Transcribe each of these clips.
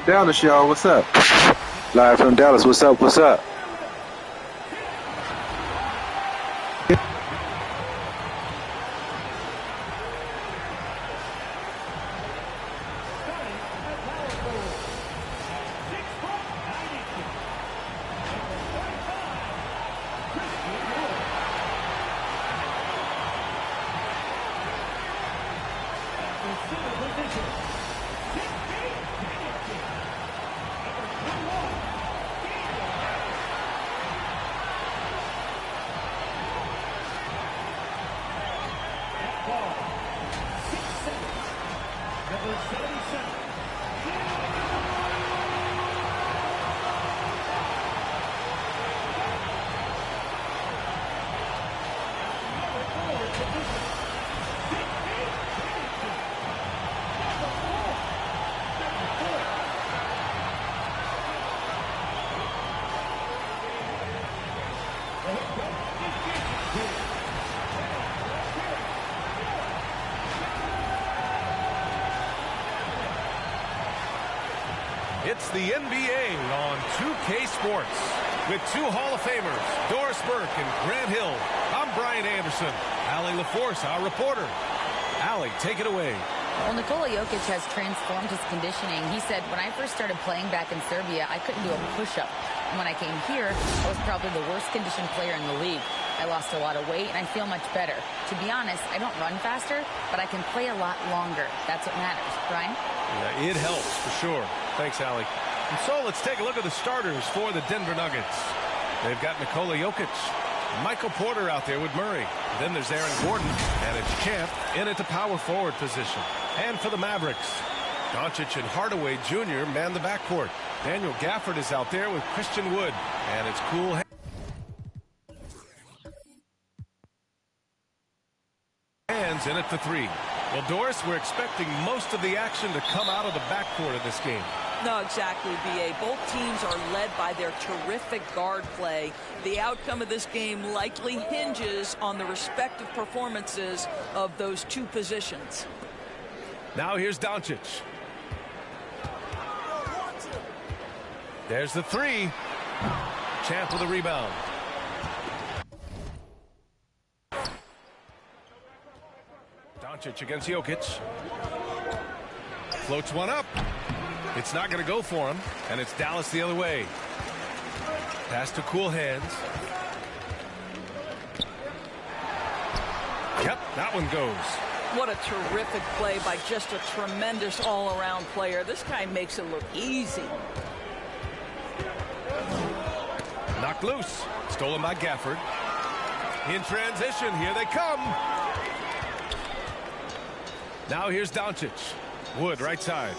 Dallas, y'all, what's up? Live from Dallas, what's up, what's up? It's the NBA on 2K Sports. With two Hall of Famers, Doris Burke and Grant Hill, I'm Brian Anderson. Allie LaForce, our reporter. Allie, take it away. Well, Nikola Jokic has transformed his conditioning. He said, when I first started playing back in Serbia, I couldn't do a push-up. And when I came here, I was probably the worst conditioned player in the league. I lost a lot of weight, and I feel much better. To be honest, I don't run faster, but I can play a lot longer. That's what matters. Brian? Yeah, it helps, for sure. Thanks, Allie. And so let's take a look at the starters for the Denver Nuggets. They've got Nikola Jokic, Michael Porter out there with Murray. Then there's Aaron Gordon, and it's Champ in at the power forward position. And for the Mavericks, Doncic and Hardaway Jr. man the backcourt. Daniel Gafford is out there with Christian Wood, and it's cool hands in at the three. Well, Doris, we're expecting most of the action to come out of the backcourt of this game. No, exactly, B.A. Both teams are led by their terrific guard play. The outcome of this game likely hinges on the respective performances of those two positions. Now here's Doncic. There's the three. Champ with a rebound. Doncic against Jokic. Floats one up. It's not going to go for him, and it's Dallas the other way. Pass to cool hands. Yep, that one goes. What a terrific play by just a tremendous all-around player. This guy makes it look easy. Knocked loose. Stolen by Gafford. In transition, here they come. Now here's Doncic. Wood, right side.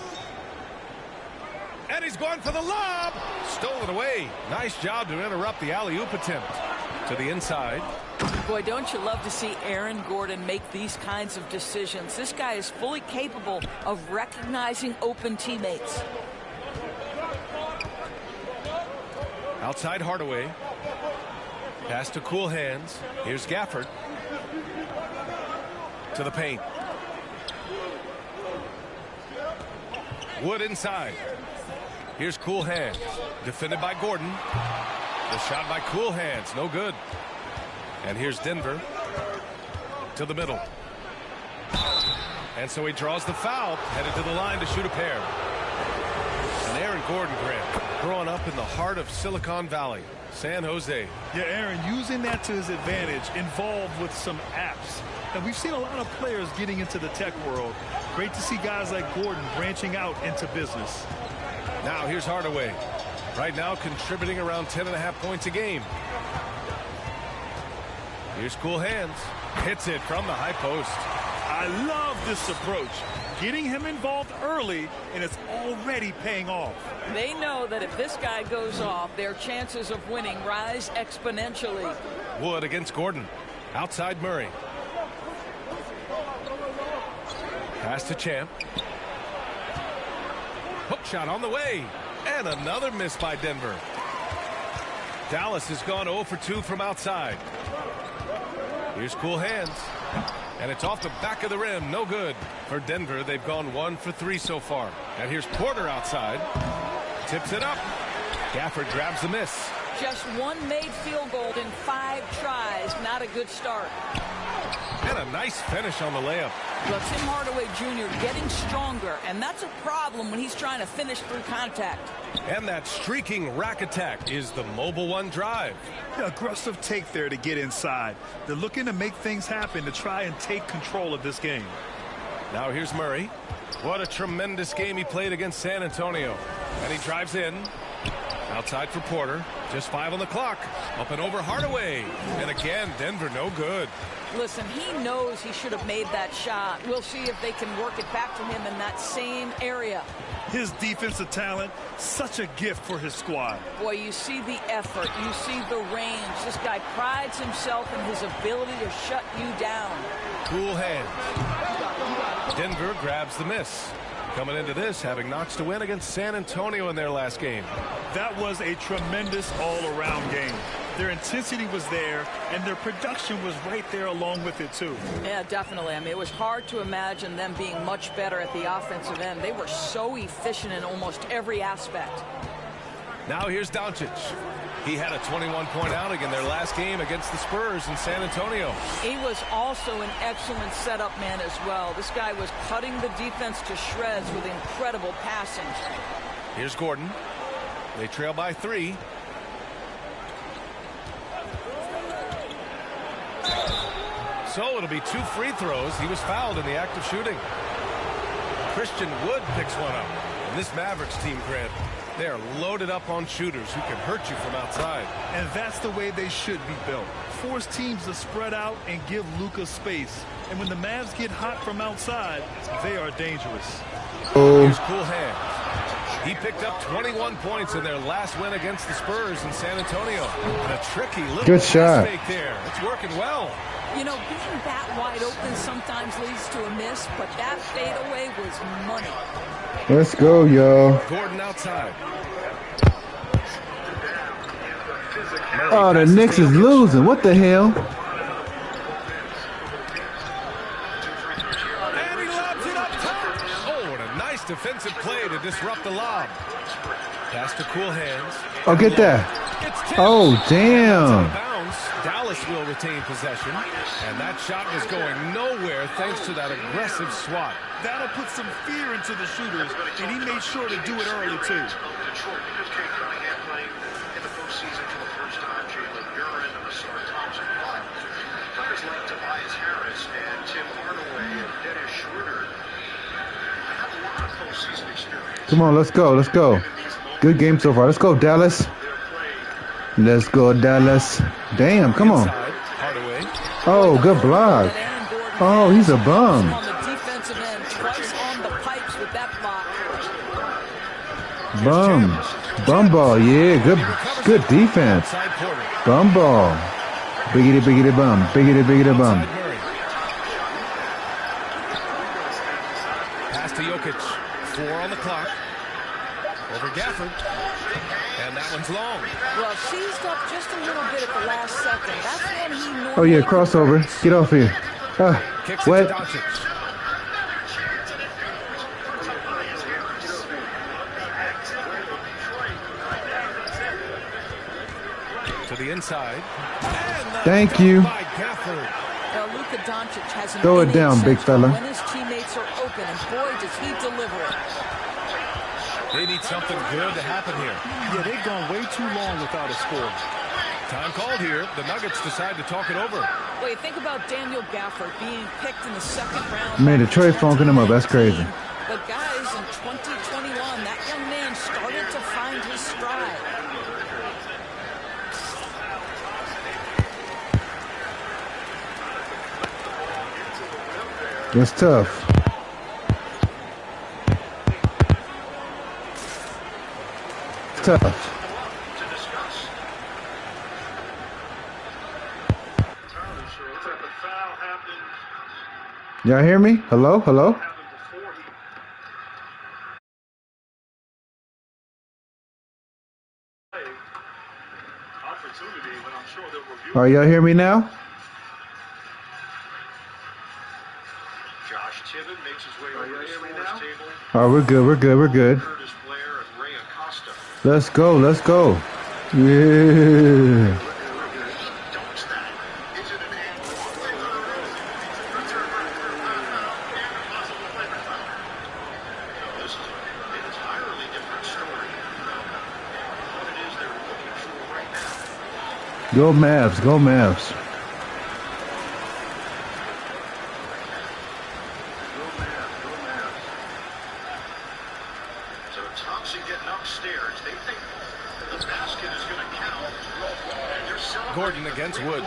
And he's going for the lob. Stolen away. Nice job to interrupt the alley-oop attempt. To the inside. Boy, don't you love to see Aaron Gordon make these kinds of decisions. This guy is fully capable of recognizing open teammates. Outside Hardaway. Pass to cool hands. Here's Gafford. To the paint. Wood inside. Here's cool hands. Defended by Gordon. The shot by cool hands. No good. And here's Denver. To the middle. And so he draws the foul. Headed to the line to shoot a pair. And Aaron Gordon, Grant, growing up in the heart of Silicon Valley, San Jose. Yeah, Aaron, using that to his advantage, involved with some apps. And we've seen a lot of players getting into the tech world. Great to see guys like Gordon branching out into business. Now here's Hardaway. Right now contributing around 10.5 points a game. Here's cool hands. Hits it from the high post. I love this approach. Getting him involved early, and it's already paying off. They know that if this guy goes off, their chances of winning rise exponentially. Wood against Gordon. Outside Murray. Pass to Champ. Hook shot on the way. And another miss by Denver. Dallas has gone 0 for 2 from outside. Here's cool hands. And it's off the back of the rim. No good. For Denver, they've gone 1 for 3 so far. And here's Porter outside. Tips it up. Gafford grabs the miss. Just one made field goal in 5 tries. Not a good start. And a nice finish on the layup. Well, Tim Hardaway Jr. getting stronger, and that's a problem when he's trying to finish through contact. And that streaking rack attack is the Mobile One drive. Aggressive take there to get inside. They're looking to make things happen to try and take control of this game. Now here's Murray. What a tremendous game he played against San Antonio. And he drives in. Outside for Porter. Just 5 on the clock. Up and over Hardaway. And again, Denver no good. Listen, he knows he should have made that shot. We'll see if they can work it back to him in that same area. His defensive talent, such a gift for his squad. Boy, you see the effort. You see the range. This guy prides himself in his ability to shut you down. Cool hand. Denver grabs the miss. Coming into this, having notched a win against San Antonio in their last game. That was a tremendous all-around game. Their intensity was there, and their production was right there along with it, too. Yeah, definitely. I mean, it was hard to imagine them being much better at the offensive end. They were so efficient in almost every aspect. Now here's Doncic. He had a 21-point outing in their last game against the Spurs in San Antonio. He was also an excellent setup man as well. This guy was cutting the defense to shreds with incredible passing. Here's Gordon. They trail by 3. So it'll be 2 free throws. He was fouled in the act of shooting. Christian Wood picks one up. And this Mavericks team, Grant, they are loaded up on shooters who can hurt you from outside. And that's the way they should be built. Force teams to spread out and give Luka space. And when the Mavs get hot from outside, they are dangerous. Here's Cool Hand. He picked up 21 points in their last win against the Spurs in San Antonio. And a tricky little good shot fake there. It's working well. You know, being that wide open sometimes leads to a miss, but that fadeaway was money. Let's go, y'all. Gordon outside. Oh, the Knicks is losing. What the hell? And he lobs it up top. Oh, and a nice defensive play to disrupt the lob. Pass to Cool Hands. Oh, get that. Oh, damn. Dallas will retain possession, and that shot was going nowhere thanks to that aggressive swat. That'll put some fear into the shooters, and he made sure to do it early, too. Come on, let's go. Let's go. Good game so far. Let's go, Dallas. Let's go, Dallas. Damn, come on. Oh, good block. Oh, he's a bum. Bum ball, yeah. Good defense. Bum ball. Biggity bum. Biggity bum. Pass to Jokic. 4 on the clock. Over Gafford. And that one's long. Well, seized up just a little bit at the last second. That's when he normally... Oh, yeah, crossover. Get off here. Kicks what? It to Doncic. To the inside. Thank you. Now, Luka Doncic has an throw it down, big fella. When his teammates are open, and boy, does he deliver it. They need something good to happen here. Yeah, they've gone way too long without a score. Time called here. The Nuggets decide to talk it over. Wait, think about Daniel Gafford being picked in the 2nd round. Man, Detroit funking him up. That's crazy. But guys, in 2021, that young man started to find his stride. That's tough. Tough. Y'all hear me? Hello? Hello? All right, y'all hear me now? All right, we're good. We're good. We're good. Let's go. Let's go. Yeah. Go Mavs. Go Mavs. Gordon against Wood.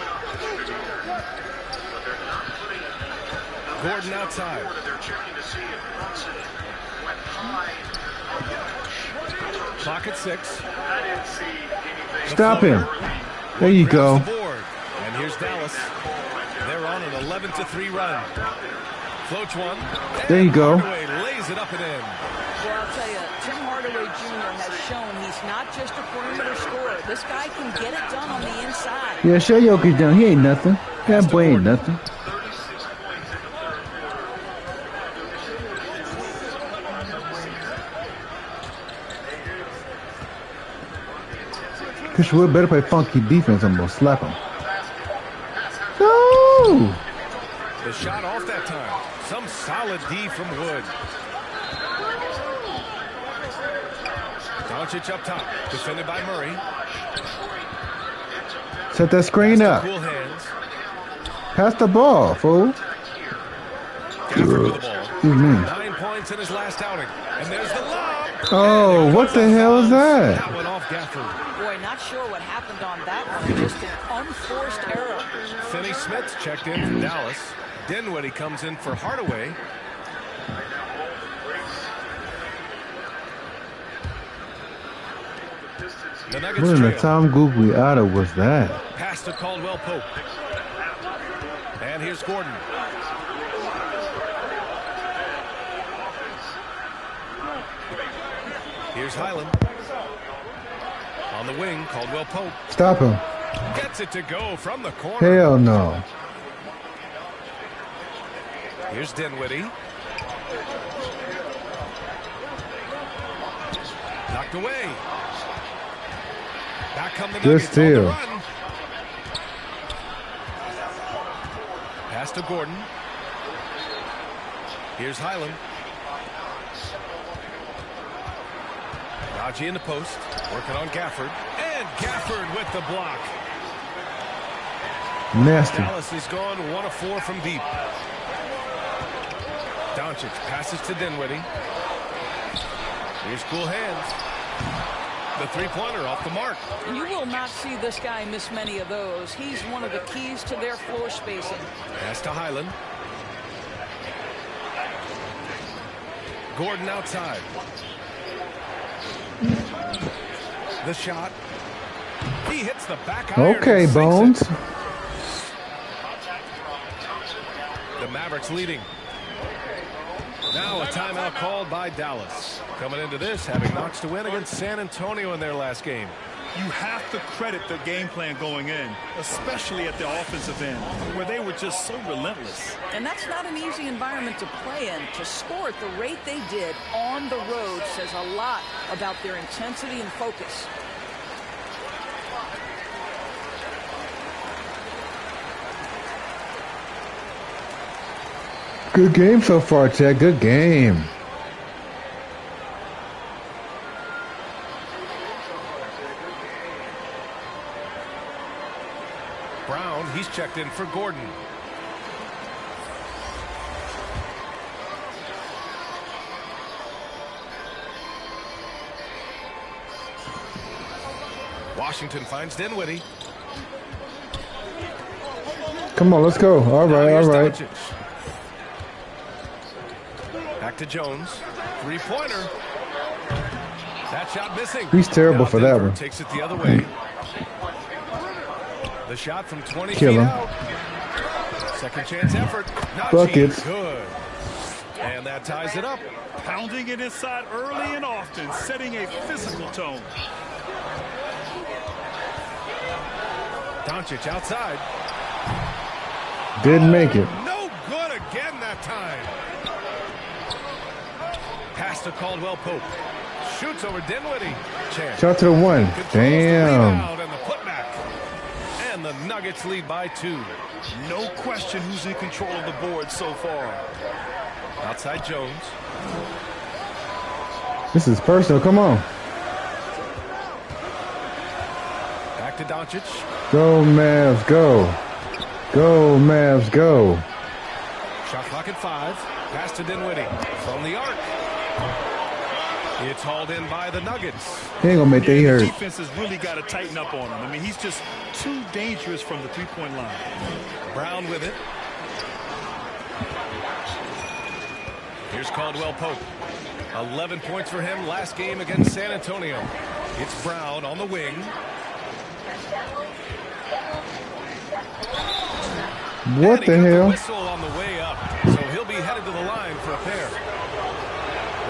Gordon outside. Clock at 6. Stop him. There you go. And here's Dallas. They're on an 11-3 run. Floats one. There you go. Hardaway lays it up and in. Well, I'll tell you, Tim Hardaway Jr. has shown he's not just a perimeter scorer. This guy can get it done on the inside. Yeah, show Jokic down. He ain't nothing. That boy ain't nothing. Chris Wood better play funky defense. I'm gonna slap him. No! The shot off that time. Some solid D from Wood. Doncic up top, defended by Murray. Set that screen up. Cool hands. Pass the ball, fool. Gafford with the ball. Excuse me. 9 points in his last outing. And there's the lob. Oh, what the hell is that? That went off Gafford. Boy, not sure what happened on that one. Just an unforced error. Finney Smith checked in from Dallas. Dinwiddie comes in for Hardaway. The Nuggets What in the trail. Tom Googly Otter was that? Pass to Caldwell Pope. And here's Gordon. Here's Highland. On the wing, Caldwell Pope. Stop him. Gets it to go from the corner. Hell no. Here's Dinwiddie. Knocked away. Back come the Good Nuggets steal. on the run. Pass to Gordon. Here's Highland. Raji in the post. Working on Gafford. And Gafford with the block. Nasty. Dallas is gone 1 of 4 from deep. Doncic passes to Dinwiddie. Here's cool hands. The three-pointer off the mark. You will not see this guy miss many of those. He's one of the keys to their floor spacing. Pass to Highland. Gordon outside. The shot. He hits the back iron. Okay, Bones. The Mavericks leading. Now a timeout called by Dallas. Coming into this, having notched to win against San Antonio in their last game. You have to credit the game plan going in, especially at the offensive end, where they were just so relentless. And that's not an easy environment to play in. To score at the rate they did on the road says a lot about their intensity and focus. Good game so far, Chad. Good game. Brown, he's checked in for Gordon. Washington finds Dinwiddie. Come on, let's go. All right, all right. Doncic. Back to Jones. Three-pointer. That shot missing. He's terrible for that Denver one. Takes it the other way. The shot from 20 Kill feet him. out. Second chance effort. Buckets. Good. And that ties it up. Pounding it inside early and often, setting a physical tone. Doncic outside. Didn't make it. No good again that time. Pass to Caldwell Pope. Shoots over Dinwiddie. Chance. Shout out to the one. Damn. And the putback. And the Nuggets lead by 2. No question who's in control of the board so far. Outside Jones. This is personal. Come on. Back to Doncic. Go, Mavs, go. Go, Mavs, go. Shot clock at 5. Pass to Dinwiddie from the arc. It's hauled in by the Nuggets. He ain't gonna make they hurt. The defense has really got to tighten up on him. I mean, he's just too dangerous from the three-point line. Brown with it. Here's Caldwell Pope. 11 points for him last game against San Antonio. It's Brown on the wing. What the hell? Whistle on the way up, so he'll be headed to the line for a pair.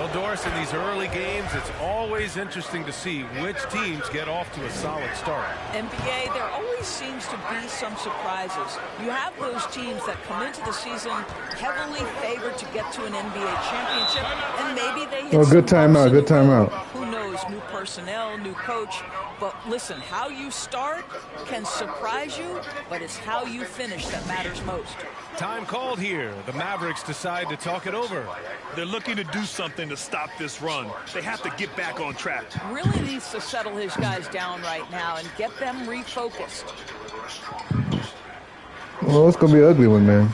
Well, Doris, in these early games, it's always interesting to see which teams get off to a solid start. NBA, there always seems to be some surprises. You have those teams that come into the season heavily favored to get to an NBA championship, and maybe they hit good timeout, good timeout. Who knows, new personnel, new coach. But listen, how you start can surprise you, but it's how you finish that matters most. Time called here. The Mavericks decide to talk it over. They're looking to do something to stop this run. They have to get back on track. Really needs to settle his guys down right now and get them refocused. Well, it's gonna be an ugly one, man.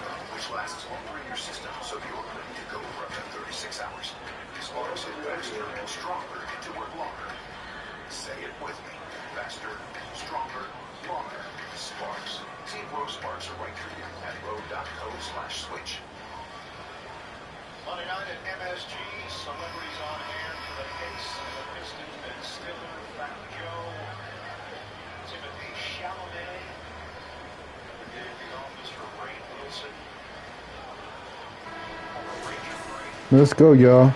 Let's go, y'all.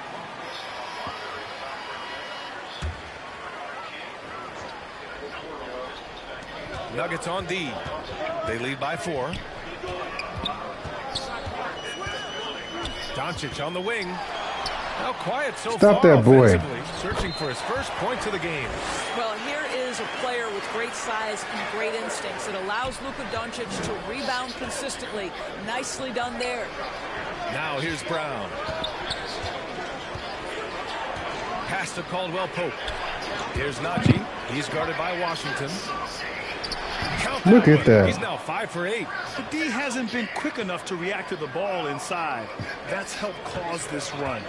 Nuggets on D. They lead by 4. Doncic on the wing. Now quiet so Stop far. that boy. Searching for his first points of the game. Well, here is a player with great size and great instincts. It allows Luka Doncic to rebound consistently. Nicely done there. Now here's Brown. Pass to Caldwell Pope. Here's Najee. He's guarded by Washington. Look at that. He's now 5 for 8. The D hasn't been quick enough to react to the ball inside. That's helped cause this run.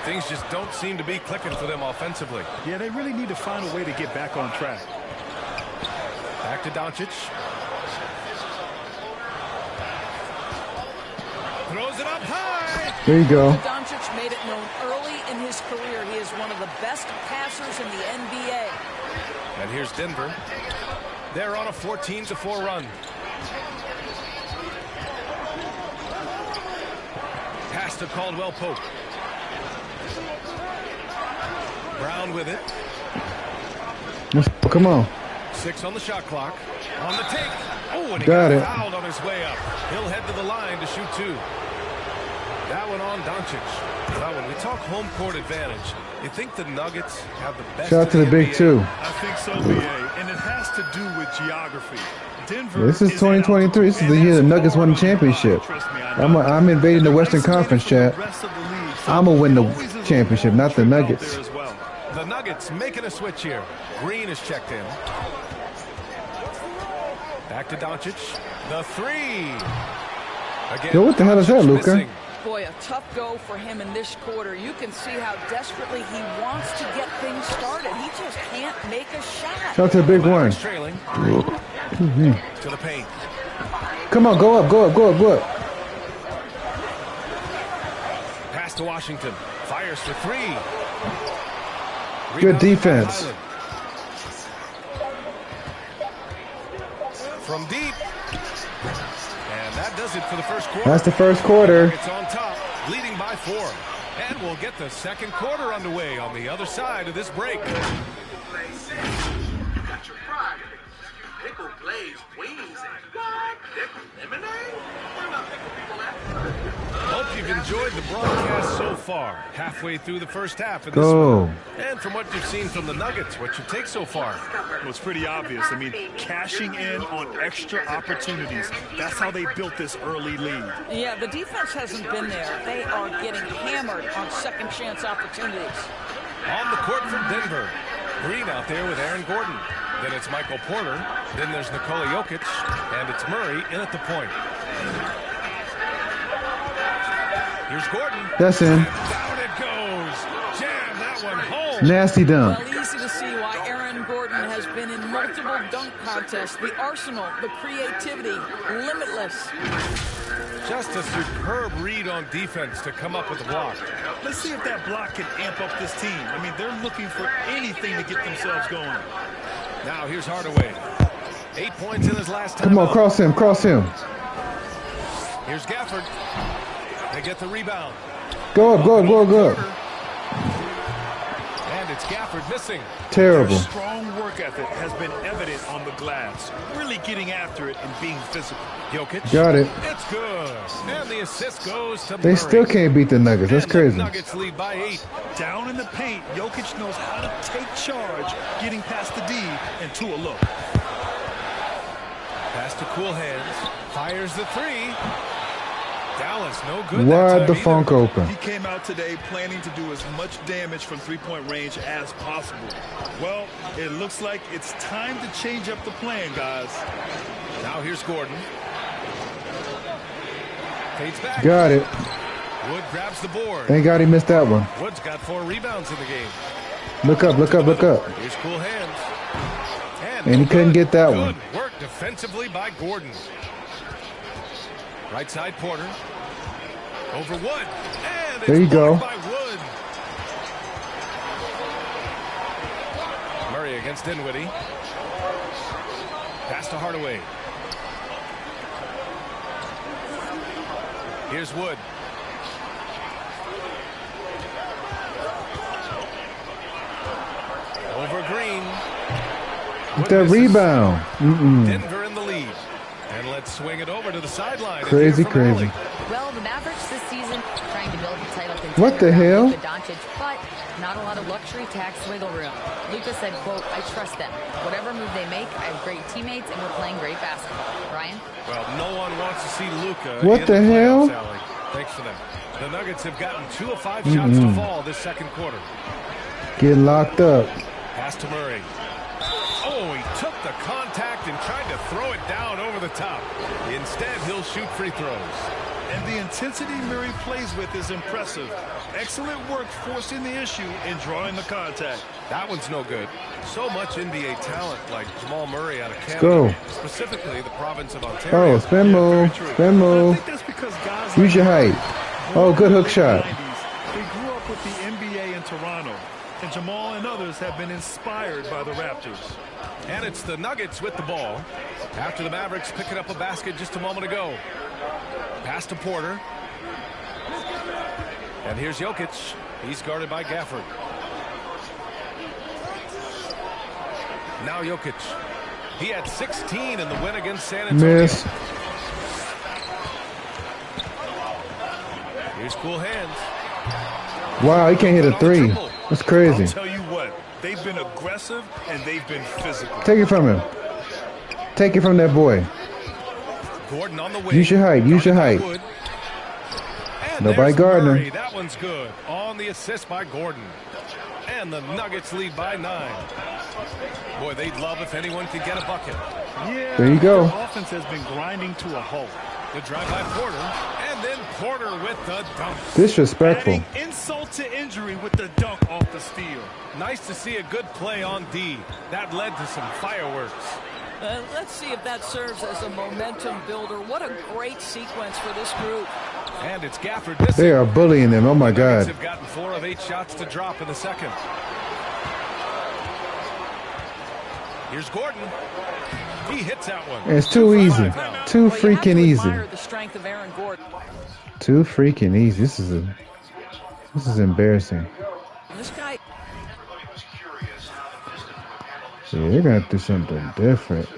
Things just don't seem to be clicking for them offensively. Yeah, they really need to find a way to get back on track. Back to Doncic. Throws it up high. There you go. Doncic made it known early in his career he is one of the best passers in the NBA. And here's Denver. They're on a 14-4 run. Pass to Caldwell Pope. Brown with it. Come on. 6 on the shot clock. On the take. Oh, and he Got got it. fouled on his way up. He'll head to the line to shoot 2. That one on Doncic. Now, when we talk home court advantage, you think the Nuggets have the best? Shout out to the Big Two. I think so, BA, and it has to do with geography. Denver. This is 2023. This is the year the Nuggets won the championship. I'm invading the Western Conference, chat. I'm gonna win the championship, not the Nuggets. The Nuggets making a switch here. Green is checked in. Back to Doncic. The 3. Again, Yo, what the hell is that, Luka? missing. Boy, a tough go for him in this quarter. You can see how desperately he wants to get things started. He just can't make a shot. Shout out to the Big One. Trailing to the paint. Come on, go up, go up, go up, go up. Pass to Washington. Fires for 3. Good Rebound defense. by Highland. From deep. And that does it for the first quarter. That's the first quarter. It's on top, leading by 4. And we'll get the second quarter underway on the other side of this break. You got your fries, pickle glazed wings, and what? Pickle lemonade? Where my pickle people at? Hope you've enjoyed the broadcast so far. Halfway through the first half of this Go. one. And from what you've seen from the Nuggets, what's your take so far? Well, it's pretty obvious. I mean, cashing in on extra opportunities. That's how they built this early lead. Yeah, the defense hasn't been there. They are getting hammered on second chance opportunities. On the court from Denver. Green out there with Aaron Gordon. Then it's Michael Porter. Then there's Nikola Jokic. And it's Murray in at the point. Here's Gordon. That's in. Down it goes. Jam that one home. Nasty dunk. Well, easy to see why Aaron Gordon has been in multiple dunk contests. The arsenal, the creativity, limitless. Just a superb read on defense to come up with the block. Let's see if that block can amp up this team. I mean, they're looking for anything to get themselves going. Now here's Hardaway. 8 points in his last time. Come on, out. cross him, cross him. Here's Gafford. They get the rebound. Go up, go up, go up, go up. And it's Gafford missing. Terrible. Their strong work ethic has been evident on the glass. Really getting after it and being physical. Jokic. Got it. It's good. And the assist goes to They Murray. still can't beat the Nuggets. That's And the crazy. Nuggets lead by 8. Down in the paint, Jokic knows how to take charge, getting past the D and to a look. Pass to cool hands. Fires the three. Dallas, no good. Wide the funk open. He came out today planning to do as much damage from three-point range as possible. Well, it looks like it's time to change up the plan, guys. Now here's Gordon. Fades back. Got it. Wood grabs the board. Thank God he missed that one. Wood's got 4 rebounds in the game. Look up, look up, look up. Here's cool hands. And he couldn't get that one. Good work defensively by Gordon. Right side Porter. Over Wood. And There you it's go. blocked by Wood. Murray against Dinwiddie. Pass to Hardaway. Here's Wood. Over Green. Get that rebound. Denver in the lead. And let's swing it over to the sideline. Crazy, crazy. Well, the Mavericks this season trying to build a title contender. What the around hell? Luka Doncic, but not a lot of luxury tax wiggle room. Luka said, quote, I trust them. Whatever move they make, I have great teammates and we're playing great basketball. Ryan? Well, no one wants to see Luka. What the hell? Thanks for that. The Nuggets have gotten 2 of 5 shots to fall this second quarter. Getting locked up. Pass to Murray. Oh, he took the contact and tried to throw it down over the top. Instead, he'll shoot free throws. And the intensity Murray plays with is impressive. Excellent work forcing the issue and drawing the contact. That one's no good. So much NBA talent like Jamal Murray out of Canada. Go. Specifically the province of Ontario. Oh, spin move. Spin I move. think that's because guys Use your like height. Oh, good hook shot. They grew up with the NBA in Toronto, and Jamal and others have been inspired by the Raptors. And it's the Nuggets with the ball. After the Mavericks picking up a basket just a moment ago. Pass to Porter. And here's Jokic. He's guarded by Gafford. Now Jokic. He had 16 in the win against San Antonio. Miss. Here's cool hands. Wow, he can't hit a three. That's crazy. I'll tell you what, they've been aggressive and they've been physical. Take it from him. Take it from that boy. Gordon on the wing. Use your height. Use your height. And Nobody there's guarding Murray. him. That one's good. On the assist by Gordon. And the Nuggets lead by 9. Boy, they'd love if anyone could get a bucket. Yeah, There you go. their offense has been grinding to a halt. The drive by Porter. And then Porter with the dunk. Disrespectful. Adding insult to injury with the dunk off the steal. Nice to see a good play on D. That led to some fireworks. Let's see if that serves as a momentum builder. What a great sequence for this group. And it's Gafford missing. They are bullying them. Oh, my The Nuggets God. have gotten 4 of 8 shots to drop in the second. Here's Gordon. He hits that one. It's too easy. Too Well, you have to freaking easy. admire the strength of Aaron Gordon. Too freaking easy. This is embarrassing. This guy. Yeah, they're gonna have to do something different.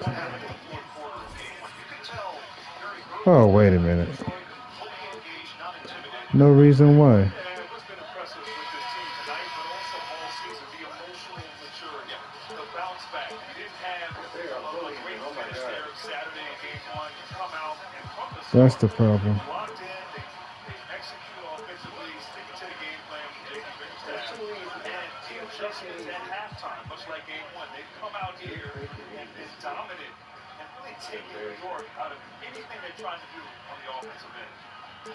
Oh, wait a minute. No reason why. And what's been impressive with this team tonight, but also all season, the emotional maturity, the bounce back. You didn't have a great finish there Saturday in game 1. You come out and from the start, That's the problem. locked in, they execute offensively, sticking to the game plan from J.D. Bickerstaff. And the adjustments at halftime, much like game 1, they've come out here and been dominant and really taken New York out of anything they're trying to do on the offensive end.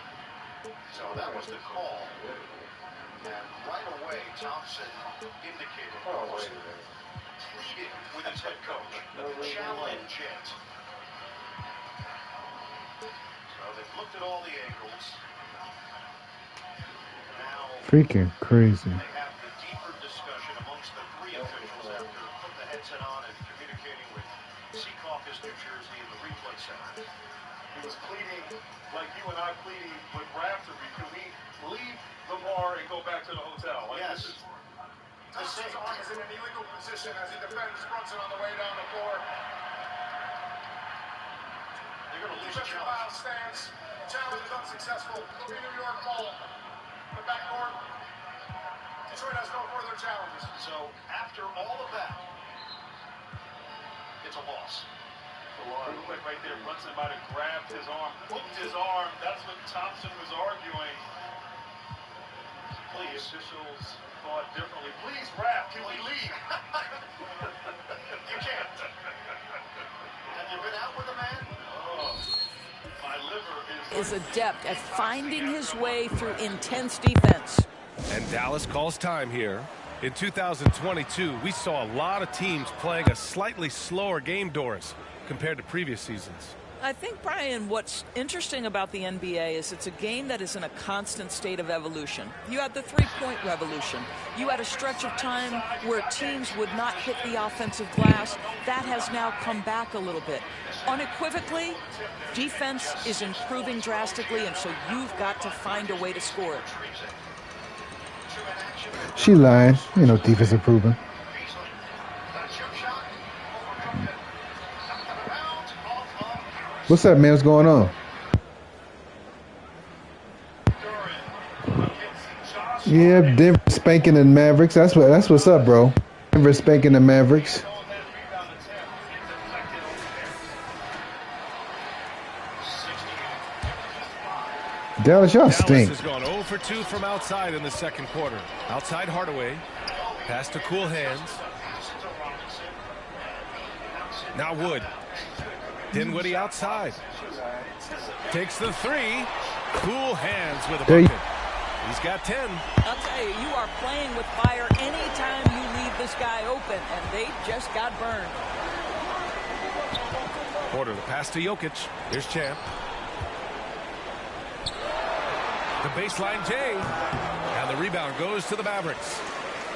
So that was the call. And right away, Thompson indicated almost pleading with his head coach. Challenge it. So they've looked at all the angles. Now Freaking crazy. they have the deeper discussion amongst the three officials after putting the headset on and communicating with Seacock, his New Jersey, in the replay center. He was pleading like you and I pleading with Raftery. Can we leave the bar and go back to the hotel? Like, Yes. this is Thompson's arm is in an illegal position as he defends Brunson on the way down the floor. They're going to lose a Defensive challenge. foul stands. Challenge is unsuccessful. It'll be New York ball. The backcourt. Detroit has no further challenges. So after all of that, it's a loss. real quick right there. Brunson might have grabbed his arm, hooked his arm. That's what Thompson was arguing. Please, officials thought differently. Please, Raph, can we leave? You can't. Have you been out with a man? Oh, my liver Is adept at finding his way through intense defense. And Dallas calls time here. In 2022, we saw a lot of teams playing a slightly slower game, Doris, compared to previous seasons. I think, Brian, what's interesting about the NBA is it's a game that is in a constant state of evolution. You had the three-point revolution. You had a stretch of time where teams would not hit the offensive glass. That has now come back a little bit. Unequivocally, defense is improving drastically, and so you've got to find a way to score it. She lying. You know, defense improving. What's up, man? What's going on? Yeah, Denver spanking the Mavericks. That's what's up, bro. Denver spanking the Mavericks. Dallas, y'all stink. Dallas has gone 0 for 2 from outside in the second quarter. Outside Hardaway. Pass to Cool Hands. Now Wood. Dinwiddie outside. Takes the three. Cool Hands with a bucket. He's got 10. I'll tell you, you are playing with fire anytime you leave this guy open, and they just got burned. Porter, the pass to Jokic. Here's Champ. The baseline J. And the rebound goes to the Mavericks.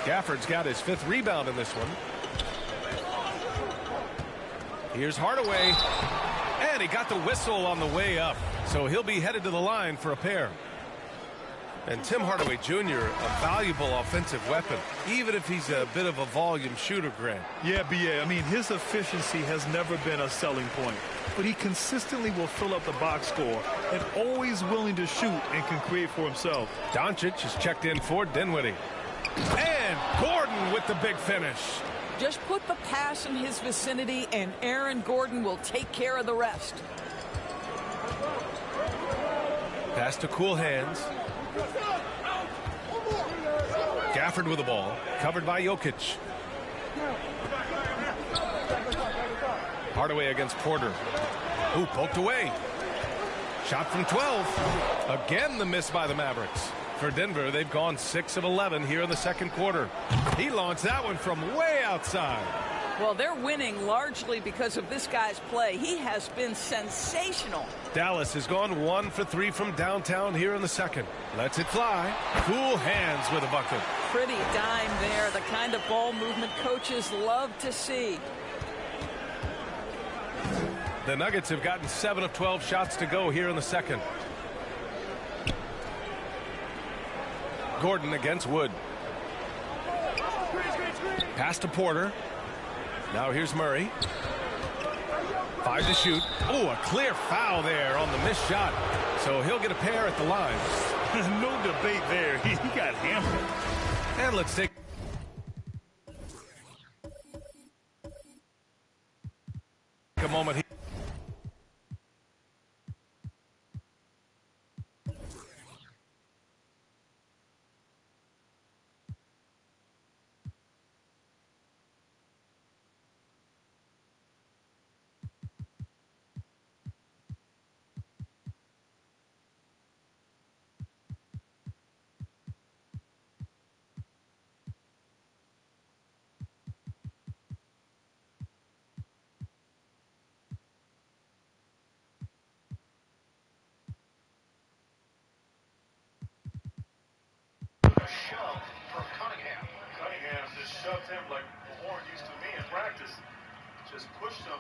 Gafford's got his 5th rebound in this one. Here's Hardaway. And he got the whistle on the way up. So he'll be headed to the line for a pair. And Tim Hardaway Jr., a valuable offensive weapon, even if he's a bit of a volume shooter, Grant. Yeah, BA. I mean, his efficiency has never been a selling point, but he consistently will fill up the box score and always willing to shoot and can create for himself. Doncic is checked in for Dinwiddie. And Gordon with the big finish. Just put the pass in his vicinity, and Aaron Gordon will take care of the rest. Pass to Cool Hands. Gafford with the ball, covered by Jokic. Hardaway against Porter. Ooh, poked away. Shot from 12. Again, the miss by the Mavericks. For Denver, they've gone 6 of 11 here in the second quarter. He launched that one from way outside. Well, they're winning largely because of this guy's play. He has been sensational. Dallas has gone 1 for 3 from downtown here in the second. Lets it fly. Cool Hands with a bucket. Pretty dime there, the kind of ball movement coaches love to see. The Nuggets have gotten 7 of 12 shots to go here in the second. Gordon against Wood. Pass to Porter. Now here's Murray. 5 to shoot. Oh, a clear foul there on the missed shot. So he'll get a pair at the line. No debate there. He got hammered. And let's take a moment here. Shove from Cunningham. Cunningham just shoved him like Warren used to me in practice. Just pushed him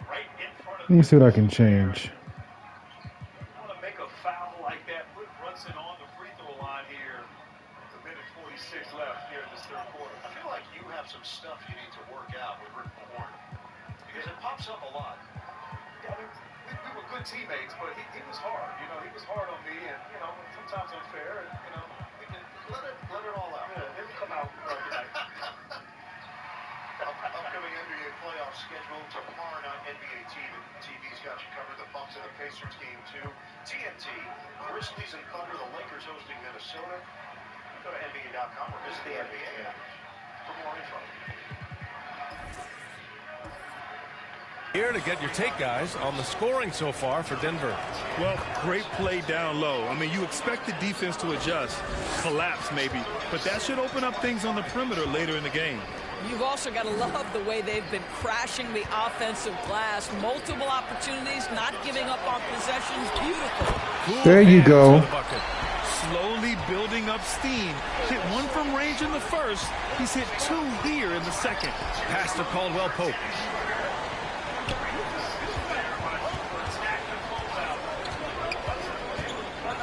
right in front of Let me him. see what I can change. You want to make a foul like that, put Brunson on the free throw line here. A minute 46 left here in this third quarter. I feel like you have some stuff you need to work out with Rick Mahorn because it pops up a lot. Yeah, we were good teammates, but he was hard. You know, he was hard on me, and you know, sometimes unfair, and you know, we can Let it all out. yeah, didn't come out tonight. Upcoming NBA playoff schedule tomorrow night. NBA TV's got you covered. The Bucks and the Pacers game 2. TNT, Grizzlies and Thunder. The Lakers hosting Minnesota. Go to NBA.com or visit the NBA app for more info. Here to get your take, guys, on the scoring so far for Denver. Well, great play down low. I mean, you expect the defense to adjust, collapse maybe, but that should open up things on the perimeter later in the game. You've also got to love the way they've been crashing the offensive glass. Multiple opportunities, not giving up on possessions. Beautiful. There you go. Slowly building up steam. Hit one from range in the first. He's hit 2 here in the second. Pass to Caldwell Pope.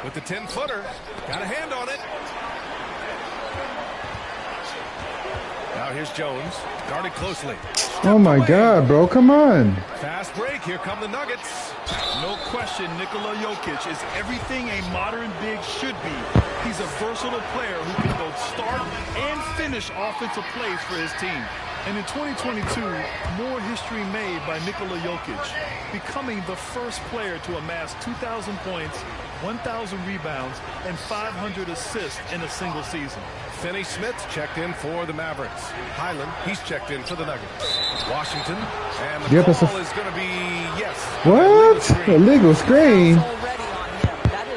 With the 10-footer. Got a hand on it. Now here's Jones. Guarded closely. Oh my God, bro. Come on. Fast break. Here come the Nuggets. No question, Nikola Jokic is everything a modern big should be. He's a versatile player who can both start and finish offensive plays for his team. And in 2022, more history made by Nikola Jokic, becoming the first player to amass 2,000 points, 1,000 rebounds, and 500 assists in a single season. Finney Smith checked in for the Mavericks. Highland, he's checked in for the Nuggets. Washington, and the call is going to be yes. What? Illegal screen?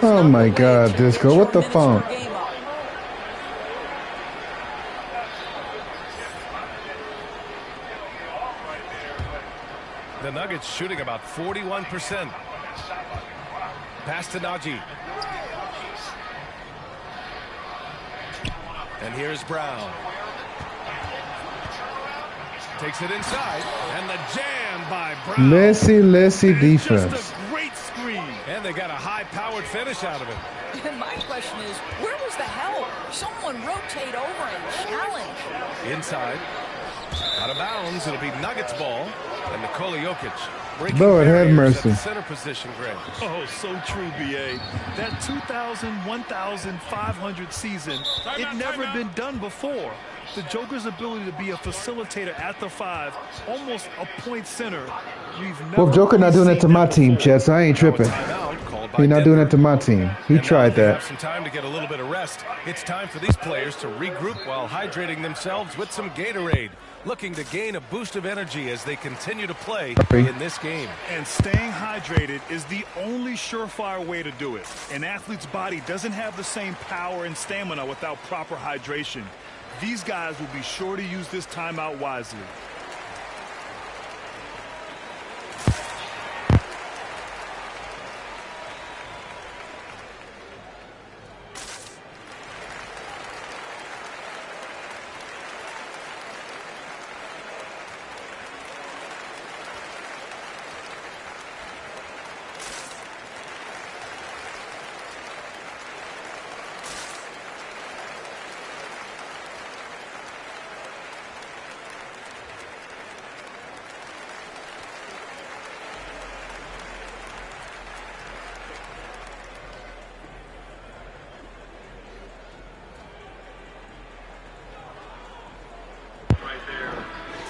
Oh my God, Disco, what the funk? The Nuggets shooting about 41%. Pass to Najee. And here's Brown. Takes it inside. And the jam by Brown. Lissy defense. Just a great screen. And they got a high-powered finish out of it. And my question is, where was the help? Someone rotate over and challenge. Inside. Out of bounds. It'll be Nuggets ball. And Nikola Jokic. Lord have mercy. Center position, Greg. Oh, so true, B.A. That 2,000, 1,500 season, it never been done before. The Joker's ability to be a facilitator at the 5, almost a point center. Well, Joker not doing it to my team, Chet, so I ain't tripping. He's not doing it to my team. He tried that. Some time to get a little bit of rest. It's time for these players to regroup while hydrating themselves with some Gatorade, looking to gain a boost of energy as they continue to play in this game. And staying hydrated is the only surefire way to do it. An athlete's body doesn't have the same power and stamina without proper hydration. These guys will be sure to use this timeout wisely.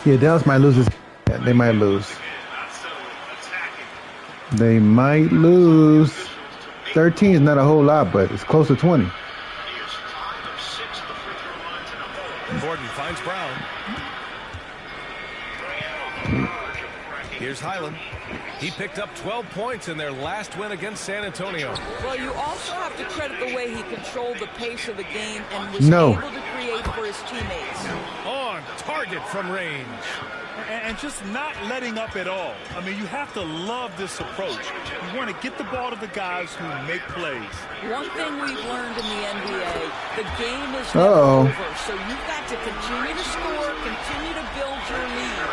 Yeah, Dallas might lose this. Yeah, they might lose. They might lose. 13 is not a whole lot, but it's close to 20. Gordon finds Brown. Here's Highland. He picked up 12 points in their last win against San Antonio. Well, you also have to credit the way he controlled the pace of the game and was able to create for his teammates. On target from range. And just not letting up at all. I mean, you have to love this approach. You want to get the ball to the guys who make plays. One thing we've learned in the NBA, the game is never over. So you've got to continue to score, continue to build your lead.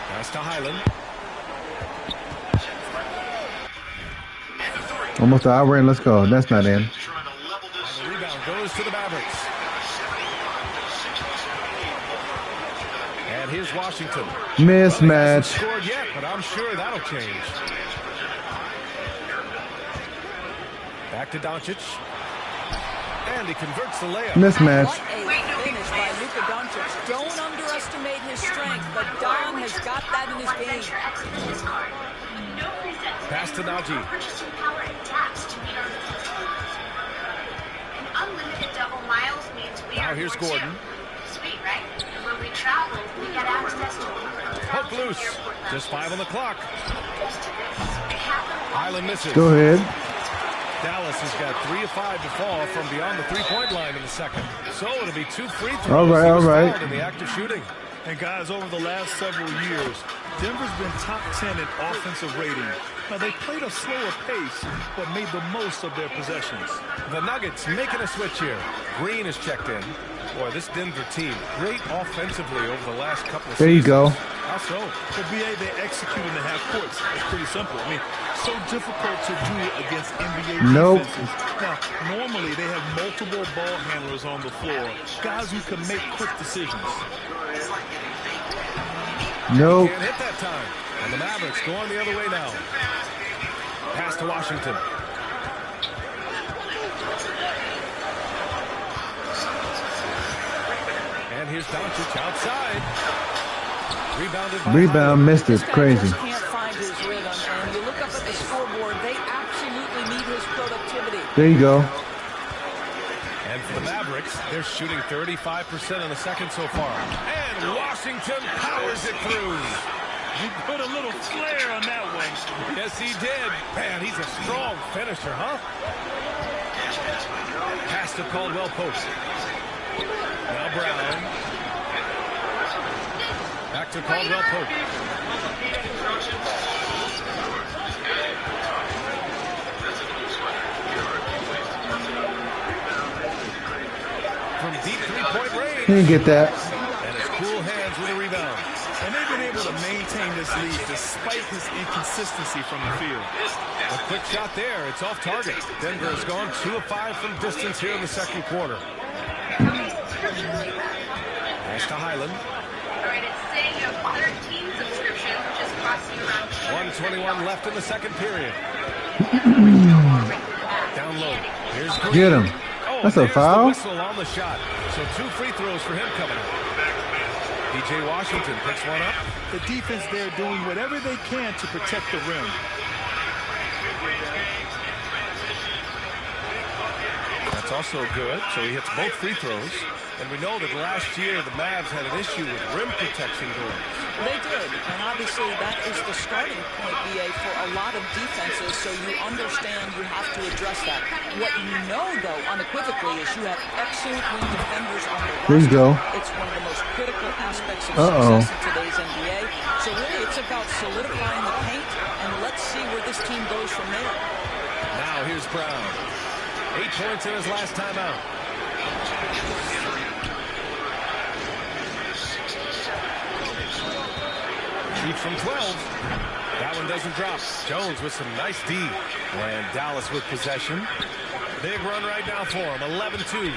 Pass to Highland. Almost an hour in. Let's go. That's not in. And the rebound goes to the Mavericks. And here's Washington. Mismatch. Scored yet, but I'm sure that'll change. Back to Doncic. And he converts the layup. Mismatch. What a finish by Luka Doncic. Don't underestimate his strength, but Don has got that in his game. Pass to Najee. Now here's Gordon. Sweet, right? When we travel, we get access to Hook loose. Just 5 on the clock. Highland misses. Go ahead. Dallas has got 3 of 5 to fall from beyond the three-point line in the second. So it'll be 2 free throws. All right. In the act of shooting. And guys, over the last several years, Denver's been top 10 in offensive rating. Now, they played a slower pace, but made the most of their possessions. The Nuggets making a switch here. Green is checked in. Boy, this Denver team, great offensively over the last couple of seasons. There you go. How so? For BA, they execute in the half courts. It's pretty simple. I mean, so difficult to do against NBA defenses. Now, normally they have multiple ball handlers on the floor, guys who can make quick decisions. Nope. Can't hit that time. And the Mavericks going the other way now. Pass to Washington. And here's Doncic outside. Rebound missed it. Crazy. Can't find his rhythm, and you look up at the scoreboard, they absolutely need his productivity. There you go. And for the Mavericks, they're shooting 35% in the second so far. And Washington powers it through. He put a little flair on that one. Yes, he did. Man, he's a strong finisher, huh? Pass to Caldwell Pope. Now Brown. Back to Caldwell Pope. From deep three-point range. He didn't get that. And it's Cool Hands with a rebound. And they've been able to maintain this lead despite his inconsistency from the field. A quick shot there. It's off target. Denver has gone 2 of 5 from distance here in the second quarter. Pass to Highland. 1:21 left in the second period. Down low. Here's Green. Get him. That's a foul. The whistle on the shot. So 2 free throws for him coming up. DJ Washington picks one up. The defense there doing whatever they can to protect the rim. That's also good. So he hits both free throws. And we know that last year the Mavs had an issue with rim protection goals. They did, and obviously that is the starting point, BA, for a lot of defenses, so you understand you have to address that. What you know, though, unequivocally, is you have excellent rim defenders on the roster. There you go. It's one of the most critical aspects of success in today's NBA. So really, it's about solidifying the paint, and let's see where this team goes from there. Now here's Brown. 8 points in his last time out. Shoots from 12. That one doesn't drop. Jones with some nice D. And Dallas with possession. Big run right now for him. 11-2.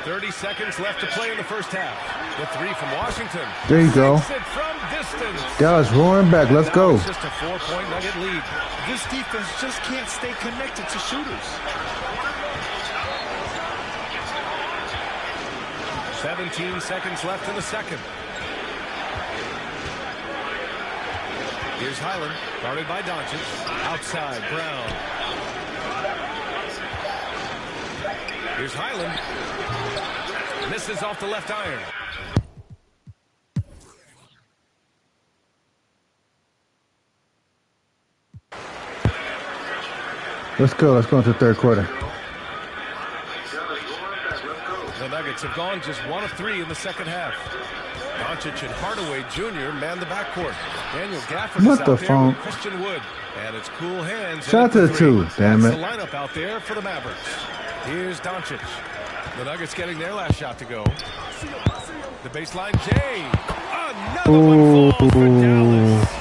30 seconds left to play in the first half. The three from Washington. There you go. Takes it from distance. Dallas roaring back. Let's Now go. it's just a 4-point Nugget lead. This defense just can't stay connected to shooters. 17 seconds left in the second. Here's Highland, guarded by Doncic. Outside, Brown. Here's Highland. Misses off the left iron. Let's go. Let's go into the third quarter. The Nuggets have gone just 1 of 3 in the second half. Doncic and Hardaway Jr. man the backcourt. Daniel Gafford What is the out there phone? with Christian Wood. And it's cool hands. Shout out to the two, damn That's it. the lineup out there for the Mavericks. Here's Doncic. The Nuggets getting their last shot to go. The baseline, Jay. Another one falls for Dallas.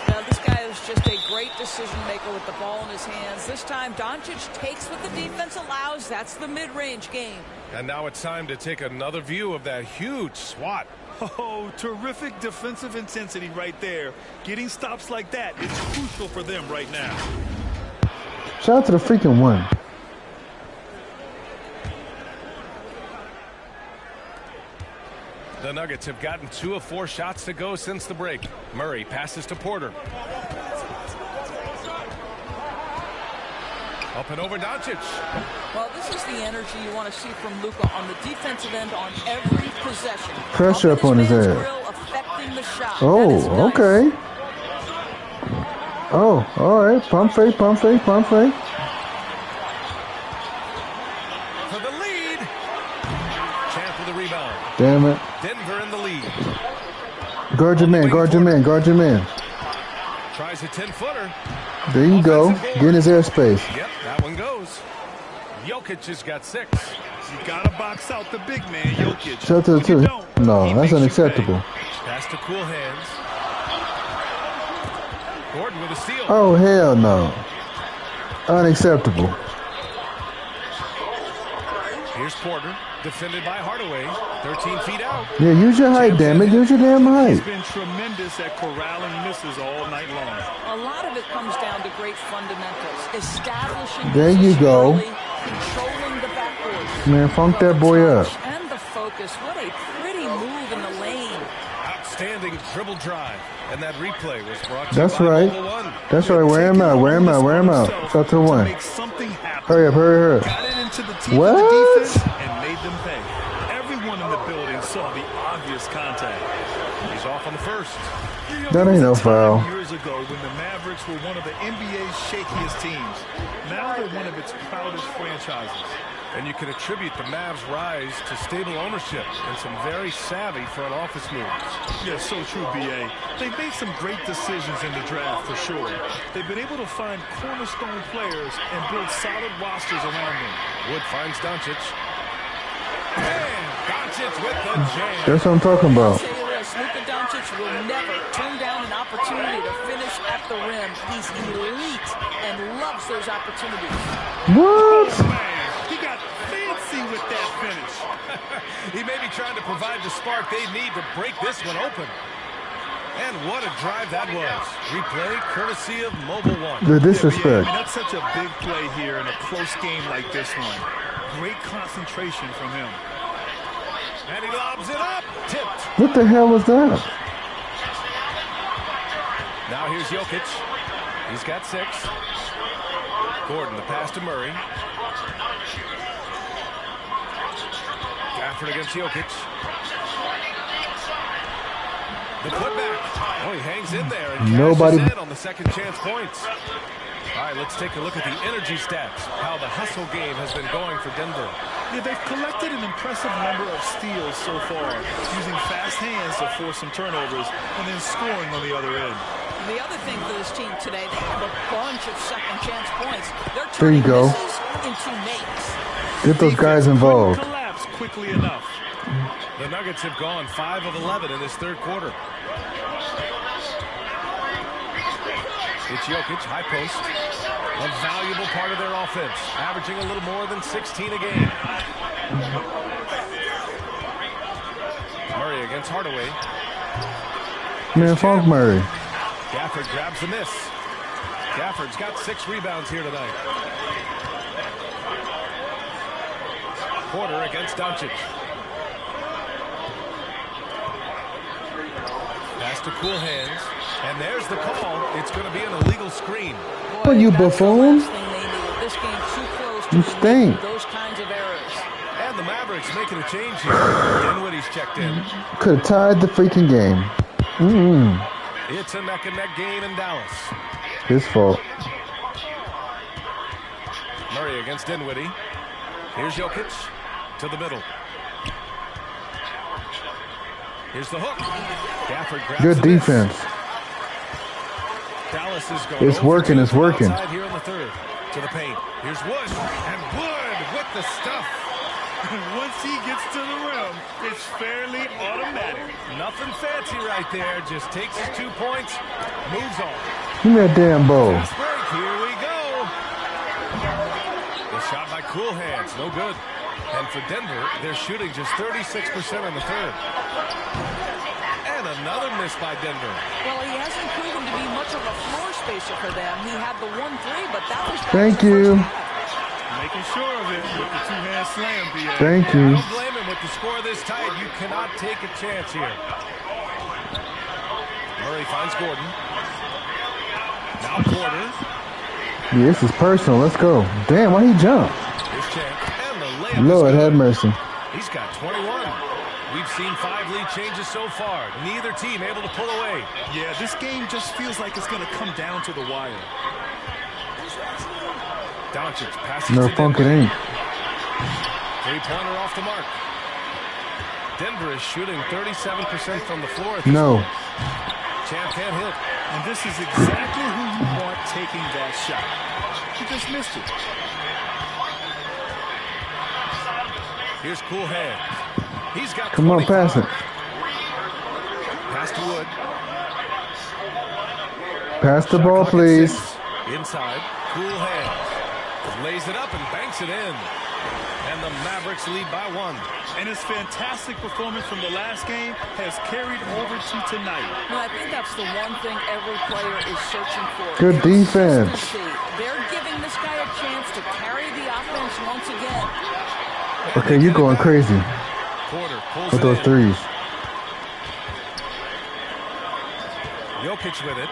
Now, this guy is just a great decision maker with the ball in his hands. This time, Doncic takes what the defense allows. That's the mid-range game. And now it's time to take another view of that huge swat. Oh, terrific defensive intensity right there. Getting stops like that is crucial for them right now. Shout out to the freaking one. The Nuggets have gotten 2 of 4 shots to go since the break. Murray passes to Porter. Up and over Doncic. Well, this is the energy you want to see from Luka on the defensive end on every possession. Pressure up on his man's head. grill, affecting the shot. Oh, That is nice. okay. Oh, all right. Pump fake, pump fake, pump fake. For the lead. Champ with the rebound. Damn it. Denver in the lead. Guard your man, guard your man, guard your man. Tries a 10-footer. There you go. Get in his airspace. Yep, that one goes. Jokic has got 6. You got to box out the big man, Jokic. Shout out to the When you two. don't, No, he that's makes you unacceptable. Pass to cool hands. Gordon with a steal. Oh, hell no. Unacceptable. Here's Porter, defended by Hardaway. 13 feet out. Yeah, use your height, damn it. Use your damn He's height. been tremendous at corralling misses all night long. A lot of it comes down to great fundamentals. Establishing There you position go. early, controlling the backcourt. Man, funk that boy up. And the focus. What a pretty move in the lane. Outstanding dribble drive. And that replay was brought to That's you by right. Mobile One. That's right. Wear him out, wear him out, wear him out. Shout out to the one. Make something happen. Hurry up, hurry up. Got it into the teeth What? of the defense and made them pay. Everyone in the building saw the obvious contact. He's off on the first. That ain't no There was a foul. time years ago when the Mavericks were one of the NBA's shakiest teams. Now they're one of its proudest franchises. And you can attribute the Mavs' rise to stable ownership and some very savvy front office moves. Yeah, so true, B.A. They've made some great decisions in the draft, for sure. They've been able to find cornerstone players and build solid rosters around them. Wood finds Doncic. And Doncic with the jam. That's what I'm talking I'll about. tell you this, Luka Doncic will never turn down an opportunity to finish at the rim. He's elite and loves those opportunities. What? Man, he got fancy with that finish. He may be trying to provide the spark they need to break this one open. And what a drive that was. Replay courtesy of Mobile One. The Yeah, disrespect. and that's such a big play here in a close game like this one. Great concentration from him. And he lobs it up. Tipped. What the hell was that? Now here's Jokic. He's got 6. Gordon, the pass to Murray. Gafford against Jokic. The putback. Oh, he hangs in there and Nobody- cashes in on the second chance points. All right, let's take a look at the energy stats, how the hustle game has been going for Denver. Yeah, they've collected an impressive number of steals so far, using fast hands to force some turnovers and then scoring on the other end. The other thing for this team today, they have a bunch of second chance points. They're There you turning go. misses into makes. Get those guys involved. Collapse quickly enough. The Nuggets have gone 5 of 11 in this third quarter. It's Jokic, high post. A valuable part of their offense, averaging a little more than 16 a game. Murray against Terrence Hardaway. Man, Funk Murray. Gafford grabs the miss. Gafford's got 6 rebounds here tonight. Porter against Doncic. Pass to Cool Hands. And there's the call. It's going to be an illegal screen. What, you buffoon? You stink. Those kinds of errors. And the Mavericks making a change here. Dinwiddie's checked in. Could have tied the freaking game. It's a neck-and-neck game in Dallas. His fault. Murray against Dinwiddie. Here's Jokic to the middle. Here's the hook. Gafford grabs Good defense. Dallas is going. It's working. It's working. Here in the third. To the paint. Here's Wood. And Wood with the stuff. Once he gets to the rim, it's fairly automatic. Nothing fancy right there. Just takes his 2 points. Moves on. Give me that damn ball. Fast break. Here we go. The shot by Cool Hands. No good. And for Denver, they're shooting just 36% in the third. And another miss by Denver. Well, he hasn't proven to be much of a floor spacer for them. He had the 1-3, but that was Thank you. Making sure of it with the 2-hand slam, B.A. Thank you. I don't blame him with the score this tight. You cannot take a chance here. Murray finds Gordon. Now Porter. Yeah, this is personal. Let's go. Damn, why he jump? Here's Champ. And the layup. Lord have mercy. He's got 21. We've seen 5 lead changes so far. Neither team able to pull away. Yeah, this game just feels like it's going to come down to the wire. Doncic passes No to funk it Denver. ain't. 3-pointer off the mark. Denver is shooting 37% from the floor. At this No. point. Champ can't hit. And this is exactly who you want taking that shot. He just missed it. Here's Cool Hands. He's got Come on, 25. pass it. Pass to Wood. Pass the Shot ball, clock at please. 6. Inside. Cool Hands. Lays it up and banks it in. And the Mavericks lead by 1. And his fantastic performance from the last game has carried over to tonight. Well, I think that's the one thing every player is searching for. Good defense. They're giving this guy a chance to carry the offense once again. Okay, you're going crazy Porter pulls with it those in. threes. Jokic with it.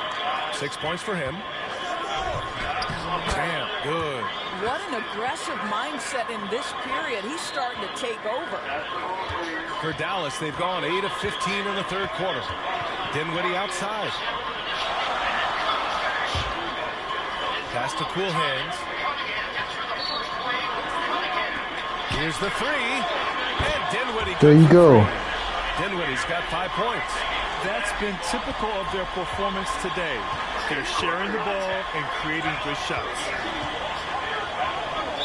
6 points for him. Damn, good. What an aggressive mindset in this period. He's starting to take over. For Dallas, they've gone 8 of 15 in the third quarter. Dinwiddie outside. Pass to Cool Hands. Here's the 3. And Dinwiddie. There you go. Dinwiddie's got 5 points. That's been typical of their performance today. They're sharing the ball and creating good shots.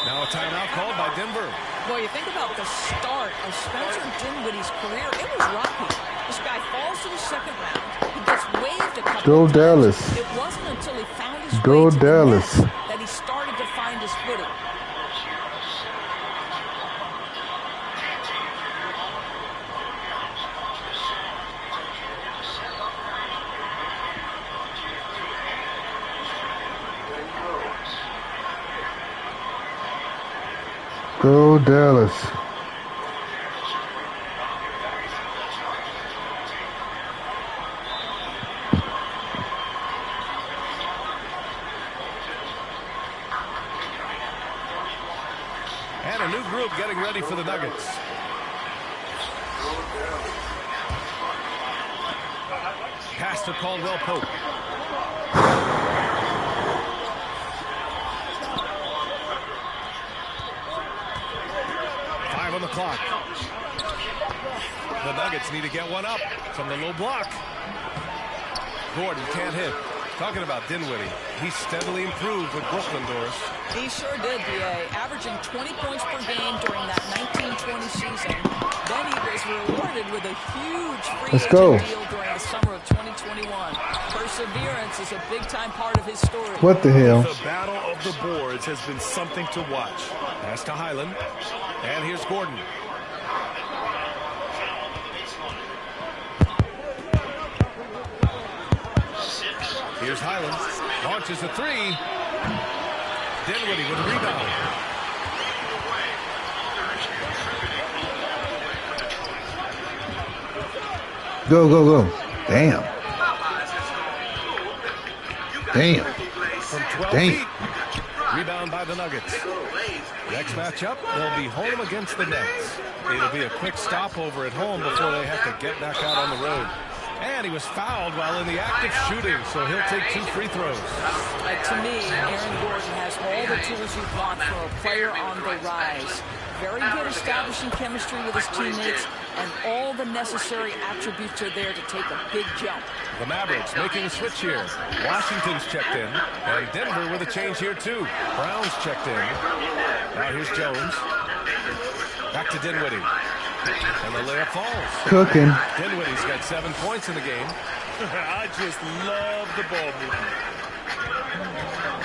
Now a timeout called by Denver. Well, you think about the start of Spencer Dinwiddie's career. It was rocky. This guy falls to the second round. He gets waived a couple Go of times. Dallas. It wasn't until he found his Go way to the Dallas. net that he started to find his footing. Go Dallas. And a new group getting ready for the Nuggets. Pass to Caldwell Pope. On the clock. The Nuggets need to get one up from the low block. Gordon can't hit. Talking about Dinwiddie, he steadily improved with Brooklyn, Doris. He sure did, B.A., averaging 20 points per game during that 1920 season. Then he was rewarded with a huge free agent deal during the summer of 2021. Perseverance is a big-time part of his story. What the hell? The battle of the boards has been something to watch. Pass to Highland. And here's Gordon. Here's Highland. Launches a three. Dinwiddie with a rebound. Go, go, go. Damn. Damn. From 12 Damn. feet. Rebound by the Nuggets. Next matchup, they'll be home against the Nets. It'll be a quick stopover at home before they have to get back out on the road. And he was fouled while in the act of shooting, so he'll take 2 free throws. To me, Aaron Gordon has all the tools you want for a player on the rise. Very good establishing chemistry with his teammates, and all the necessary attributes are there to take a big jump. The Mavericks making a switch here. Washington's checked in, and Denver with a change here too. Brown's checked in. Now here's Jones. Back to Dinwiddie. And the layup falls. Cooking. Dinwiddie's got 7 points in the game. I just love the ball movement.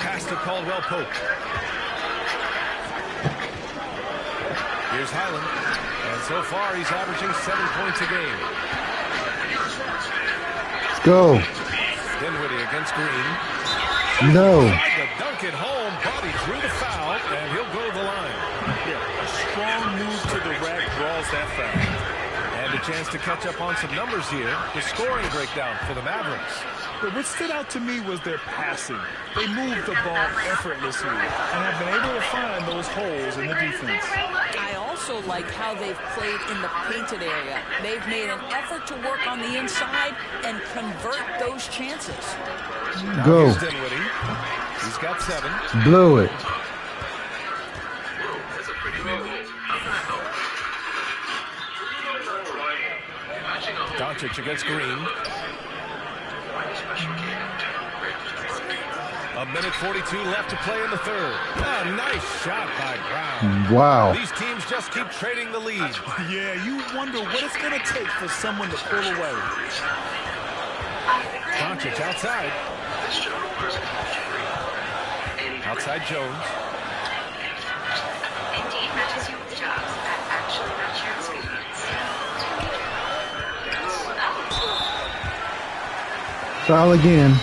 Pass to Caldwell Pope. Here's Highland. And so far, he's averaging 7 points a game. Let's go. Dinwiddie against Green. No. Tried to dunk it home, but he drew the foul, and he'll go to the line. Yeah, a strong move to the rack draws that foul. And a chance to catch up on some numbers here. The scoring breakdown for the Mavericks. But what stood out to me was their passing. They moved the ball effortlessly and have been able to find those holes in the defense. I also like how they've played in the painted area. They've made an effort to work on the inside and convert those chances. Go. Here's Dinwiddie. He's got 7. Blow it. Doncic against Green. A minute 42 left to play in the third. A nice shot by Brown. Wow. These teams just keep trading the lead. Yeah, you wonder what it's going to take for someone to pull away. Doncic outside. Outside Jones. Indeed matches you with jobs that actually match your experience. Foul again.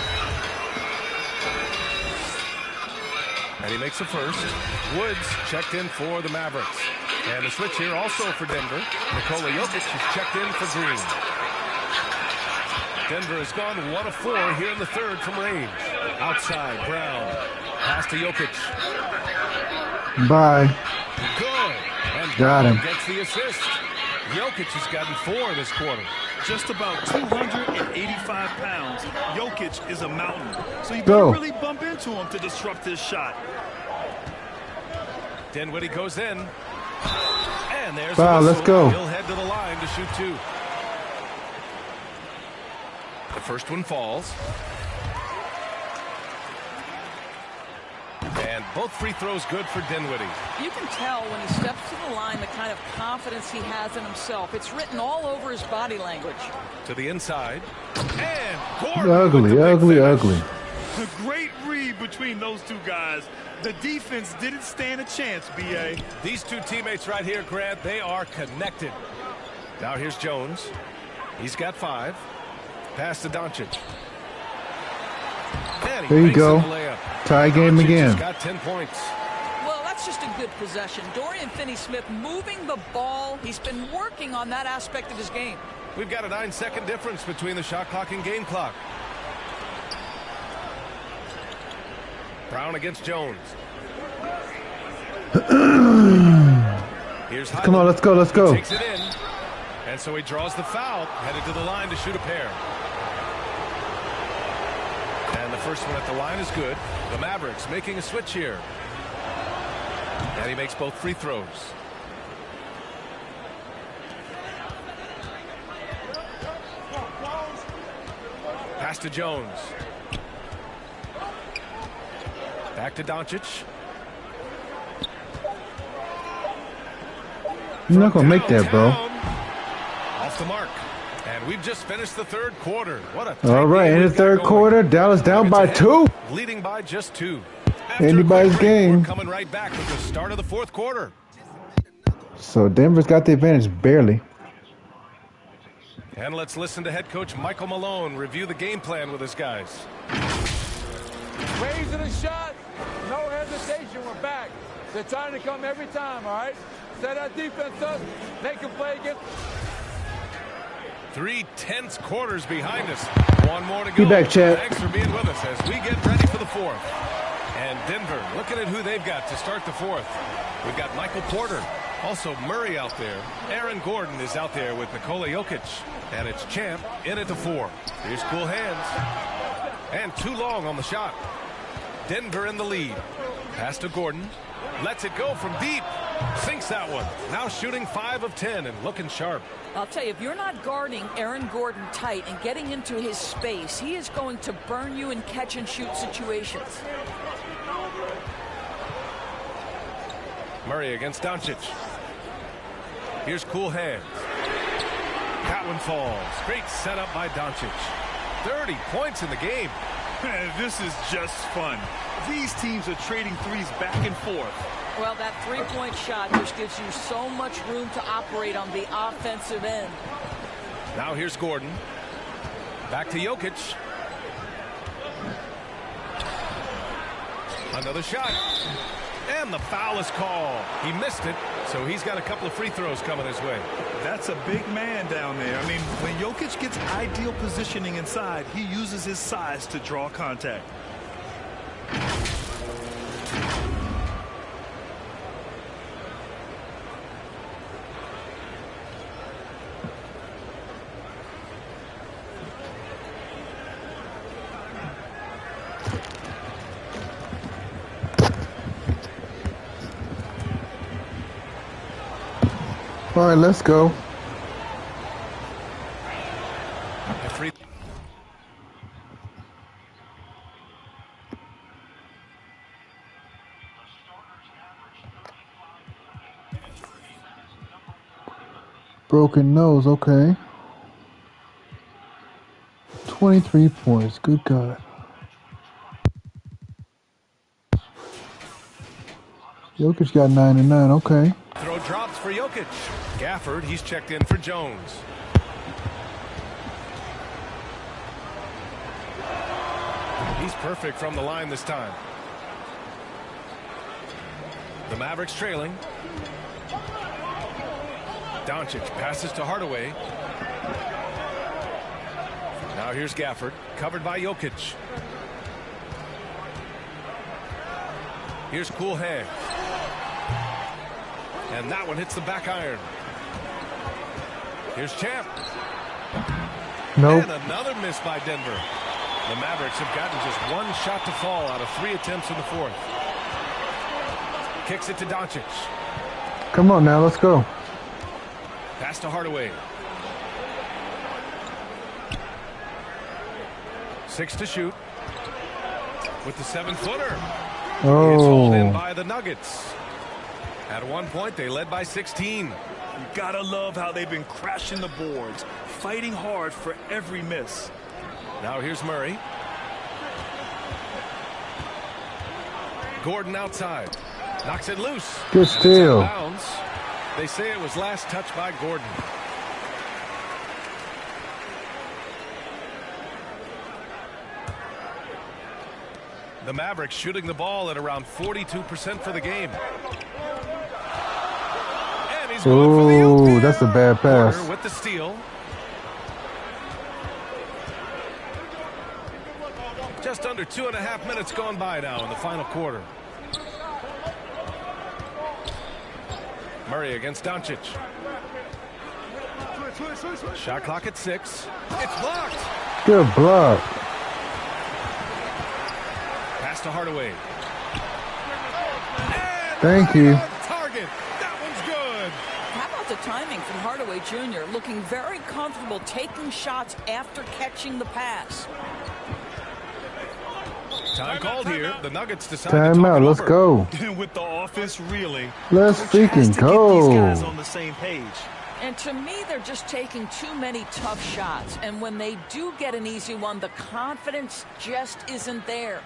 And he makes a first. Woods checked in for the Mavericks. And the switch here also for Denver. Nikola Jokic is checked in for Green. Denver has gone 1 of 4 here in the third from range. Outside, Brown. Pass to Jokic. Bye. Good. And Got Brown him. gets the assist. Jokic has gotten 4 this quarter. Just about 285 pounds. Jokic is a mountain. So you Go. better really bump into him to disrupt his shot. Dinwiddie goes in. And there's Foul, the let's whistle. go. He'll head to the line to shoot 2. The first one falls. And both free throws good for Dinwiddie. You can tell when he steps to the line the kind of confidence he has in himself. It's written all over his body language. To the inside. And Gordon Ugly, with the big ugly, finish. ugly. A great read between those two guys. The defense didn't stand a chance, B.A. These two teammates right here, Grant, they are connected. Now here's Jones. He's got 5. Pass to Doncic. And he There you makes go. it a layup. Tie game Doncic again. has got 10 points. Well, that's just a good possession. Dorian Finney-Smith moving the ball. He's been working on that aspect of his game. We've got a 9-second difference between the shot clock and game clock. Brown against Jones. Here's Come on, let's go, let's go. Takes it in. And so he draws the foul, headed to the line to shoot a pair. And the first one at the line is good. The Mavericks making a switch here. And he makes both free throws. Pass to Jones. Back to Doncic. You're not gonna make that, bro. Off the mark. And we've just finished the third quarter. What a tight All right, game in the we've got third going. quarter, Dallas down by Nuggets ahead, 2. leading by just 2. After a Anybody's quick break, game. We're coming right back with the start of the fourth quarter. So Denver's got the advantage, barely. And let's listen to head coach Michael Malone review the game plan with his guys. Raising a shot, no hesitation, we're back. They're trying to come every time, all right? Set that defense up, they can play against. 3 tense quarters behind us. One more to go. Be back, Chad. Thanks for being with us as we get ready for the fourth. And Denver looking at who they've got to start the fourth. We've got Michael Porter. Also Murray out there. Aaron Gordon is out there with Nikola Jokic. And it's Champ in at the 4. Here's cool hands. And too long on the shot. Denver in the lead. Pass to Gordon. Lets it go from deep. Sinks that one. Now shooting 5 of 10 and looking sharp. I'll tell you, if you're not guarding Aaron Gordon tight and getting into his space, he is going to burn you in catch-and-shoot situations. Murray against Doncic. Here's cool hands. That one falls. Great setup by Doncic. 30 points in the game. This is just fun. These teams are trading threes back and forth. Well, that three-point shot just gives you so much room to operate on the offensive end. Now here's Gordon. Back to Jokic. Another shot. And the foul is called. He missed it, so he's got a couple of free throws coming his way. That's a big man down there. I mean, when Jokic gets ideal positioning inside, he uses his size to draw contact. All right, let's go. Broken nose, okay. 23 points, good God. Jokic got 9 and 9, okay. Throw drops for Jokic. Gafford, he's checked in for Jones. He's perfect from the line this time. The Mavericks trailing. Doncic passes to Hardaway. Now here's Gafford, covered by Jokic. Here's cool hands. And that one hits the back iron. Here's Champ. Nope. And another miss by Denver. The Mavericks have gotten just one shot to fall out of 3 attempts in the fourth. Kicks it to Doncic. Come on now, let's go. Pass to Hardaway. 6 to shoot. With the 7-footer. Oh. It's hauled in by the Nuggets. At one point, they led by 16. You gotta love how they've been crashing the boards, fighting hard for every miss. Now here's Murray. Gordon outside. Knocks it loose. Good steal. Bounds. They say it was last touched by Gordon. The Mavericks shooting the ball at around 42% for the game. And he's going for the oop there. That's a bad pass. Porter with the steal. Just under 2.5 minutes gone by now in the final quarter. Murray against Doncic. Shot clock at 6. It's blocked. Good block. Pass to Hardaway. And Thank you. Target. That one's good. How about the timing from Hardaway Jr. looking very comfortable taking shots after catching the pass. Time called here. The Nuggets decide Time to out. Let's go. With the offense reeling. Let's freaking go. These guys on the same page. And to me, they're just taking too many tough shots. And when they do get an easy one, the confidence just isn't there.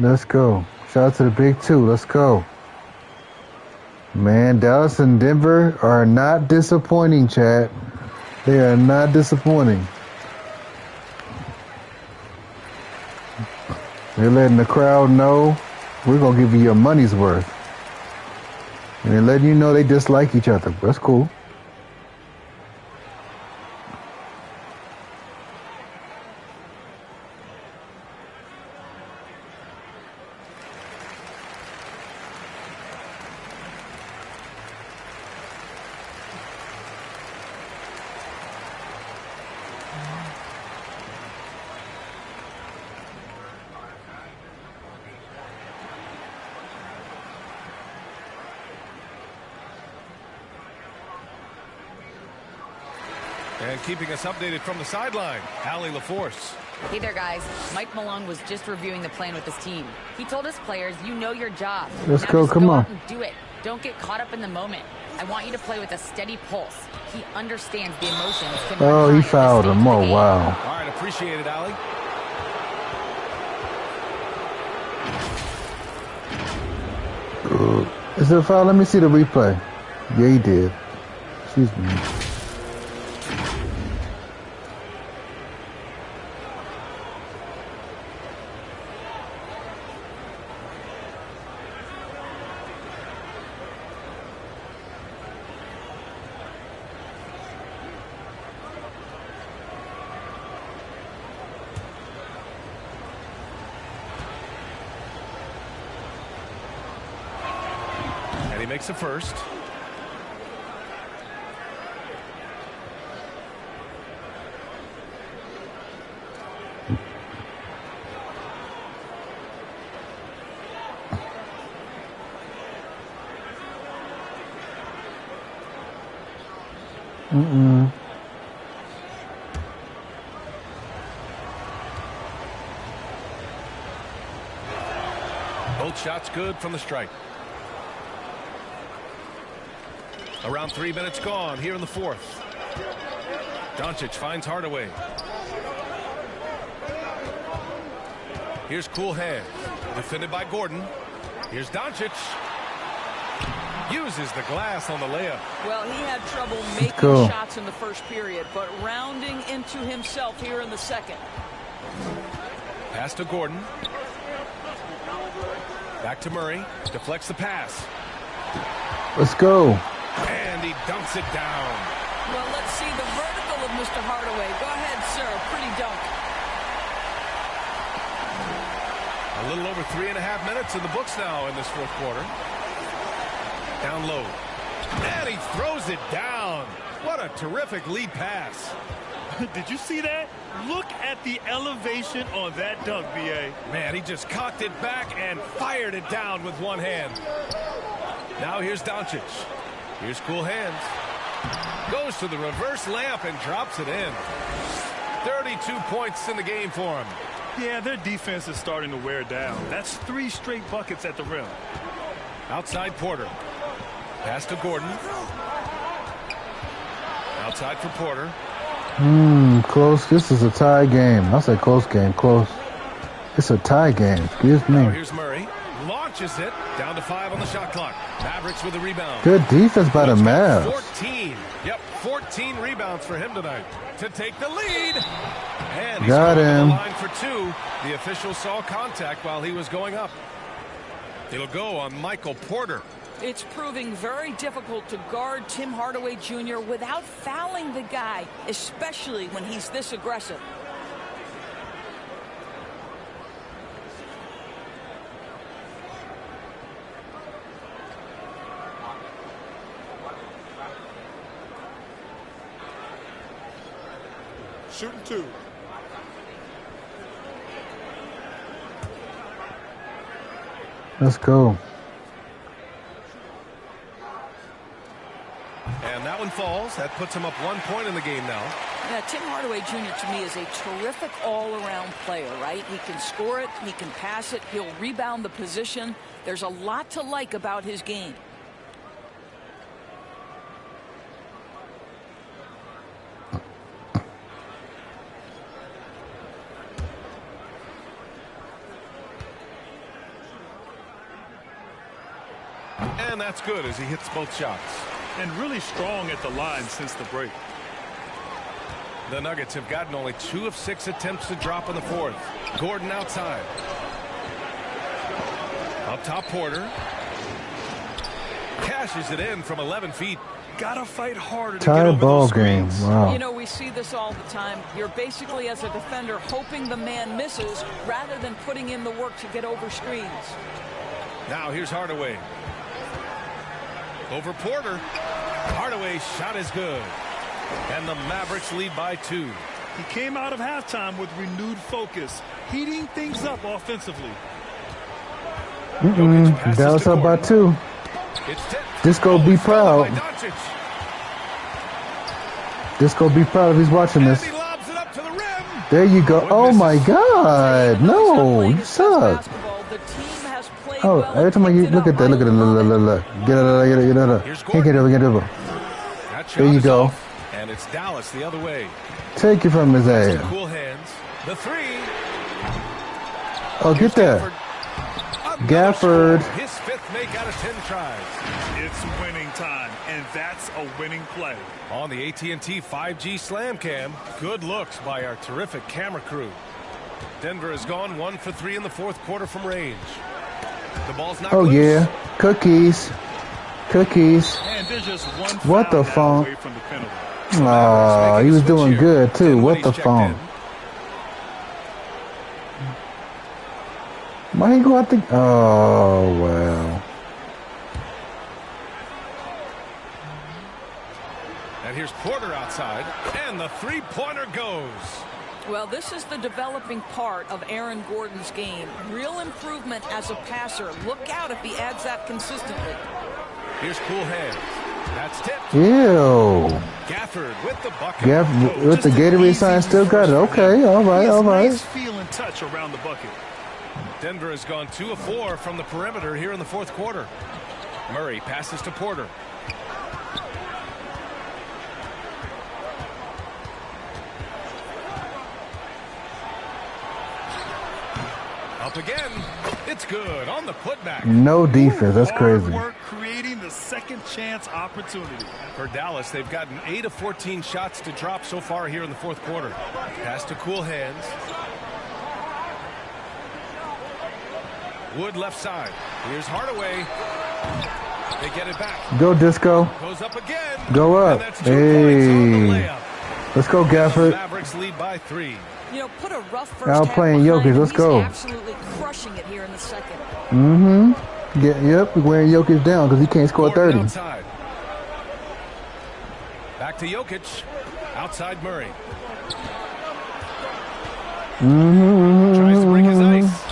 Let's go. Shout out to the big two. Let's go. Man, Dallas and Denver are not disappointing, Chad. They are not disappointing. They're letting the crowd know we're going to give you your money's worth. And they're letting you know they dislike each other. That's cool. And keeping us updated from the sideline, Allie LaForce. Hey there, guys. Mike Malone was just reviewing the plan with his team. He told his players, you know your job. Let's now go, just come go on. out and do it. Don't get caught up in the moment. I want you to play with a steady pulse. He understands the emotions. Can run Oh, he high at this fouled stage him. of the Oh, game. wow. All right, appreciate it, Allie. Is it a foul? Let me see the replay. Yeah, he did. Excuse me. And he makes a first. Both shots good from the stripe. Around 3 minutes gone here in the fourth. Doncic finds Hardaway. Here's Cool Hand. Defended by Gordon. Here's Doncic. Uses the glass on the layup. Well, he had trouble making go. shots in the first period, but rounding into himself here in the second. Pass to Gordon. Back to Murray. Deflects the pass. Let's go. And he dunks it down. Well, let's see the vertical of Mr. Hardaway. Go ahead, sir. Pretty dunk. A little over 3.5 minutes in the books now in this fourth quarter. Down low. And he throws it down. What a terrific lead pass. Did you see that? Look at the elevation on that dunk, B.A. Man, he just cocked it back and fired it down with one hand. Now here's Doncic. Here's Cool Hands. Goes to the reverse layup and drops it in. 32 points in the game for him. Yeah, their defense is starting to wear down. That's 3 straight buckets at the rim. Outside Porter. Pass to Gordon. Outside for Porter. Close. This is a tie game. I say close game. Close. It's a tie game. Excuse me. Now here's Murray. Launches it. Down to 5 on the shot clock. Mavericks with a rebound. Good defense by the Mavs. 14. Yep, 14 rebounds for him tonight to take the lead. And he's Got going to him. the line for 2. The official saw contact while he was going up. It'll go on Michael Porter. It's proving very difficult to guard Tim Hardaway Jr. without fouling the guy, especially when he's this aggressive. Shooting 2. Let's go. And that one falls. That puts him up 1 point in the game now. Yeah, Tim Hardaway Jr. to me is a terrific all-around player, right? He can score it, he can pass it, he'll rebound the position. There's a lot to like about his game. And that's good as he hits both shots. And really strong at the line since the break. The Nuggets have gotten only 2 of 6 attempts to drop in the fourth. Gordon outside. Up top, Porter. Cashes it in from 11 feet. Gotta fight harder to Tied get over ball those game. screens. Wow. You know, we see this all the time. You're basically, as a defender, hoping the man misses rather than putting in the work to get over screens. Now here's Hardaway. Over Porter. Hardaway's shot is good. And the Mavericks lead by 2. He came out of halftime with renewed focus, heating things up offensively. Dallas up by 2. Disco be proud. Disco be proud if he's watching this. There you go. Oh my God. No, you suck. Oh, every time you look at that, look. Get it. Can't get over. There you go. And it's Dallas the other way. Take it from his ass. Cool hands. The 3. Oh, get that. Gafford. His 5th make out of 10 tries. It's winning time, and that's a winning play. On the AT&T 5G Slam Cam, good looks by our terrific camera crew. Denver has gone 1 for 3 in the fourth quarter from range. The ball's not loose. Yeah. Cookies. And they're just one What the foul phone? away from the penalty. Oh, he was doing good too. What the phone? Why he go out the? Oh well. And here's Porter outside, and the 3-pointer goes. Well, this is the developing part of Aaron Gordon's game. Real improvement as a passer. Look out if he adds that consistently. Here's cool hands. That's tipped. Ew. Gafford with the bucket. With the Gatorade sign, still got it. Okay, all right. Nice feel and touch around the bucket. Denver has gone 2 of 4 from the perimeter here in the fourth quarter. Murray passes to Porter. Up again. It's good on the putback. No defense. That's Hard crazy. work creating the second chance opportunity. For Dallas, they've gotten 8 of 14 shots to drop so far here in the fourth quarter. Pass to cool hands. Wood left side. Here's Hardaway. They get it back. Go Disco. Goes up again. Go up. Hey. Let's go, Gafford. Mavericks lead by 3. You know, put a rough first Out half playing behind Jokic. him. Let's He's go. absolutely crushing it here in the second. Yep. Wearing Jokic down because he can't score 30. Outside. Back to Jokic. Outside Murray. Tries to break his ice.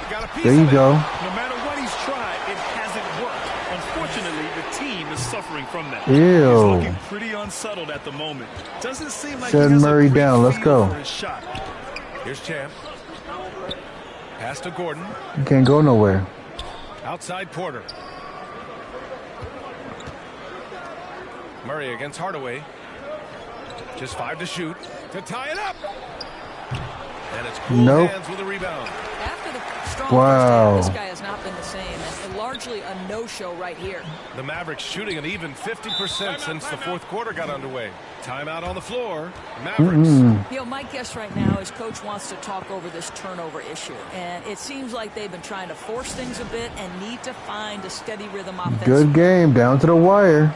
Got a piece There you of it. go. No matter what he's tried, it hasn't worked. Unfortunately, the team is suffering from that. Ew. He's looking pretty unsettled at the moment. Doesn't seem like Send he has Murray a great down. Let's feel go. for his shot. Here's Champ. Pass to Gordon. You can't go nowhere. Outside Porter. Murray against Hardaway. Just 5 to shoot. To tie it up. And it's cool hands with a rebound. After the strong first half, this guy has not been the same. And largely a no-show right here. The Mavericks shooting an even 50% since the fourth quarter got underway. Timeout on the floor. Mavericks. You know, my guess right now is Coach wants to talk over this turnover issue. And it seems like they've been trying to force things a bit and need to find a steady rhythm offensively. Good game. Down to the wire.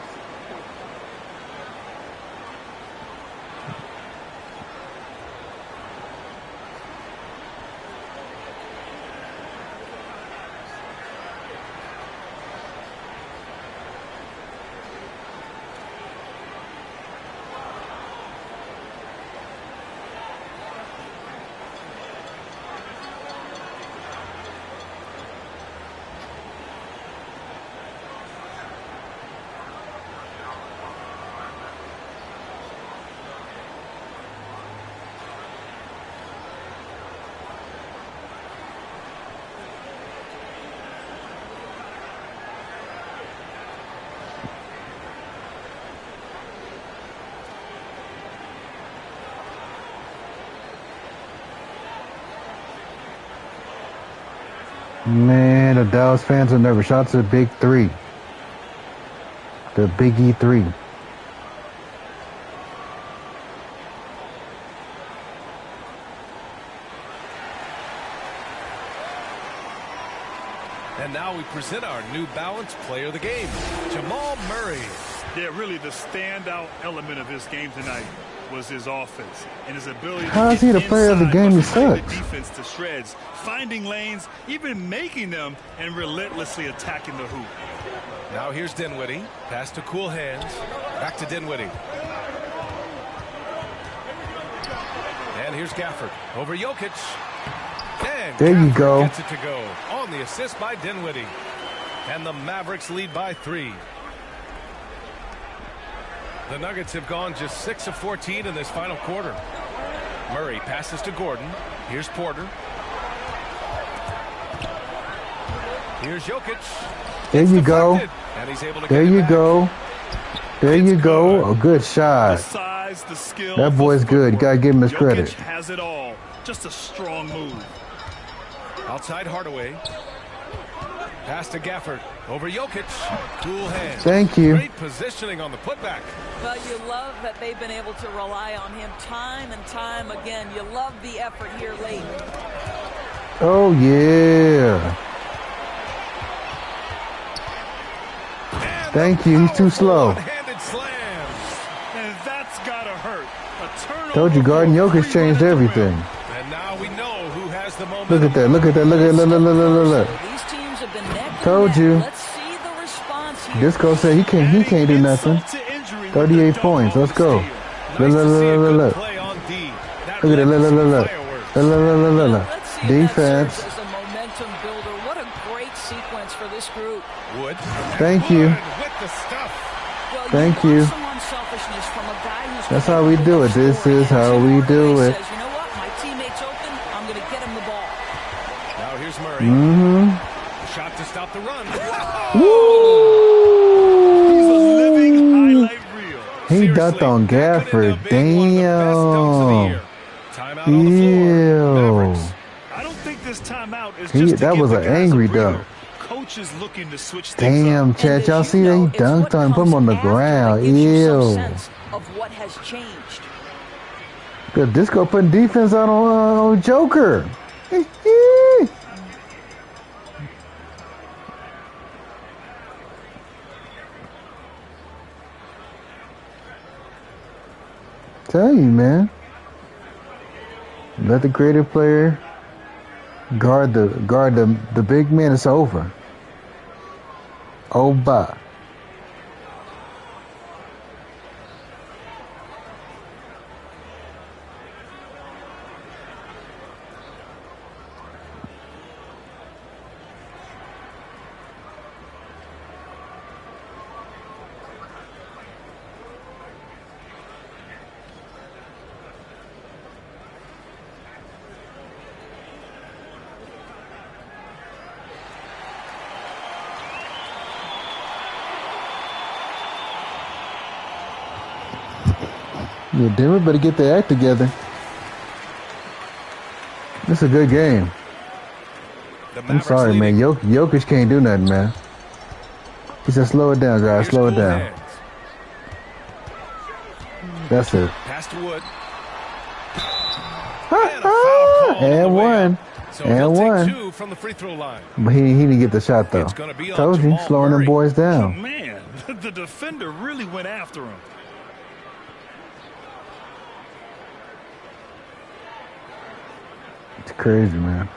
Man, the Dallas fans have never shot to the big 3. The Big E3. And now we present our New Balance Player of the Game, Jamal Murray. Yeah, really the standout element of his game tonight was his offense and his ability How to is he the player of the game? He sucks. The defense to shreds, finding lanes, even making them, and relentlessly attacking the hoop. Now here's Dinwiddie. Pass to Cool Hands. Back to Dinwiddie. And here's Gafford over Jokic. And there you go. Gets it to go on the assist by Dinwiddie. And the Mavericks lead by 3. The Nuggets have gone just 6 of 14 in this final quarter. Murray passes to Gordon. Here's Porter. Here's Jokic. There you go. And he's able to there you go. There you go. A good shot. The size, the skill, that boy's good. You gotta give him his credit. Has it all. Just a strong move. Outside Hardaway. Pass to Gafford. Over Jokic. Cool hands. Thank you. Great positioning on the putback. Well, you love that they've been able to rely on him time and time again. You love the effort here late. Oh, yeah. And thank you. He's too slow. One-handed slam. And that's gotta hurt. A turnover. Told you, Garden Jokic changed everything. And now we know who has the moment. Look at that. Look at that. Look at that. Look. These teams have been neck Told you. Let's see the response here. Disco said he can't do nothing. 38 points. Let's go. Look. Look at that. Look. Defense. As a momentum builder, what a great sequence for this group. Wood. Thank you. With the stuff. Well, thank you. Some unselfishness from a guy who's that's how we do it. This is how we do it. Says, you know what? My teammate's open. I'm going to get him the ball. Now here's Murray. Shot to stop the run. Woo! He's a living highlight reel. He dunked on Gafford. Damn. Ew. I don't think this timeout is just that was an angry dunk. Coach is looking to switch damn, Chad, y'all see that? He dunked on him, put him on the ground. Ew. Of what has changed. Good Disco putting defense on Joker. Tell you, man. Let the creative player guard the big man. It's over. Over. Yeah, Denver better get their act together. This is a good game. I'm sorry, man. Jokic can't do nothing, man. He said, slow it down, guys. Slow it down. That's it. Pass to Wood. And one. So and one. 2 from the free throw line. But he didn't get the shot, though. Told you, slowing them boys down. Oh, man, the defender really went after him. It's crazy, man.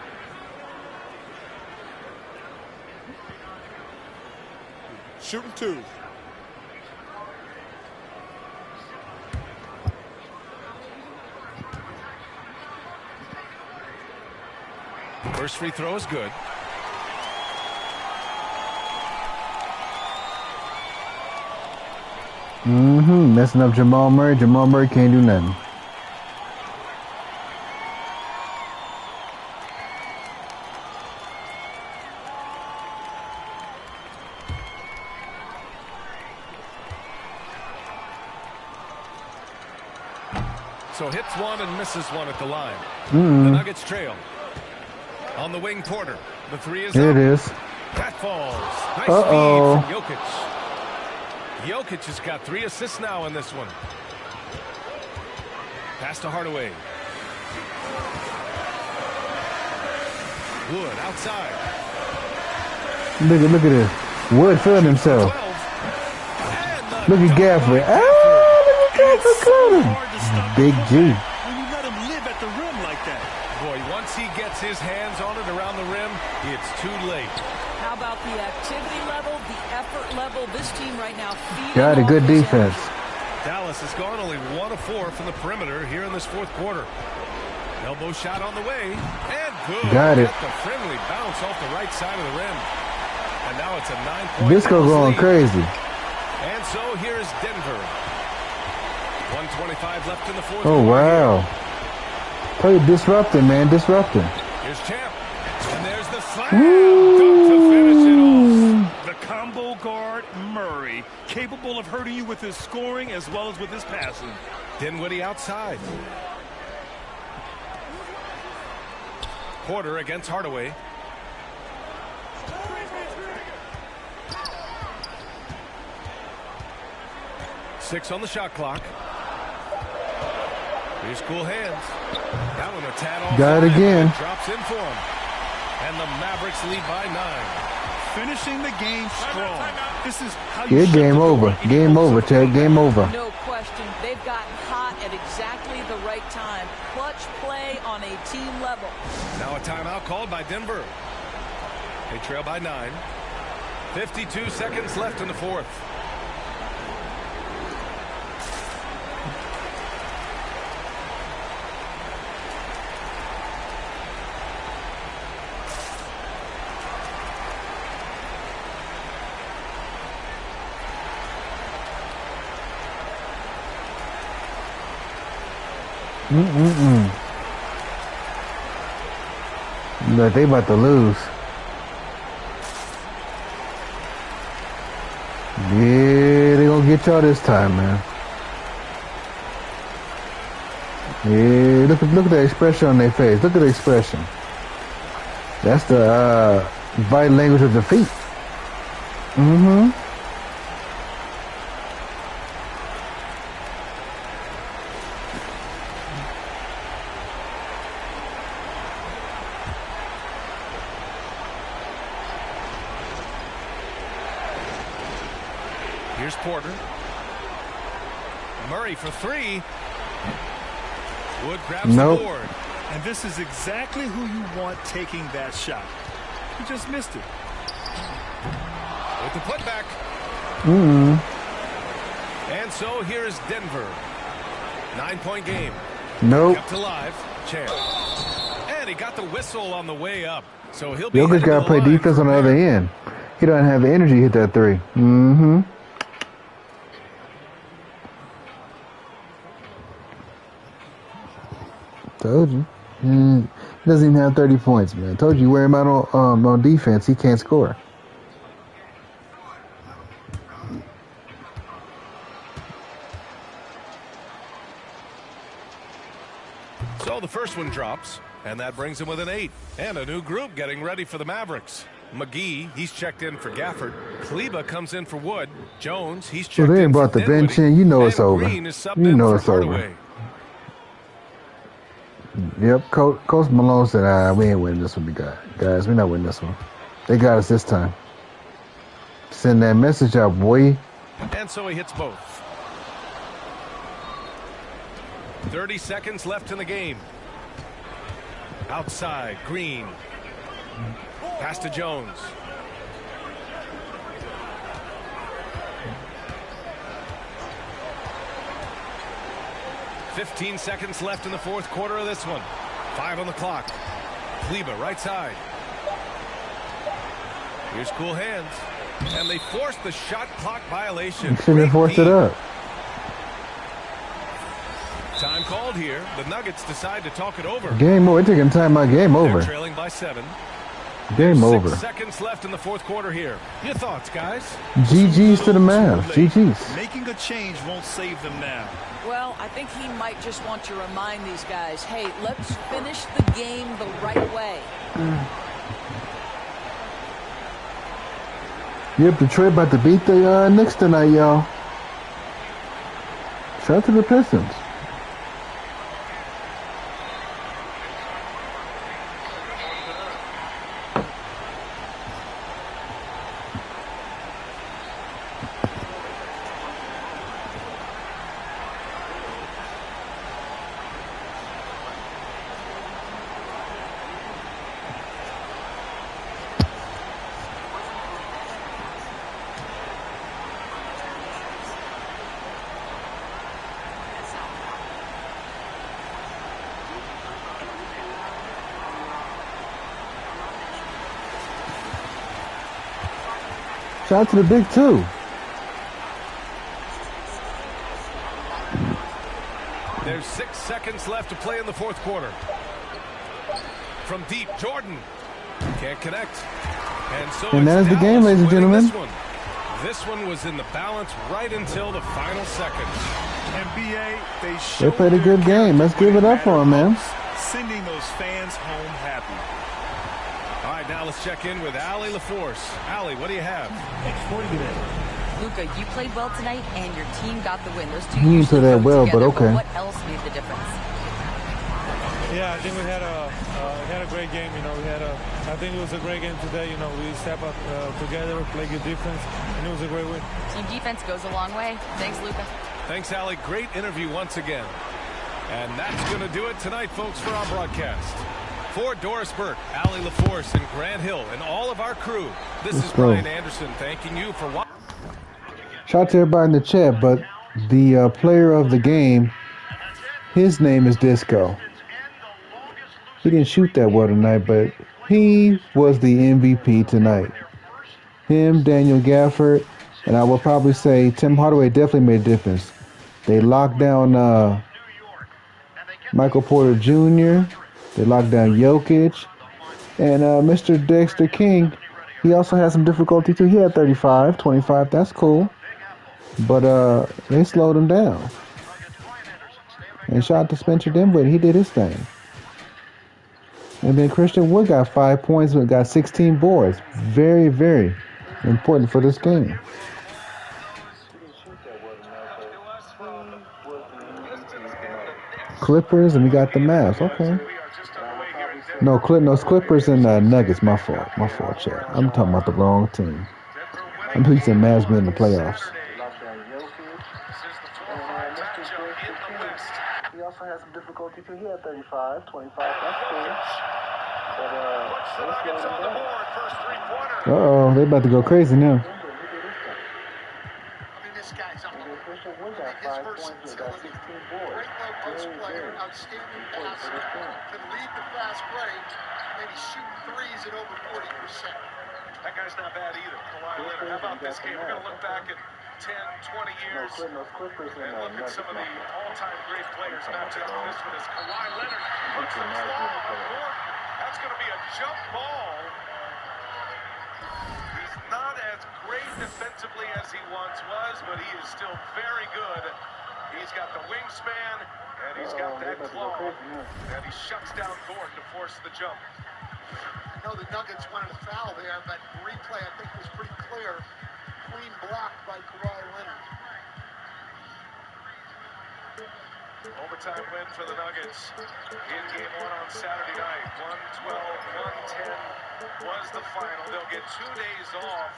Shooting 2. First free throw is good. Messing up Jamal Murray. Jamal Murray can't do nothing. So hits one and misses one at the line. The Nuggets trail. On the wing, Porter. The three is Here up. it is. That falls. Nice feed from Jokic. Jokic has got 3 assists now in this one. Pass to Hardaway. Wood outside. Look at this. Wood feeling himself. Look at Gafford. Oh, look at Gafford. Big G. When you let him live at the rim like that. Boy, once he gets his hands on it around the rim, it's too late. How about the activity level, the effort level? This team right now feeding got a good defense. Dallas has gone only 1 of 4 from the perimeter here in this fourth quarter. Elbow shot on the way, and good. Got it. The friendly bounce off the right side of the rim. And now it's a 9-point Disco going crazy. And so here's Denver. 1:25 left in the fourth. Oh, wow. Play disrupting, man. Disrupting. Here's Champ. And there's the slam dunk to finish it off. The combo guard, Murray, capable of hurting you with his scoring as well as with his passing. Dinwiddie outside. Porter against Hardaway. Six on the shot clock. Here's cool hands. That one a tad off. Got it again. Drops in for him. And the Mavericks lead by 9. Finishing the game strong. This is how you Yeah, game over. Game over, Ted. Game over. No question. They've gotten hot at exactly the right time. Clutch play on a team level. Now a timeout called by Denver. They trail by 9. 52 seconds left in the fourth. Look, they about to lose. Yeah, they gonna get y'all this time, man. Yeah, look at the expression on their face. Look at the expression. That's the body language of defeat. Here's Porter. Murray for 3. Wood grabs the board. And this is exactly who you want taking that shot. He just missed it. With the putback. And so here's Denver. 9-point game. Nope. Kept alive. Champ. And he got the whistle on the way up. So he'll be. Jokic got to play defense on the other end. He doesn't have the energy to hit that 3. Told you. He doesn't even have 30 points, man. Told you, wear him out on defense. He can't score. So the first one drops, and that brings him with an 8. And a new group getting ready for the Mavericks. McGee, he's checked in for Gafford. Kleba comes in for Wood. Jones, he's checked in. They ain't brought the bench in. You know it's over. You know it's over. Yep, Coach Malone said, we ain't winning this one, guys. We're not winning this one. They got us this time. Send that message out, boy. And so he hits both. 30 seconds left in the game. Outside, Green. Pass to Jones. $15 seconds left in the fourth quarter of this one. 5 on the clock. Kleba, right side. Here's cool hands. And they force the shot clock violation. Shouldn't have forced it up. Time called here. The Nuggets decide to talk it over. Game over. They're taking time out. Game over. They're trailing by 7. Game over. 6 seconds left in the fourth quarter here. Your thoughts, guys? GG's to the Mavs. GG's. Making a change won't save them now. Well, I think he might just want to remind these guys, hey, let's finish the game the right way. Yep, Detroit about to beat the Knicks tonight, y'all. Shout out to the Pistons. Shout out to the Big Two. There's 6 seconds left to play in the fourth quarter. From deep, Jordan can't connect. And that is the game, ladies and gentlemen. This one was in the balance right until the final second. NBA, they played a good game. Let's give it up for them, man. Sending those fans home happy. All right, now let's check in with Allie LaForce. Allie, what do you have? Luka, you played well tonight, and your team got the win. Those two He didn't play that well, together, but okay. What else made the difference? Yeah, I think we had a great game. You know, I think it was a great game today. You know, we step up together, play good defense, and it was a great win. Team defense goes a long way. Thanks, Luka. Thanks, Allie. Great interview once again. And that's going to do it tonight, folks, for our broadcast. For Doris Burke, Allie LaForce, and Grant Hill, and all of our crew, this is Brian Anderson thanking you for watching. Shout out to everybody in the chat, but the player of the game, his name is Disco. He didn't shoot that well tonight, but he was the MVP tonight. Him, Daniel Gafford, and I will probably say Tim Hardaway definitely made a difference. They locked down Michael Porter Jr., they locked down Jokic, and Mr. Dexter King, he also had some difficulty too. He had 35, 25, that's cool. But they slowed him down. And shout out to Spencer Dinwiddie, he did his thing. And then Christian Wood got 5 points, but got 16 boards. Very, very important for this game. Clippers, and we got the Mavs. Okay. No, Clippers and Nuggets. My fault, chat. I'm talking about the wrong team. I'm thinking Mavs being in the playoffs. He also had some difficulty too. He had 35, 25. That's cool. Uh-oh, they about to go crazy now. This guy's unbelievable. His versatility, great low post player, outstanding passer, can lead the fast break, and he's shooting threes at over 40%. That guy's not bad either. Kawhi Leonard. How about this game? We're going to look back at 10, 20 years and look at some of the all-time great players matching up. This one is Kawhi Leonard. Puts the claw on court. That's going to be a jump ball. He's not as great defensively as he once was, but he is still very good. He's got the wingspan, and he's got that claw, and he shuts down Gordon to force the jump. I know the Nuggets wanted a foul there, but replay I think was pretty clear. Clean block by Kawhi Leonard. Overtime win for the Nuggets in game 1 on Saturday night. 112-110 was the final. They'll get 2 days off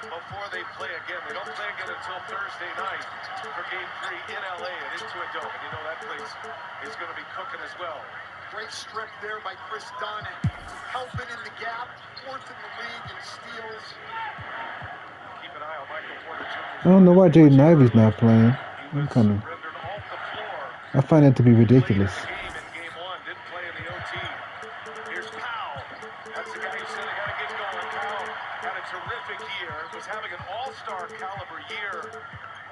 before they play again. They don't play again until Thursday night for game 3 in LA at Intuit Dome. And you know that place is going to be cooking as well. Great strip there by Chris Dunn, helping in the gap, 4th in the league in steals. Keep an eye on Michael Porter Jr. I don't know why Jaden Ivey's not playing. I find that to be ridiculous. Game 1 didn't play in the OT. Here's Powell. That's the guy who said he got to get going. Powell had a terrific year. Was having an all-star caliber year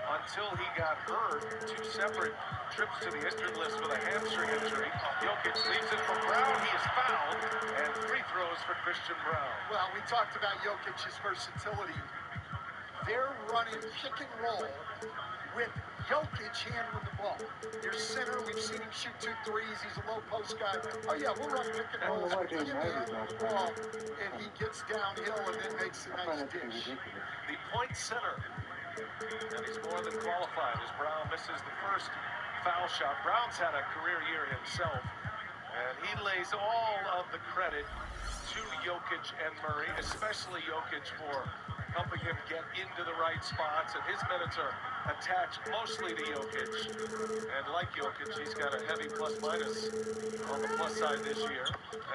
until he got hurt. 2 separate trips to the injured list with a hamstring injury. Jokic leaves it for Brown. He is fouled. And free throws for Christian Brown. Well, we talked about Jokic's versatility. they're running pick and roll with Jokic handling the ball. Your center, we've seen him shoot 2 threes. He's a low post guy. Oh yeah, we'll run pick and rolls with him handling the ball, and he gets downhill and then makes a nice dish. The point center, and he's more than qualified as Brown misses the first foul shot. Brown's had a career year himself, and he lays all of the credit to Jokic and Murray, especially Jokic for helping him get into the right spots, and his minutes are attached mostly to Jokic. And like Jokic, he's got a heavy plus-minus on the plus side this year,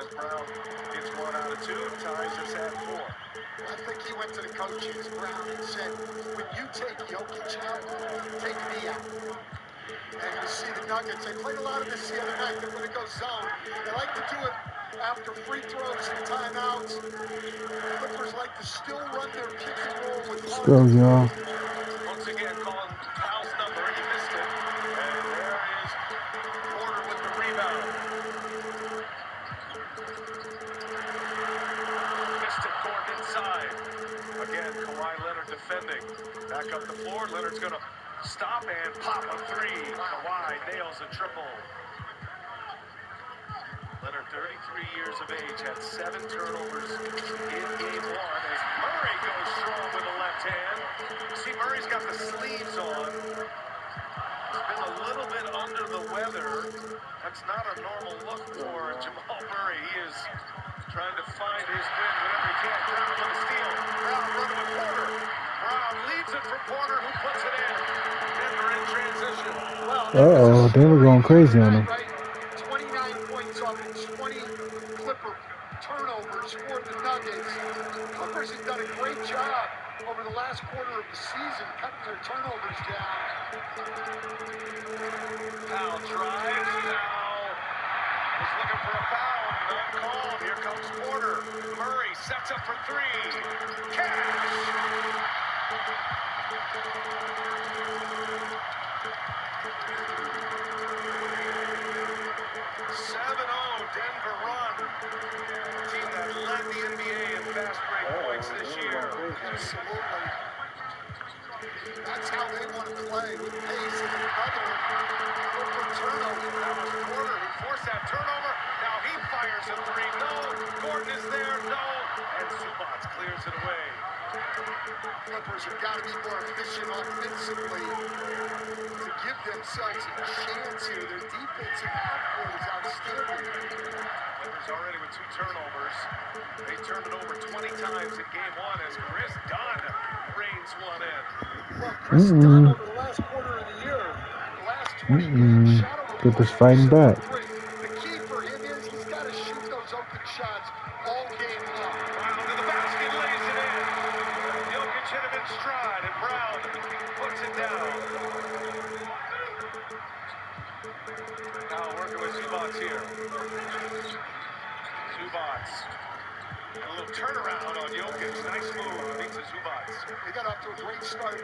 as Brown gets 1 out of 2, ties us at 4. I think he went to the coaches, Brown, and said, when you take Jokic out, take me out. And you see the Nuggets, they played a lot of this the other night. They're going to go zone. They like to do it after free throws and timeouts. Clippers like to still run their pick and roll with Let's go, y'all. Once again, calling Powell's number, and he missed it. And there is Porter with the rebound. Missed it, Gordon inside. Again, Kawhi Leonard defending. Back up the floor. Leonard's going to stop and pop a 3. Kawhi nails a triple. Leonard, 33 years of age, had 7 turnovers in game 1 as Murray goes strong with the left hand. See, Murray's got the sleeves on. He's been a little bit under the weather. That's not a normal look for Jamal Murray. He is trying to find his win whenever he can. Brown with a steal. Brown running with Porter. Brown leaves it for Porter, who puts it in. Denver in transition. Uh-oh, Denver going crazy on him. 29 points off its 20 Clipper turnovers for the Nuggets. Clippers have done a great job over the last quarter of the season cutting their turnovers down. Powell drives. Powell was looking for a foul. Not called. Here comes Porter. Murray sets up for 3. Cash. 7-0 Denver run. A team that led the NBA in fast break points this year. Absolutely. That's how they want to play, with pace and another Clipper turnover. That was Porter who forced that turnover. Now he fires a 3. No. Gordon is there. No. And Zubac clears it away. Clippers have got to be more efficient offensively to give themselves a chance here. Their defensive output is outstanding. Clippers already with 2 turnovers. They turned it over 20 times in game 1 as Chris Dunn reins one in. Well, Chris Dunn over the last quarter of the year, the last 20 games, shot over Clippers fighting back. The key for him is he's got to shoot those open shots all game long. Brown to the basket, lays it in. Jokic hit him in stride, and Brown puts it down. Now working with Zubac here. Zubac. And a little turnaround on Jokic. Nice move. Beats a Zubac. They got off to a great start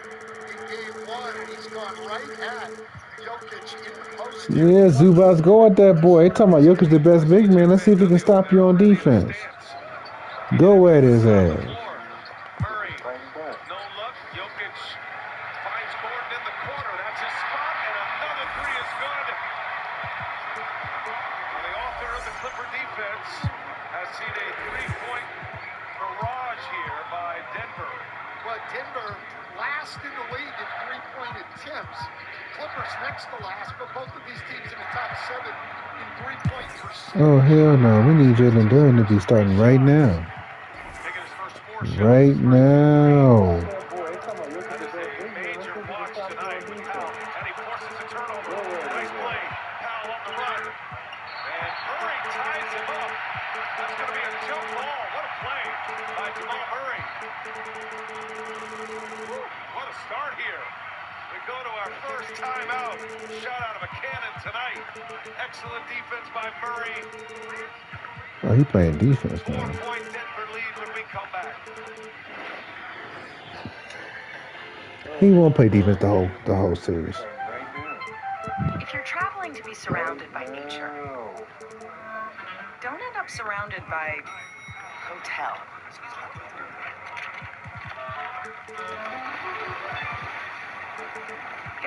in game 1, and he's gone right at Jokic in the post. Yeah, Zubac, go at that boy. They talking about Jokic the best big man. Let's see if he can stop you on defense. Go at his ass. Murray, no look. Jokic finds Gordon in the corner. That's his spot, and another 3 is good. Well, the author of the Clipper defense has seen a 3-point barrage here by Denver. Well, Denver last in the league in 3-point attempts. Clippers next to last, but both of these teams in the top 7 in 3-point percent. Oh, hell no. We need Jalen Duren to be starting right now. Right now. Major watch tonight with Powell, and he forces a turnover. Nice play. Powell on the run. And Murray ties him up. That's going to be a jump ball. What a play by Jamal Murray. What a start here. We go to our first timeout. Shot out of a cannon tonight. Excellent defense by Murray. Oh, he playing defense now. 4-point Denver lead when we come back. He won't play defense the whole series. If you're traveling to be surrounded by nature, don't end up surrounded by hotel.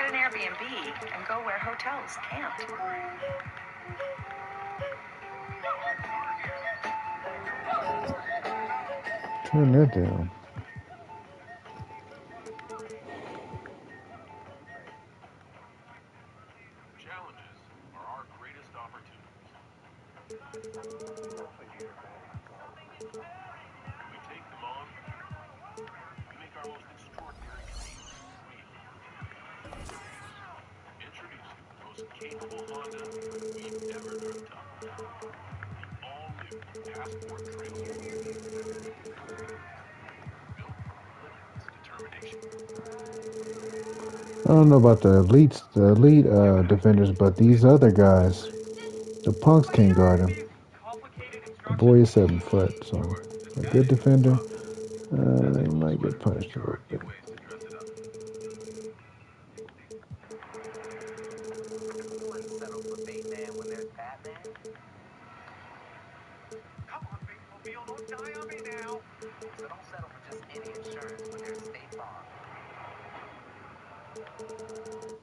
an Airbnb and go where hotels can't. Turn that down. Challenges are our greatest opportunities. We take them on. We make our most extraordinary dreams real. Introducing the most capable Honda we've ever dreamt of. The all-new Passport Trail. Built for limitless determination. I don't know about the elite defenders, but these other guys, the punks can't guard him. The boy is 7 foot, so a good defender, he might get punished a little bit.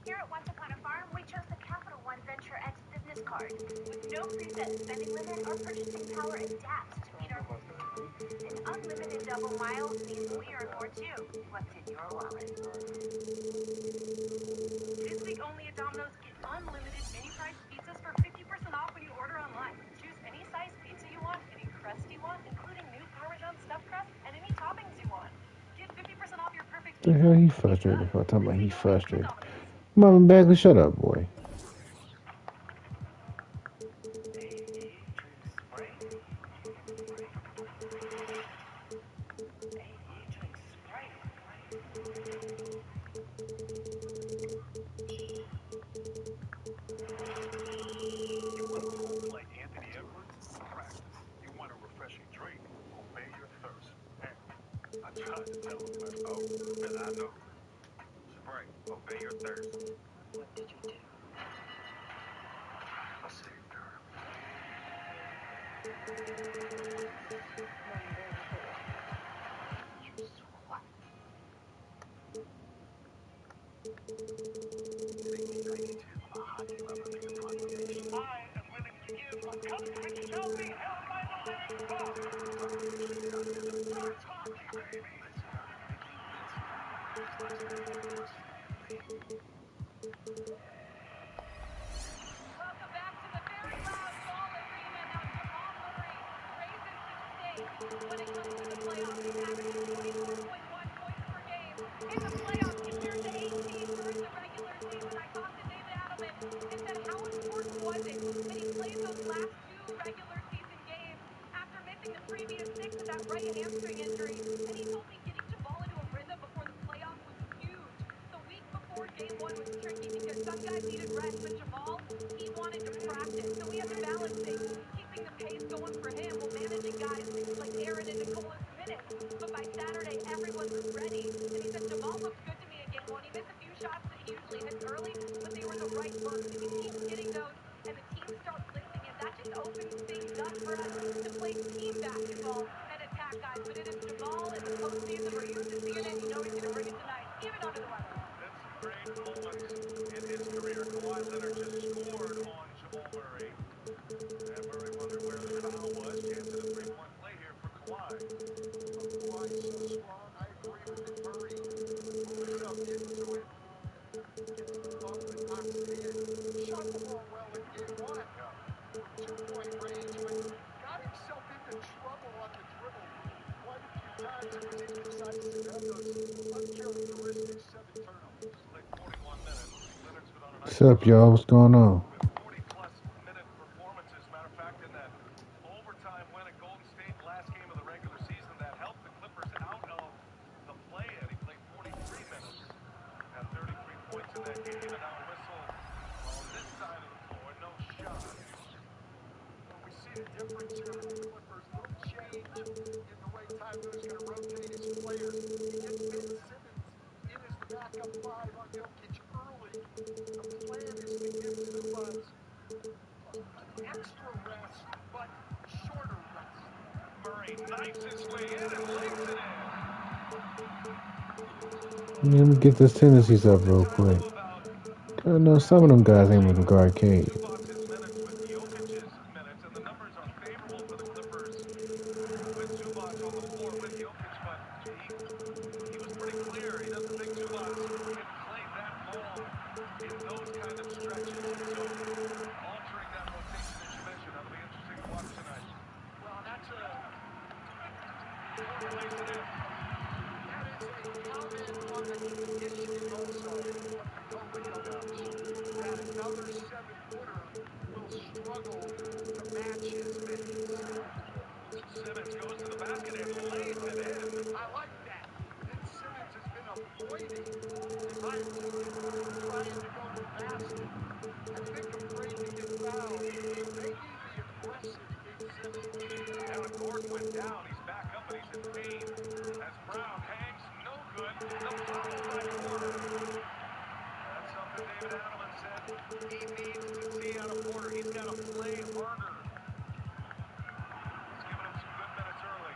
Here at Once Upon a Farm, we chose the Capital One Venture X business card. With no preset spending limit, our purchasing power adapts to meet our goals. An unlimited double miles means we earn more too. What's in your wallet? This week only at Domino's, get unlimited mini-priced pizzas for 50% off when you order online. Choose any size pizza you want, any crust you want, including new Parmesan stuffed crust, and any toppings you want. Get 50% off your perfect The pizza. hell he frustrated for? Talking about he frustrated. Mom Bagley, shut up, boy. Obey your thirst. What did you do? I saved her. Welcome back to the very loud Ball Arena. Now Jamal Murray raises the stakes when it comes to the playoffs. He's averaging 24.1 points per game in the playoffs compared to 18 during the regular season. I talked to David Adelman and said, how important was it that he played those last 2 regular season games after missing the previous 6 with that right hamstring injury? And he told me getting Jamal into a rhythm before the playoffs was huge. The week before game 1 was tricky because some guys needed rest, but Jamal, he wanted to practice. So we had to balance things, keeping the pace going for him while managing guys like Aaron and Nicola's minutes. But by Saturday, everyone was ready. And he said, Jamal looked good to me in game 1. He missed a few shots that he usually hits early, but they were the right looks. If he keeps getting those and the team starts lifting it, that just opens things up for us to play team basketball and attack guys. But it is Jamal in the postseason. We're used to seeing it. You know he's going to bring it tonight, even under the weather. Great moments in his career. Kawhi Leonard just scored on Jamal Murray. And Murray wondered where the foul was. Chance at a three-point play here for Kawhi. Kawhi is so strong. I agree with it. Murray put himself into it. Gets the bump and knocks it in. Shot the ball well in game 1. From 2-point range, but got himself into trouble on the dribble. Quite a few times it was indecisive. Had those uncharacteristic 7 turnovers. Played 41 minutes. Leonard's been on a What's up, y'all? What's going on? 40-plus minute performances. Matter of fact, in that overtime win at Golden State last game of the regular season, that helped the Clippers out of the play-in. He played 43 minutes. Had 33 points in that game, and now a whistle on this side of the floor. No shot. Well, we see the difference here with the Clippers. Little change in the way Ty Lue's going to rotate his players. He gets Ben Simmons in as the backup 5 on Jokic early. The plan is to give Zubac extra rest, but shorter rest. Murray knifes his way in and lays it in. Let me get this tendencies up real quick. About I know some of them guys ain't able to guard Cade. Zubac's minutes with Jokic's minutes, and the numbers are favorable for the Clippers with Zubac on the floor with Jokic, but he was pretty clear. He doesn't think Zubac can play that long in those kind of stretches. So altering that rotation that you mentioned, that'll be interesting to watch tonight. Well, that's a place it is. That is a comment on the conditioning also of the Kobe that another 7-footer will struggle to match his minutes. Simmons goes to the basket and lays it in. I like that. Ben Simmons has been avoiding, in my opinion, trying to go to the basket. I think afraid to get fouled. So they need the aggressive Ben Simmons. Now Gordon went down. He's back up and he's in pain. As Brown hangs, no good. The foul by Porter. That's something David Adelman said he needs to see out of Porter. He's got to play harder. He's given him some good minutes early.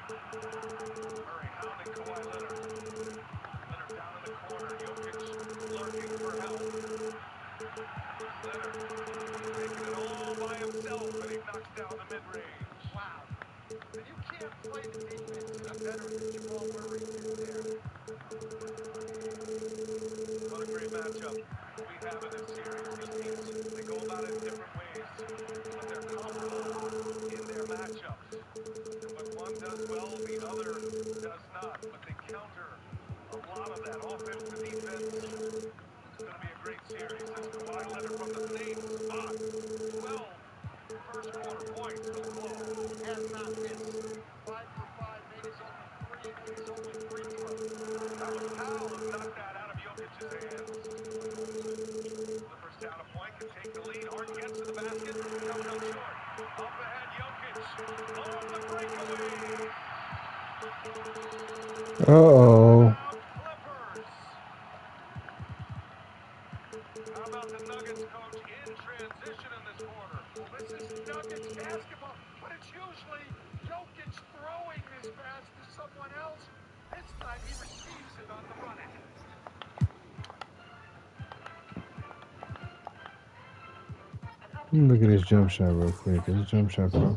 Murray hounding Kawhi Leonard. Leonard down in the corner. Jokic lurking for help. Leonard taking it all by himself, and he knocks down the mid-range. Wow. When you can't play the defense better than Jamal Murray did there. What a great matchup we have in this series. These teams, they go about it in different ways, but they're comparable in their matchups. And when one does well, the other does not. But they counter a lot of that offense to defense. It's going to be a great series. This Kawhi Leonard from the same spot. 12 first quarter points for the Globe. Has not missed. 5 for 5, made his only free throw. That was Powell who knocked that out of Jokic's hands. Clippers down a point, can take the lead. Harden gets to the basket, comes up short. Up ahead, Jokic. On the breakaway. Uh-oh. Clippers. How about the Nuggets coach in transition in this quarter? Well, this is Nuggets basketball, but it's usually Jokic throwing this pass to someone else. This time he receives it on the run out. Look at his jump shot real quick. His jump shot, bro.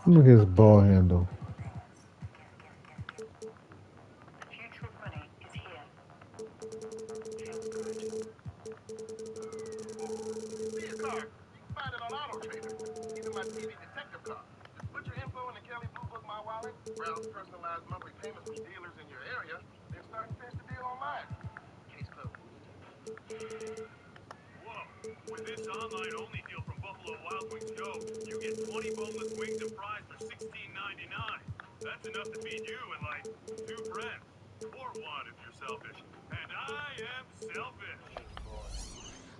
Look at his ball handle. Future money is here. Feels good. See a car. You can find it on Auto Trader. Even my TV detective car. Just put your info in the Kelly Blue Book My Wallet, browse personalized monthly payments from dealers in your area, then start to finish the deal online. Case closed. Whoa. With this online-only deal from Buffalo Wild Wings Go, you get 20 boneless wings and fries for $16.99. That's enough to feed you and, like, 2 friends. Or 1 if you're selfish. And I am selfish.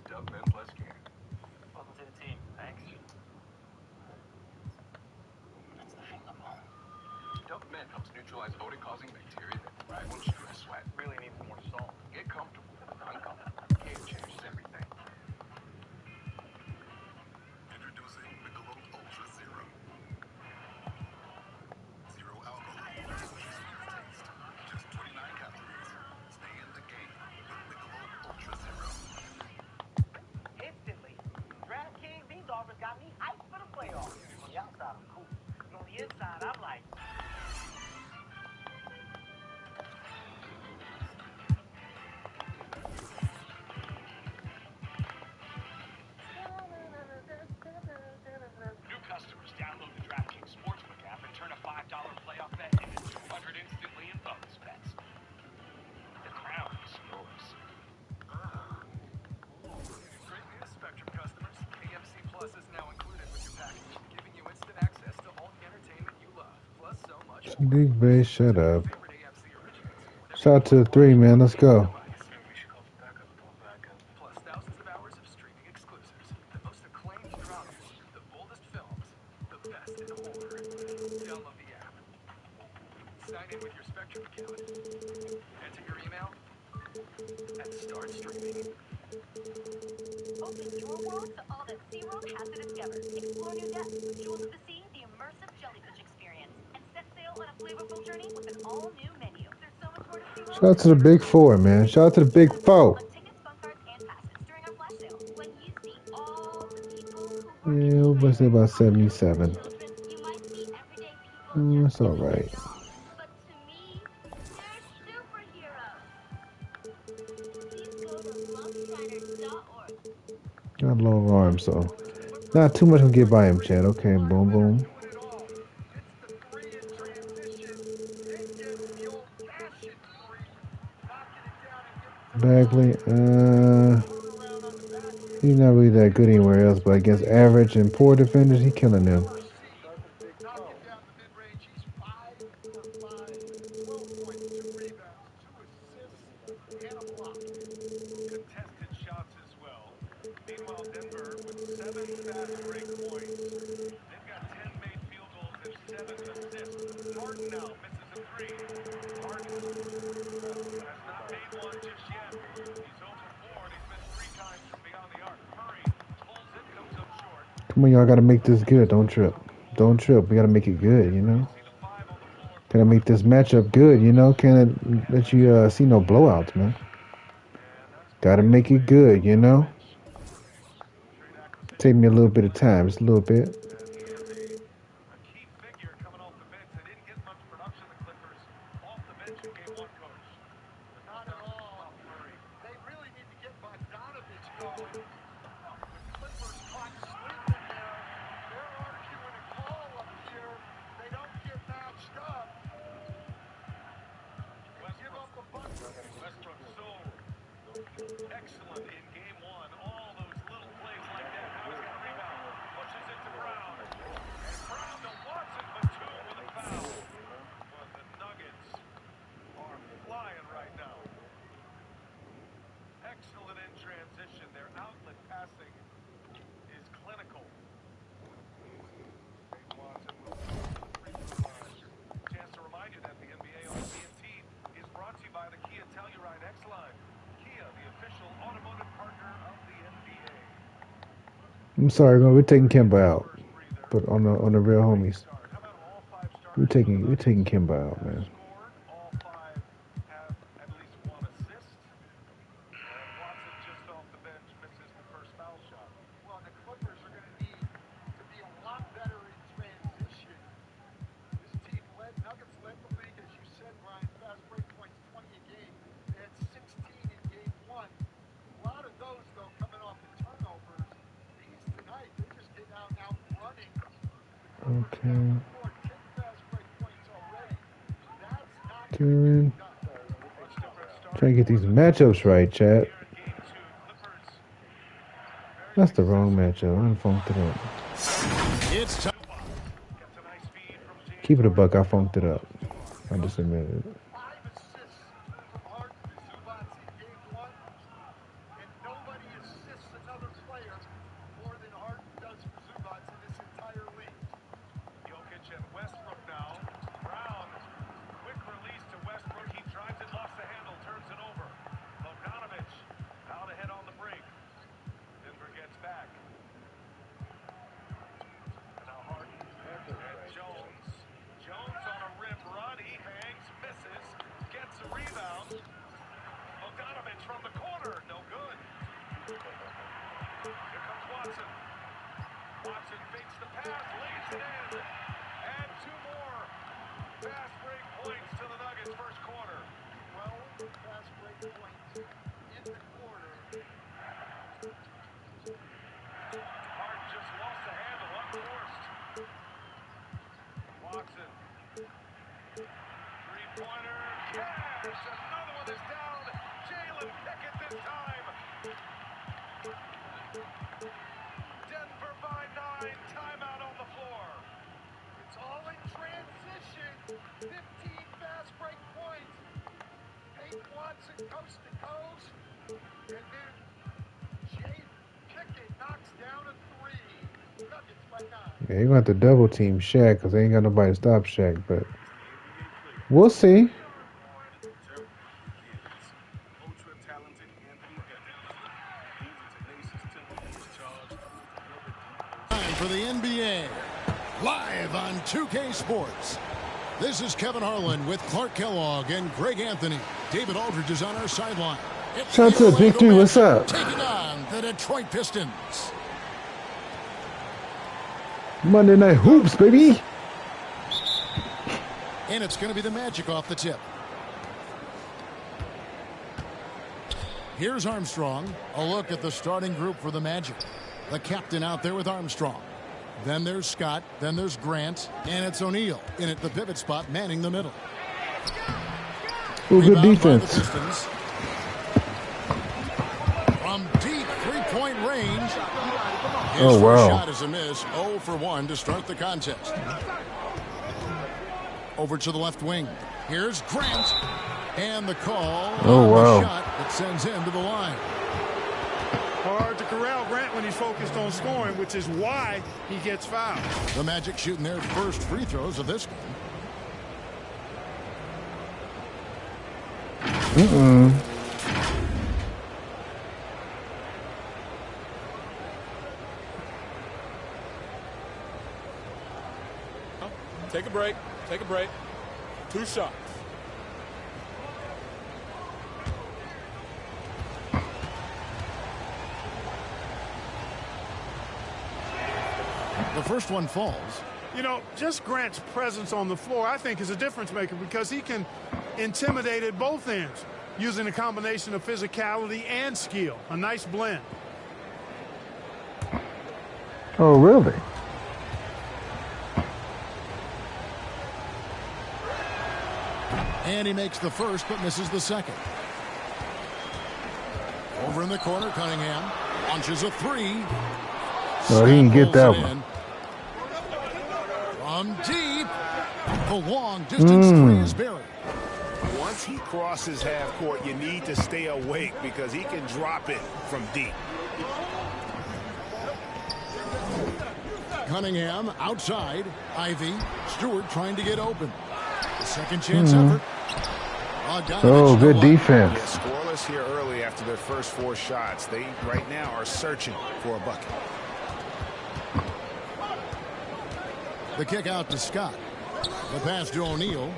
Duckman plus care. Welcome to the team. Thanks. That's the finger ball. Duckman helps neutralize odor-causing bacteria that thrive on stress sweat. Really needs more salt. Get comfortable. Uncomfortable. Game changes everything. Introducing Michelob Ultra Zero. Zero alcohol. Just 29 calories. Stay in the game with Michelob Ultra Zero. Instantly. DraftKings, these offers got me hyped for the playoffs. On the outside, I'm cool. But on the inside, I'm like, New customers download the DraftKings Sportsbook app and turn a $5 playoff bet into 200 instantly in bonus bets. The crown is yours. Great news, Spectrum customers. AMC Plus is now included with your package, giving you instant access to all the entertainment you love, plus so much more. Big bass, shut up. Favorite AMC originals. Shout out to the 3, man. Let's go. Plus thousands of hours of streaming exclusives, the most acclaimed dramas, the boldest films, the best in horror. Download the app. Sign in with your Spectrum account. Enter your email, and start streaming. Open your world to all that SeaWorld has to discover. Explore new depths with Jewels of the Sea, the immersive jellyfish experience, and set sail on a flavorful journey with an all-new menu. There's so much more to SeaWorld. Shout out to the Big Four, man. Shout out to the Big Four. Tickets, fun cards, and passes during our flash sale. When you see all the people who Yeah, what was it about 77? you might see everyday people That's all right. but to me, they're superheroes. Please go to loveshiner.org. Got a long arm, so not too much can get by him, Chad. Okay, boom, boom. Bagley, he's not really that good anywhere else, but against average and poor defenders, he's killing them. Contested shots as well. Meanwhile, Denver with 7 fast break points. They've got 10 made field goals and 7 assists. Harden now misses a 3. Harden has not made one just yet. He's 0 for 4 and he's missed 3 times from beyond the arc. Murray pulls it, comes up short. Come on, y'all gotta make this good. Don't trip. Don't trip. We gotta make it good, you know? Gotta make this matchup good, you know? Can't let you see no blowouts, man. Gotta make it good, you know? Take me a little bit of time, just a little bit. Excellent in game 1. All those little plays like that. Now he's got a rebound. Pushes it to Brown. And Brown to Watson, but 2 with a foul. But the Nuggets are flying right now. Excellent in transition. Their outlet passing is clinical. Watson will chance to remind you that the NBA on TNT is brought to you by the Kia Telluride X-Line. The official automotive partner of the NBA. I'm sorry, we're taking Kemba out, but on the real homies, we're taking Kemba out, man. All 5 have at least 1 assist. And Watson just off the bench misses the first foul shot. Well, the Clippers are going to need to be a lot better in transition. This team Nuggets led the league, as you said, Brian, fast break points, 20 a game. They had 16 in game 1. A lot of those, though, coming off the turnovers. These tonight, they just get out running. Okay. Karen. Trying to get these matchups right, chat. That's the wrong matchup. I funked it up. It's Keep it a buck. I funked it up. I just admitted it. Watson fakes the pass, lays it in, and 2 more fast break points to the Nuggets first quarter. 12 fast break points in the quarter. Harden just lost the handle, unforced. Watson. 3-pointer, cash, another one is down. Jalen Pickett this time. Denver by 9, timeout on the floor. It's all in transition. 15 fast break points. Peyton Watson coast to coast. And then Jay Pickett knocks down a 3. Nuggets by 9. Yeah, you're going to have to double team Shaq because they ain't got nobody to stop Shaq, but we'll see. NBA, live on 2K Sports. This is Kevin Harlan with Clark Kellogg and Greg Anthony. David Aldridge is on our sideline. Shout out to Big Three, what's up? Taking on the Detroit Pistons. Monday Night Hoops, baby. And it's going to be the Magic off the tip. Here's Armstrong. A look at the starting group for the Magic. The captain out there with Armstrong. Then there's Scott. Then there's Grant. And it's O'Neal in at the pivot spot, manning the middle. Oh, good defense. From deep three-point range. Oh, wow. Shot is a miss. 0 for 1 to start the contest. Over to the left wing. Here's Grant. And the call. Oh, wow. The shot that sends him to the line. Hard to corral Grant when he's focused on scoring, which is why he gets fouled. The Magic shooting their first free throws of this game. Take a break. Take a break. 2 shots. The first one falls. You know, just Grant's presence on the floor, I think, is a difference maker because he can intimidate at both ends using a combination of physicality and skill. A nice blend. Oh, really? And he makes the first but misses the second. Over in the corner, Cunningham launches a three. Oh, he didn't get that one. From deep, the long distance three is buried. Once he crosses half court, you need to stay awake because he can drop it from deep. Cunningham outside. Ivy. Stewart trying to get open. The second chance effort. Oh, good defense. Yeah, scoreless here early after their first 4 shots. They right now are searching for a bucket. The kick out to Scott. The pass to O'Neal.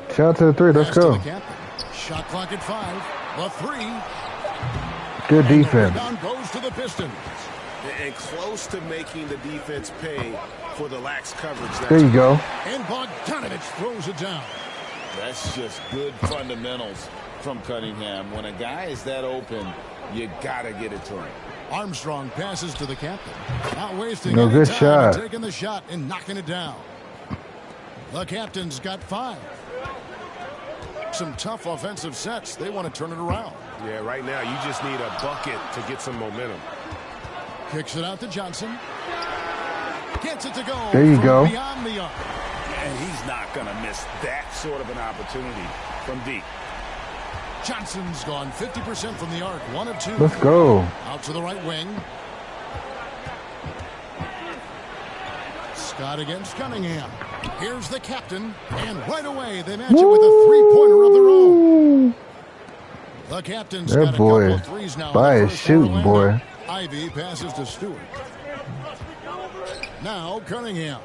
Shout out to the three. Let's go. Shot clock at 5. The three. Good defense. The rebound goes to the Pistons. And close to making the defense pay for the lax coverage. There you go. And Bogdanovich throws it down. That's just good fundamentals from Cunningham. When a guy is that open, you got to get it to him. Armstrong passes to the captain. Not wasting no any good time, shot. Taking the shot and knocking it down. The captain's got 5. Some tough offensive sets. They want to turn it around. Yeah, right now you just need a bucket to get some momentum. Kicks it out to Johnson. Gets it to go. There you go. Beyond the arc. And he's not going to miss that sort of an opportunity from deep. Johnson's gone 50% from the arc. 1 of 2. Let's go. Out to the right wing. Scott against Cunningham. Here's the captain. And right away they match it with a three-pointer of their own. The captain's got a couple of threes now. By his shooting, boy. Ivy passes to Stewart. Now Cunningham.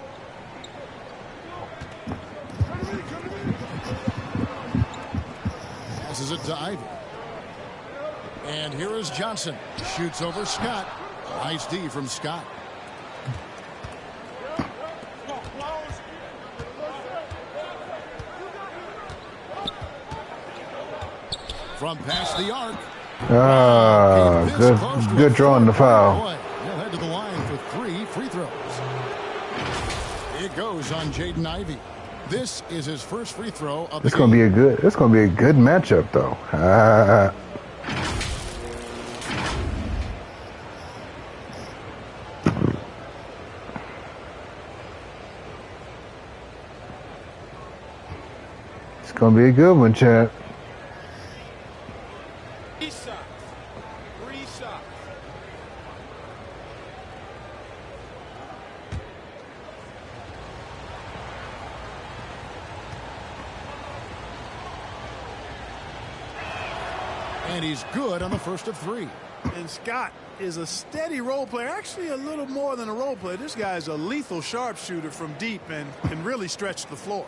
Passes it to Ivy. And here is Johnson. Shoots over Scott. Nice D from Scott. From past the arc. Good drawing the foul. He'll head to the line for 3 free throws. It goes on Jaden Ivey. This is his first free throw of the It's gonna be a good. It's gonna be a good matchup, though. It's gonna be a good one, Chad. 3 shots. 3 shots. And he's good on the first of 3. And Scott is a steady role player, actually a little more than a role player. This guy is a lethal sharpshooter from deep and can really stretch the floor.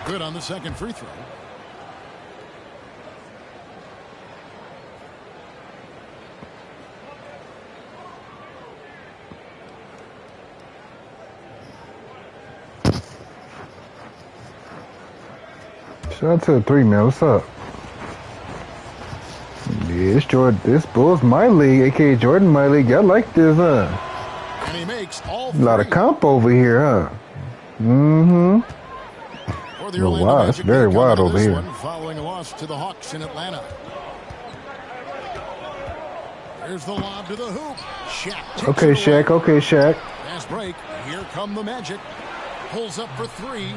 Good on the second free throw. Shout out to the 3, man. What's up? Yeah, it's Jordan. This Bulls my league, aka Jordan my league. Y'all like this, huh? And he makes all A lot of comp over here, huh? Mm-hmm. Oh, wow, it's very wild over here. Following a loss to the Hawks in Atlanta. Here's the lob to the hoop. Shaq. Okay, Shaq. Okay, Shaq. Fast break. Here come the Magic. Pulls up for 3.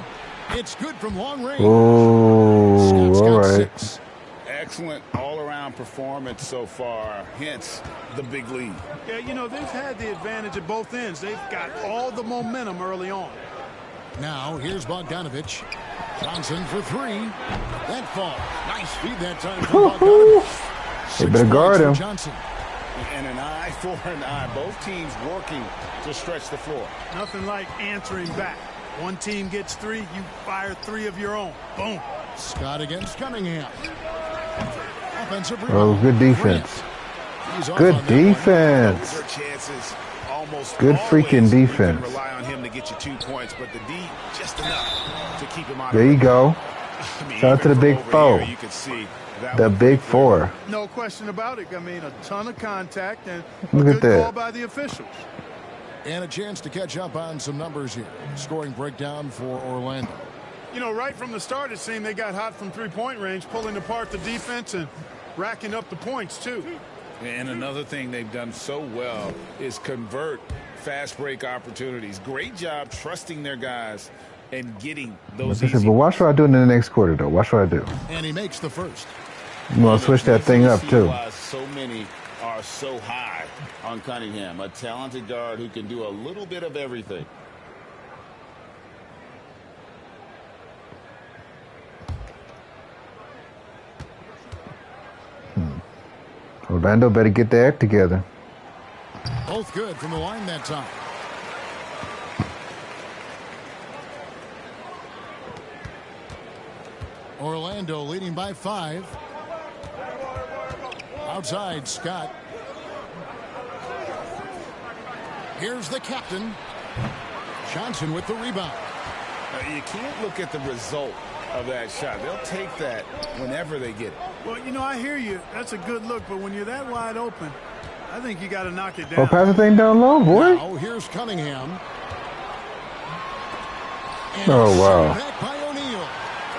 It's good from long range. Oh, all right. 6. Excellent all-around performance so far, hence the big lead. Yeah, you know, they've had the advantage at both ends. They've got all the momentum early on. Now, here's Bogdanovich. Johnson for 3. That fall. Nice feed that time from Bogdanovich. They better guard him. Johnson. And an eye for an eye. Both teams working to stretch the floor. Nothing like answering back. One team gets 3, you fire 3 of your own. Boom. Scott against Cunningham. Offensive Oh, good defense. Good defense. Good freaking defense. Rely on him to get you 2 points, but the D just enough to keep him out. There you go. Shout out to the big 4. You could see the big 4. No question about it. I mean, a ton of contact and look at good call that. by the officials. And a chance to catch up on some numbers here. Scoring breakdown for Orlando. You know, right from the start, it seemed they got hot from three-point range, pulling apart the defense and racking up the points, too. And another thing they've done so well is convert fast break opportunities. Great job trusting their guys and getting those easy. But watch what I do in the next quarter, though. Watch what I do. And he makes the first. I'm going to switch that thing up, too. So many are so high on Cunningham, a talented guard who can do a little bit of everything. Orlando better get their act together. Both good from the line that time. Orlando leading by 5. Outside, Scott. Here's the captain. Johnson with the rebound. You can't look at the result of that shot. They'll take that whenever they get it. Well, you know, I hear you. That's a good look, but when you're that wide open, I think you got to knock it down. Oh, pass the thing down low, boy. Now here's Cunningham. Oh, wow. Back by O'Neal.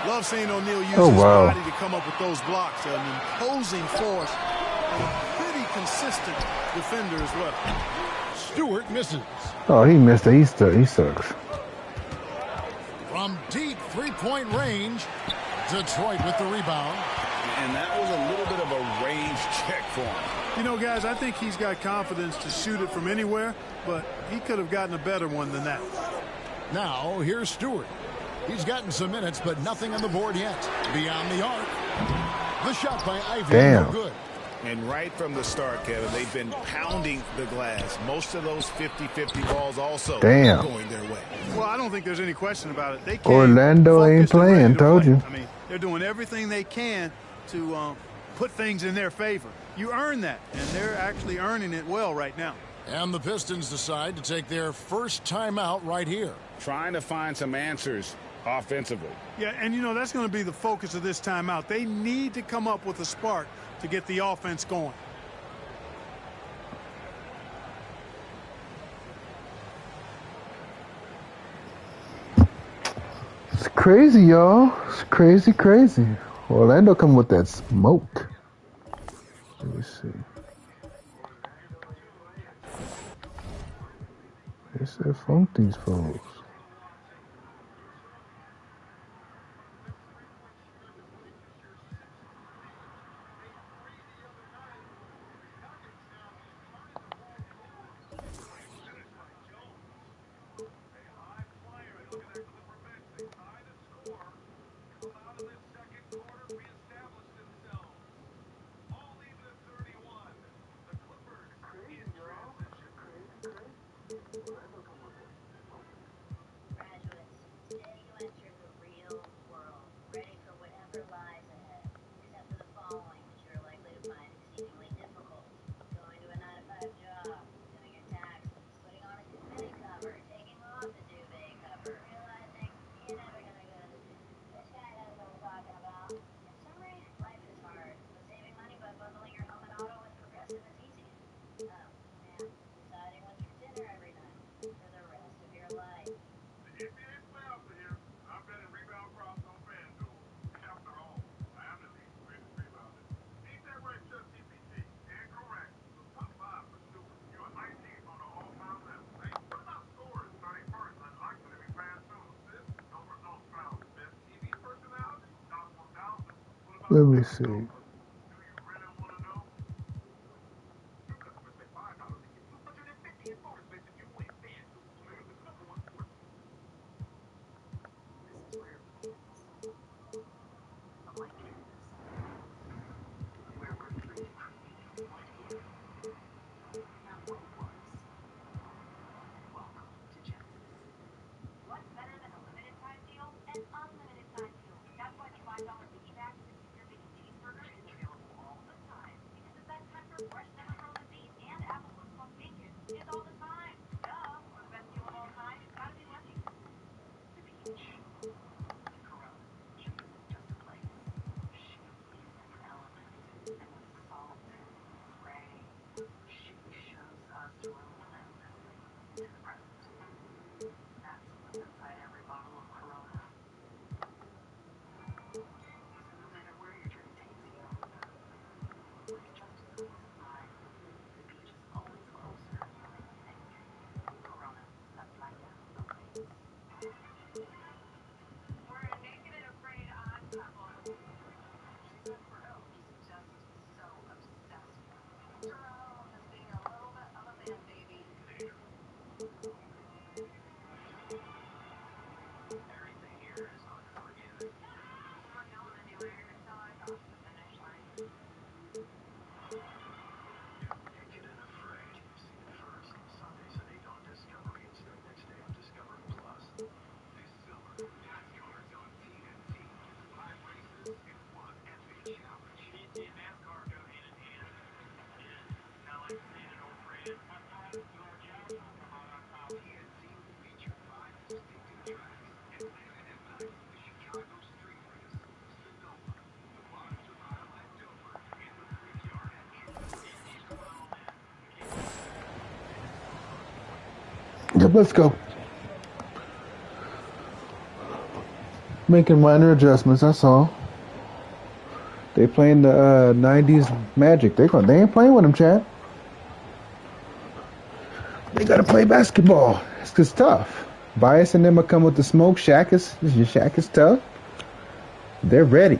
Love seeing O'Neal use his wow. body to come up with those blocks. An imposing force. A pretty consistent defender as well. Stewart misses. Oh, he missed it. He sucks. From deep three-point range, Detroit with the rebound. And that was a little bit of a range check for him. You know, guys, I think he's got confidence to shoot it from anywhere, but he could have gotten a better one than that. Now, here's Stewart. He's gotten some minutes, but nothing on the board yet. Beyond the arc. The shot by Ivy. Damn. No good. And right from the start, Kevin, they've been pounding the glass. Most of those 50-50 balls also going their way. Well, I don't think there's any question about it. They Orlando ain't playing, told you. I mean, they're doing everything they can to put things in their favor. You earn that, and they're actually earning it well right now. And the Pistons decide to take their first timeout right here. Trying to find some answers offensively. Yeah, and you know, that's going to be the focus of this timeout. They need to come up with a spark to get the offense going. It's crazy, y'all. It's crazy, crazy. Orlando come with that smoke. Let me see. They said funk these folks. Let me see. What's better than a limited time deal? An unlimited time deal. That's why the $5 biggie bag with your big cheeseburger is available all the time. Because the best time for fresh, never frozen beef and apple cooked smoked bacon is all the time. Duh. For the best deal of all time, it's gotta be lunching. The beach. The Corona. She isn't just a place. She is an element. And with salt and gray, she shows us relentlessly into the present. That's what's inside every bottle of Corona. So no matter where your journey takes you, with just a peace of mind, the beach is always closer than you think. Corona, la playa awaits. We're a naked and afraid odd couple. She's not for help. She's just so obsessed with Jerome as being a little bit of a man baby. Everything here is unforgiving. I'm not going anywhere until I cross the finish line. Naked and Afraid. See it first. Sundays at 8 on Discovery and starting next day on Discovery Plus. This summer, NASCAR's on TNT. 5 races and 1 epic challenge. TNT and NASCAR go hand in hand. And I like saying an old friend. Sometimes your jobs will come out on top. TNT will feature 5 distinctive tracks. Atlanta at night, the Chicago Street Race, Sonoma, the Monster Mile at Dover, and the Brickyard at Indy. He's going all in. Yep, let's go. Making minor adjustments, that's all. They playing the 90s Magic. They ain't playing with them, Chad. They gotta play basketball. It's tough. Bias and them will come with the smoke. Shaq is tough. They're ready.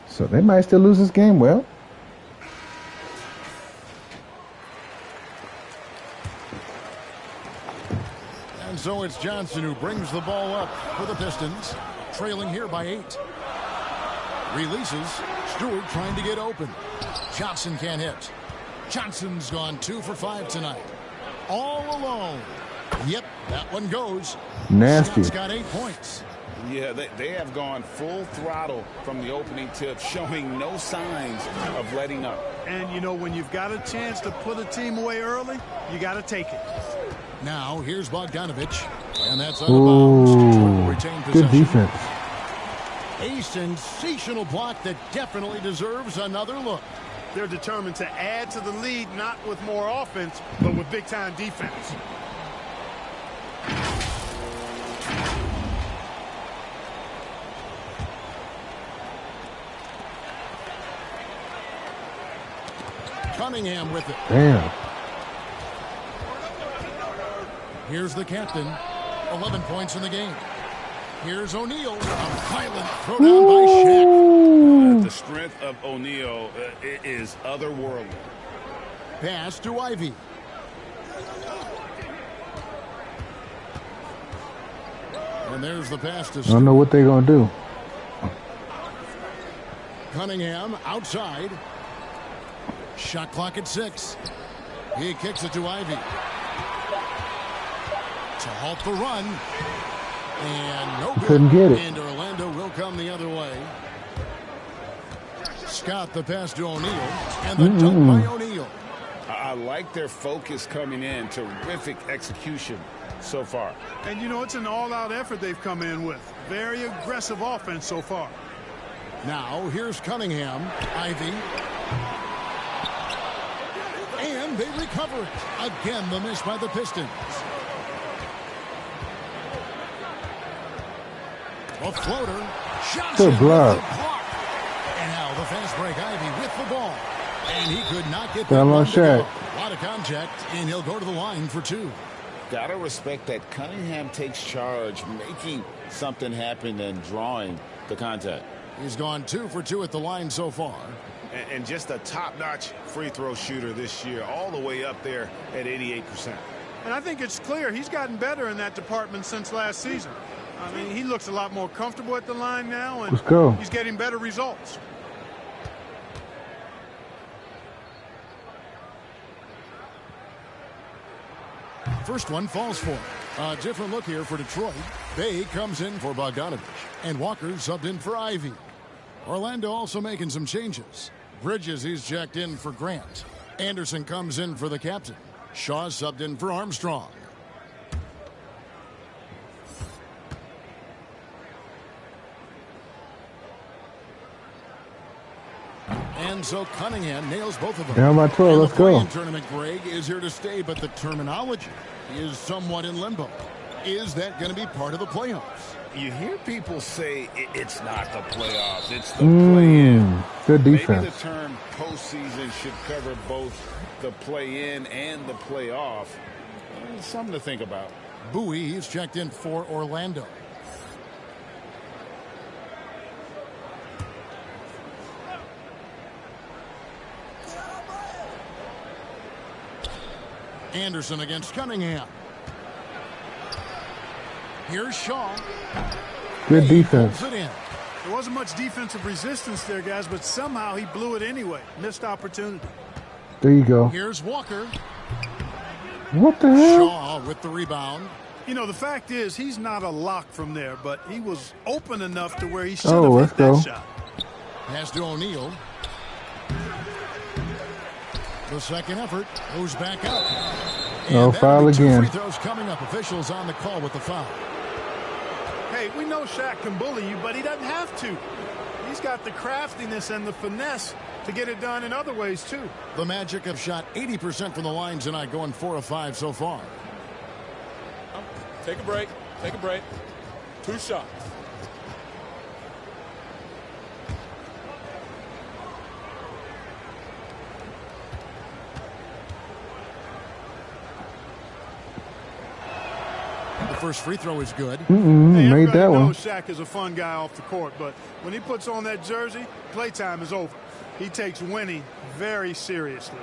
So they might still lose this game. Well, and so it's Johnson who brings the ball up for the Pistons, trailing here by 8. Releases. Stewart trying to get open. Johnson can't hit. Johnson's gone 2 for 5 tonight. All alone. Yep, that one goes. Nasty. Scott's got 8 points. Yeah, they have gone full throttle from the opening tip, showing no signs of letting up. And, you know, when you've got a chance to put a team away early, you got to take it. Now, here's Bogdanovich. And that's out of bounds. Detroit will retain possession. Good defense. A sensational block that definitely deserves another look. They're determined to add to the lead, not with more offense, but with big-time defense. Cunningham with it. Damn. Here's the captain. 11 points in the game. Here's O'Neal. A violent throwdown by Shaq. The strength of O'Neal is otherworldly. Pass to Ivy. And there's the pass to I don't know what they're going to do. Cunningham outside. Shot clock at 6. He kicks it to Ivy. To halt the run. And no good. Couldn't get it. And Orlando will come the other way. Scott the pass to O'Neal. And the dunk by O'Neal. I like their focus coming in. Terrific execution so far. And, you know, it's an all-out effort they've come in with. Very aggressive offense so far. Now, here's Cunningham. Ivy. And they recover it. Again, the miss by the Pistons. A floater. Johnson. Good block. And now the fast break. Ivy with the ball. And he could not get that one on to Shaq. go. A lot of contact, and he'll go to the line for 2. Got to respect that Cunningham takes charge, making something happen and drawing the contact. He's gone 2 for 2 at the line so far. And just a top-notch free throw shooter this year, all the way up there at 88%. And I think it's clear he's gotten better in that department since last season. I mean, he looks a lot more comfortable at the line now, and Let's go. He's getting better results. First one falls for him. A different look here for Detroit. Bay comes in for Bogdanovich, and Walker subbed in for Ivy. Orlando also making some changes. Bridges, he's checked in for Grant. Anderson comes in for the captain. Shaw subbed in for Armstrong. And so Cunningham nails both of them. Down by 12, let's go. The tournament, Greg, is here to stay, but the terminology is somewhat in limbo. Is that going to be part of the playoffs? You hear people say it's not the playoffs, it's the play-in. Good defense. Maybe the term postseason should cover both the play-in and the playoff. Something to think about. Bowie is checked in for Orlando. Anderson against Cunningham. Here's Shaw. Good defense. There wasn't much defensive resistance there, guys, but somehow he blew it anyway. Missed opportunity. There you go. Here's Walker. What the hell? Shaw with the rebound. You know, the fact is he's not a lock from there, but he was open enough to where he should have hit that shot. Pass to O'Neal. The second effort goes back up. No foul again. Free throws coming up. Officials on the call with the foul. Hey, we know Shaq can bully you, but he doesn't have to. He's got the craftiness and the finesse to get it done in other ways, too. The Magic have shot 80% from the line tonight, going 4 of 5 so far. Take a break. Take a break. 2 shots. The first free throw is good. Made that one. Shaq is a fun guy off the court, but when he puts on that jersey, playtime is over. He takes winning very seriously.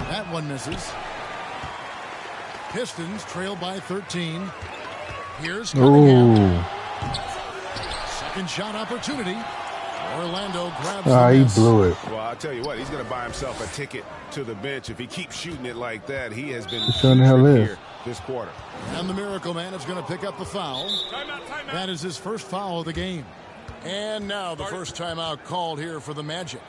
That one misses. Pistons trail by 13. Here's Cunningham. Second shot opportunity. Orlando grabs the he miss. blew it. Well, I'll tell you what, he's going to buy himself a ticket to the bench. If he keeps shooting it like that, he has been Showing the hell is. here this quarter. And the Miracle Man is going to pick up the foul. Timeout. That is his first foul of the game. And now the first timeout called here for the Magic.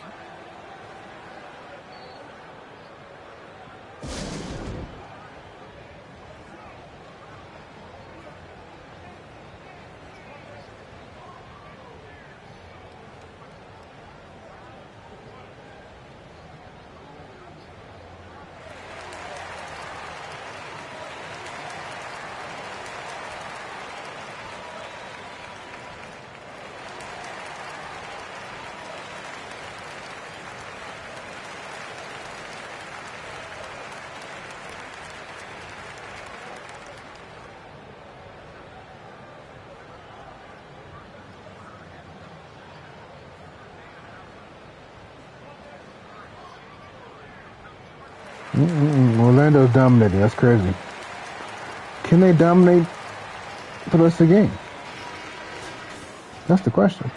Orlando's dominating. That's crazy. Can they dominate the rest of the game? That's the question.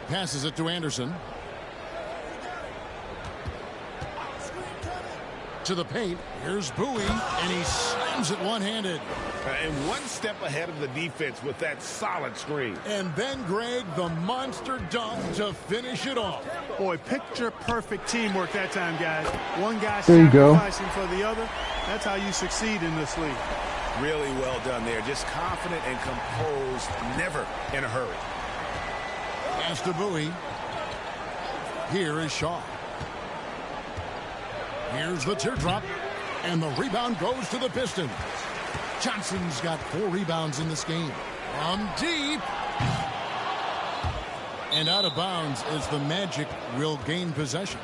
Passes it to Anderson. To the paint. Here's Bowie, and he slams it one-handed. And one step ahead of the defense with that solid screen. And then Greg, the monster dunk to finish it off. Boy, picture-perfect teamwork that time, guys. One guy There you go. sacrificing for the other. That's how you succeed in this league. Really well done there. Just confident and composed, never in a hurry. Pass to Bowie. Here is Shaw. Here's the teardrop. And the rebound goes to the Pistons. Johnson's got 4 rebounds in this game. From deep. And out of bounds as the Magic will gain possession.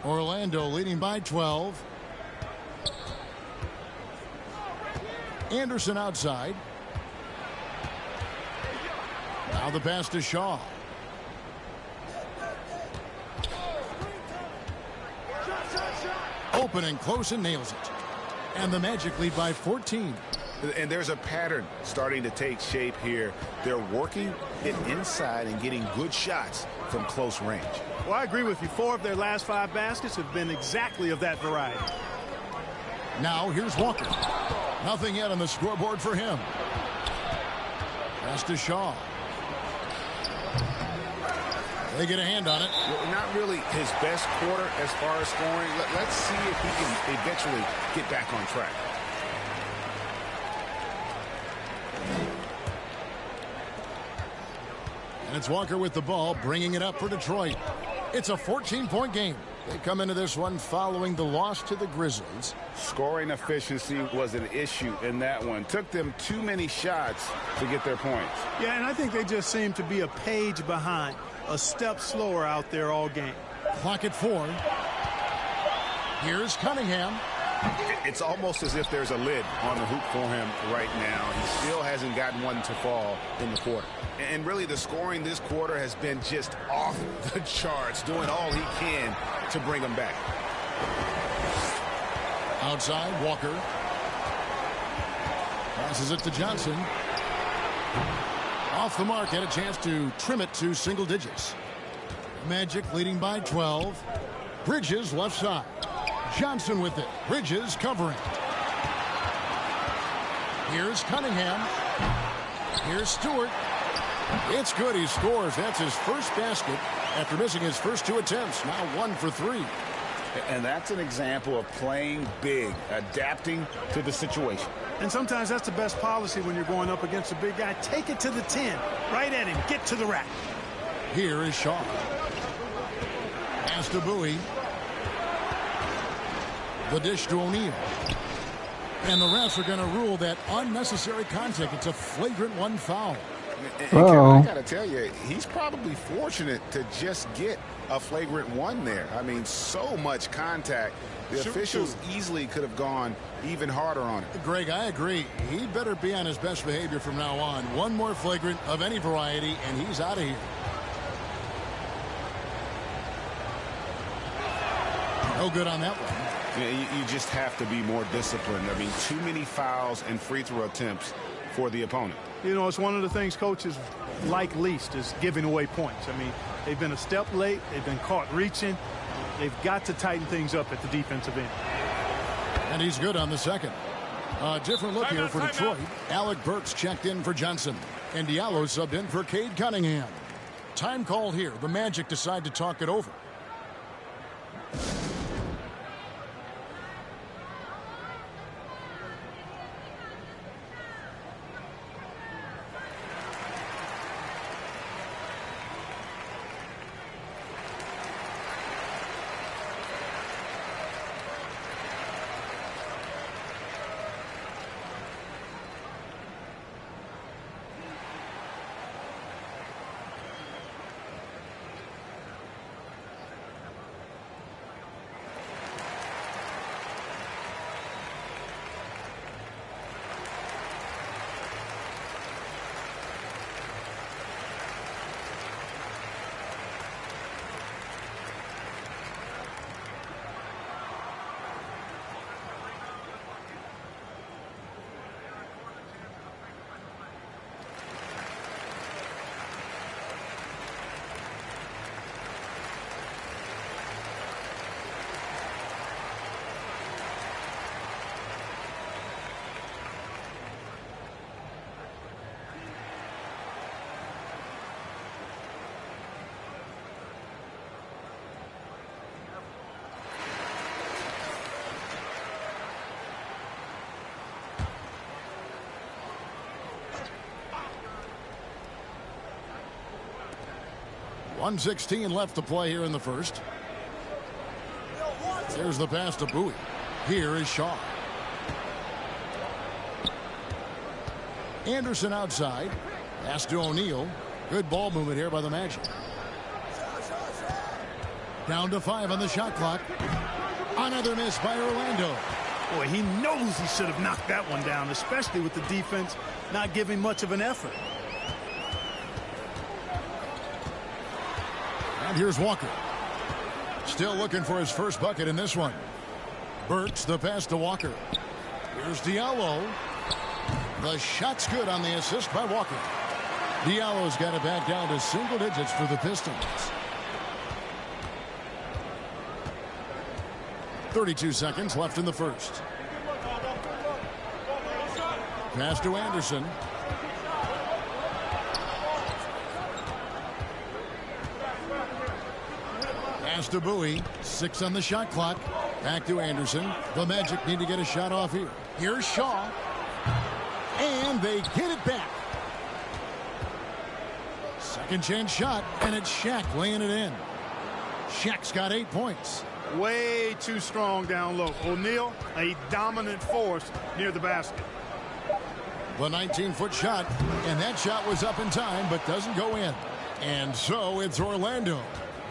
Orlando leading by 12. Anderson outside. Now the pass to Shaw. Open and close and nails it. And the Magic lead by 14. And there's a pattern starting to take shape here. They're working it inside and getting good shots from close range. Well, I agree with you. 4 of their last 5 baskets have been exactly of that variety. Now here's Walker. Nothing yet on the scoreboard for him. Pass to Shaw. They get a hand on it. Well, not really his best quarter as far as scoring. Let's see if he can eventually get back on track. And it's Walker with the ball, bringing it up for Detroit. It's a 14-point game. They come into this one following the loss to the Grizzlies. Scoring efficiency was an issue in that one. Took them too many shots to get their points. Yeah, and I think they just seem to be a page behind, a step slower out there all game. Clock at 4. Here's Cunningham. It's almost as if there's a lid on the hoop for him right now. He still hasn't gotten one to fall in the quarter. And really the scoring this quarter has been just off the charts, doing all he can to bring them back. Outside, Walker. Passes it to Johnson. Off the mark, had a chance to trim it to single digits. Magic leading by 12. Bridges left side. Johnson with it. Bridges covering. Here's Cunningham. Here's Stewart. It's good. He scores. That's his first basket after missing his first 2 attempts. Now 1 for 3. And that's an example of playing big, adapting to the situation. And sometimes that's the best policy when you're going up against a big guy. Take it to the 10. Right at him. Get to the rack. Here is Shaw. Pass to Bowie. The dish to O'Neal. And the refs are going to rule that unnecessary contact. It's a flagrant 1 foul. And Kevin, I got to tell you, he's probably fortunate to just get a flagrant 1 there. I mean, so much contact. The officials easily could have gone even harder on it. Greg, I agree. He better be on his best behavior from now on. 1 more flagrant of any variety, and he's out of here. No good on that one. You just have to be more disciplined. I mean, too many fouls and free throw attempts for the opponent. You know, it's one of the things coaches like least is giving away points. I mean, they've been a step late. They've been caught reaching. They've got to tighten things up at the defensive end. And he's good on the second. A different look here for Detroit. Alec Burks checked in for Johnson. And Diallo subbed in for Cade Cunningham. Time called here. The Magic decide to talk it over. 1:16 left to play here in the first. There's the pass to Bowie. Here is Shaw. Anderson outside. Pass to O'Neal. Good ball movement here by the Magic. Down to 5 on the shot clock. Another miss by Orlando. Boy, he knows he should have knocked that one down, especially with the defense not giving much of an effort. And here's Walker. Still looking for his first bucket in this one. Burks the pass to Walker. Here's Diallo. The shot's good on the assist by Walker. Diallo's got it back down to single digits for the Pistons. 32 seconds left in the first. Pass to Anderson. Pass to Bowie. 6 on the shot clock. Back to Anderson. The Magic need to get a shot off here. Here's Shaw. And they get it back. Second chance shot, and it's Shaq laying it in. Shaq's got 8 points. Way too strong down low. O'Neal, a dominant force near the basket. The 19-foot shot, and that shot was up in time, but doesn't go in. And so it's Orlando.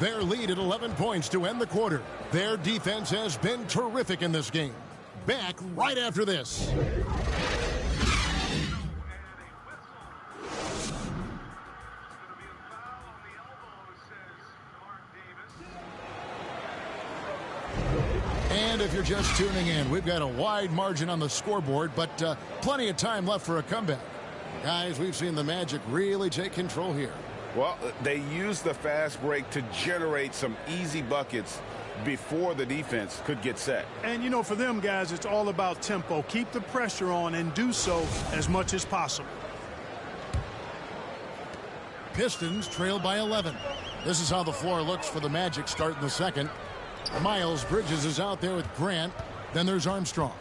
Their lead at 11 points to end the quarter. Their defense has been terrific in this game. Back right after this. And if you're just tuning in, we've got a wide margin on the scoreboard, but plenty of time left for a comeback. Guys, we've seen the Magic really take control here. Well, they used the fast break to generate some easy buckets before the defense could get set. And, you know, for them, guys, it's all about tempo. Keep the pressure on and do so as much as possible. Pistons trail by 11. This is how the floor looks for the Magic starting the second. Miles Bridges is out there with Grant. Then there's Armstrong.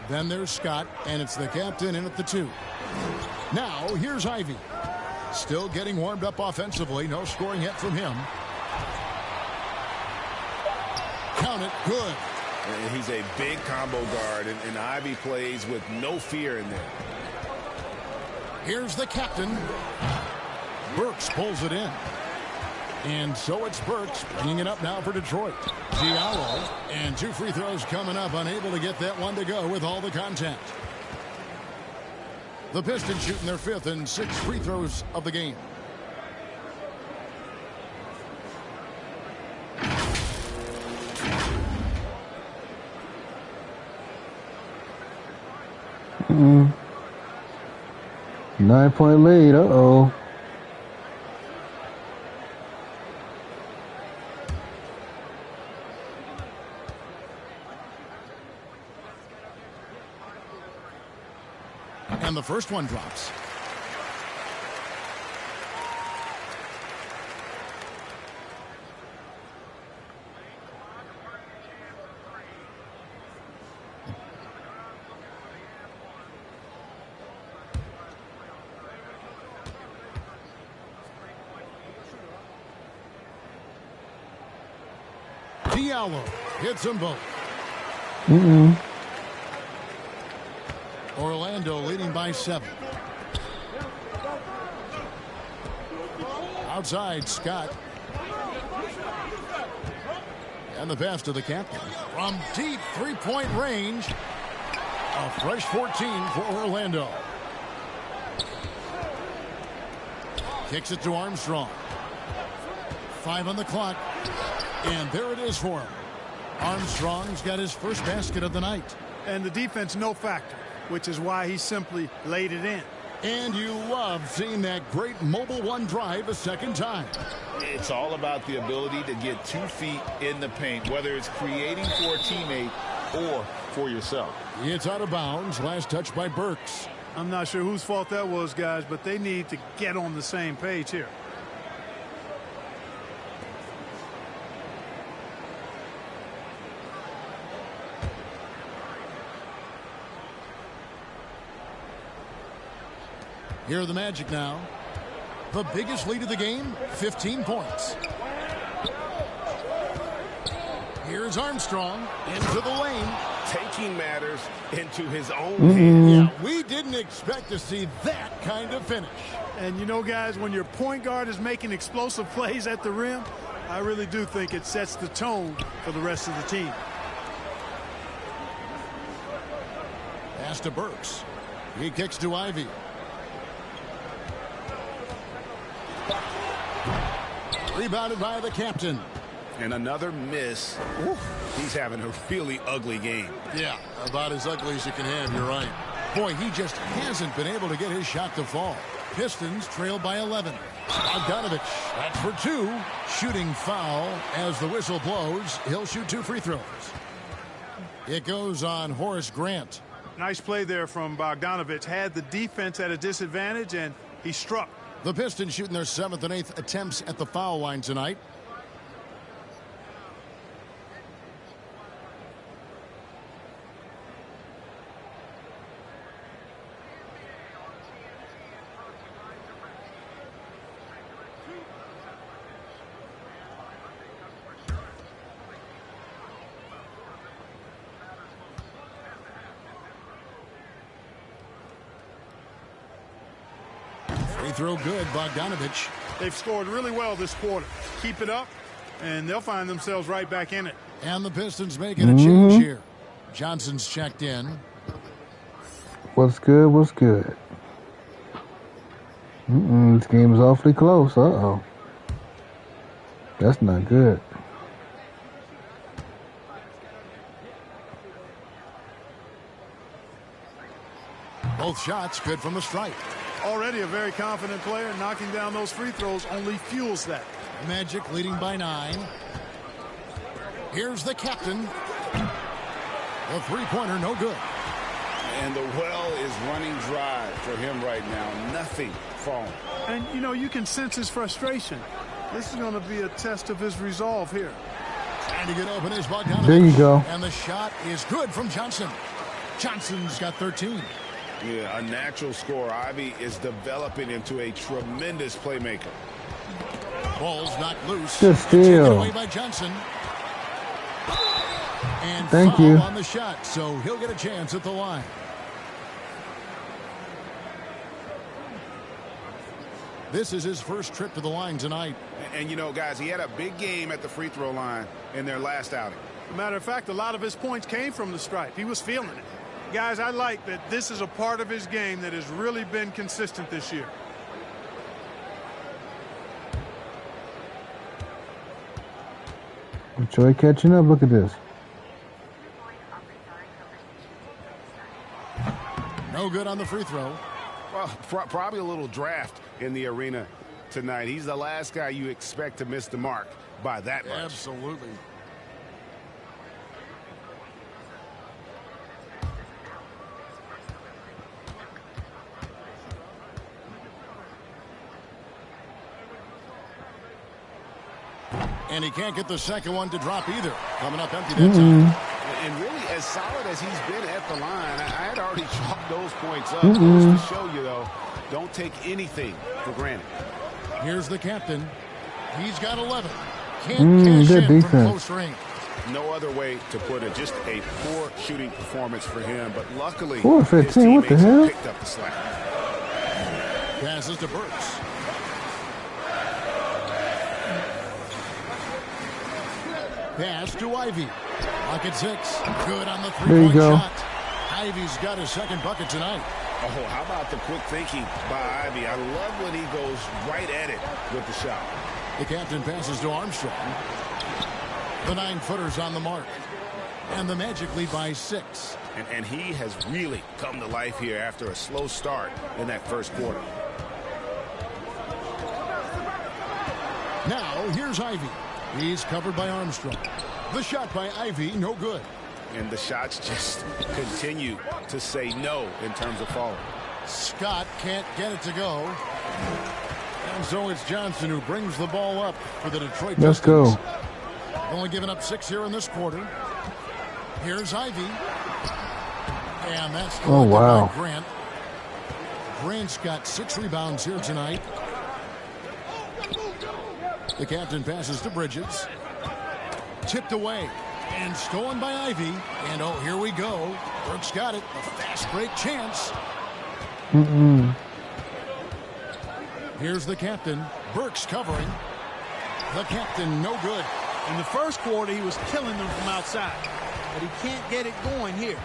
Then there's Scott, and it's the captain in at the 2. Now, here's Ivy. Still getting warmed up offensively. No scoring yet from him. Count it. Good. And he's a big combo guard, and Ivy plays with no fear in there. Here's the captain. Burks pulls it in. And so it's Burks bringing it up now for Detroit. Diallo, and 2 free throws coming up, unable to get that one to go with all the contact. The Pistons shooting their 5th and 6th free throws of the game. Mm-mm. 9-point lead. Uh-oh. And the first one drops. Diallo hits them both. Mm-mm. Orlando leading by 7. Outside, Scott. And the pass to the captain. From deep 3-point range. A fresh 14 for Orlando. Kicks it to Armstrong. 5 on the clock. And there it is for him. Armstrong's got his first basket of the night. And the defense no factor, which is why he simply laid it in. And you love seeing that great mobile one drive a second time. It's all about the ability to get 2 feet in the paint, whether it's creating for a teammate or for yourself. It's out of bounds. Last touch by Burks. I'm not sure whose fault that was, guys, but they need to get on the same page here. Here are the Magic now. The biggest lead of the game, 15 points. Here's Armstrong into the lane. Taking matters into his own hands. Yeah, we didn't expect to see that kind of finish. And you know, guys, when your point guard is making explosive plays at the rim, I really do think it sets the tone for the rest of the team. Pass to Burks. He kicks to Ivy. Rebounded by the captain. And another miss. Ooh, he's having a really ugly game. Yeah, about as ugly as you can have, you're right. Boy, he just hasn't been able to get his shot to fall. Pistons trail by 11. Bogdanovich, that's for 2. Shooting foul as the whistle blows. He'll shoot 2 free throws. It goes on Horace Grant. Nice play there from Bogdanovich. Had the defense at a disadvantage, and he struck. The Pistons shooting their 7th and 8th attempts at the foul line tonight. Free throw good, Bogdanovich. They've scored really well this quarter. Keep it up, and they'll find themselves right back in it. And the Pistons making a change here. Johnson's checked in. What's good? What's good? This game is awfully close. Uh-oh. That's not good. Both shots good from the stripe. Already a very confident player. Knocking down those free throws only fuels that. Magic leading by 9. Here's the captain. The three-pointer, no good. And the well is running dry for him right now. Nothing falling. And, you know, you can sense his frustration. This is going to be a test of his resolve here. Trying to get open is Bogdanovich. There you go. And the shot is good from Johnson. Johnson's got 13. Yeah, a natural scorer. Ivy is developing into a tremendous playmaker. Ball's knocked loose. Good steal. Taken away by Johnson. And thank foul you on the shot, so he'll get a chance at the line. This is his first trip to the line tonight. And you know, guys, he had a big game at the free throw line in their last outing. As a matter of fact, a lot of his points came from the stripe. He was feeling it. Guys, I like that this is a part of his game that has really been consistent this year. Detroit catching up. Look at this. No good on the free throw. Well, probably a little draft in the arena tonight. He's the last guy you expect to miss the mark by that much. Absolutely. And he can't get the second one to drop either. Coming up empty that time. And really, as solid as he's been at the line, I had already chalked those points up. Just to show you, though, don't take anything for granted. Here's the captain. He's got 11. Can't cash good in defense. from close range. No other way to put it. Just a poor shooting performance for him. But luckily, 4-15, his teammates what the hell? picked up the slack. Passes to Burks. Pass to Ivy. Bucket 6. Good on the three-point shot. Ivy's got his second bucket tonight. Oh, how about the quick thinking by Ivy? I love when he goes right at it with the shot. The captain passes to Armstrong. The 9-footer's on the mark. And the Magic lead by 6. And he has really come to life here after a slow start in that first quarter. Now, here's Ivy. He's covered by Armstrong. The shot by Ivy, no good. And the shots just continue to say no in terms of falling. Scott can't get it to go. And so it's Johnson who brings the ball up for the Detroit Pistons. Let's go. Only giving up 6 here in this quarter. Here's Ivy. And that's wow. by Grant. Grant's got 6 rebounds here tonight. The captain passes to Bridges. Tipped away. And stolen by Ivy. And oh, here we go. Burks got it. A fast break chance. Here's the captain. Burks covering. The captain, no good. In the first quarter, he was killing them from outside. But he can't get it going here.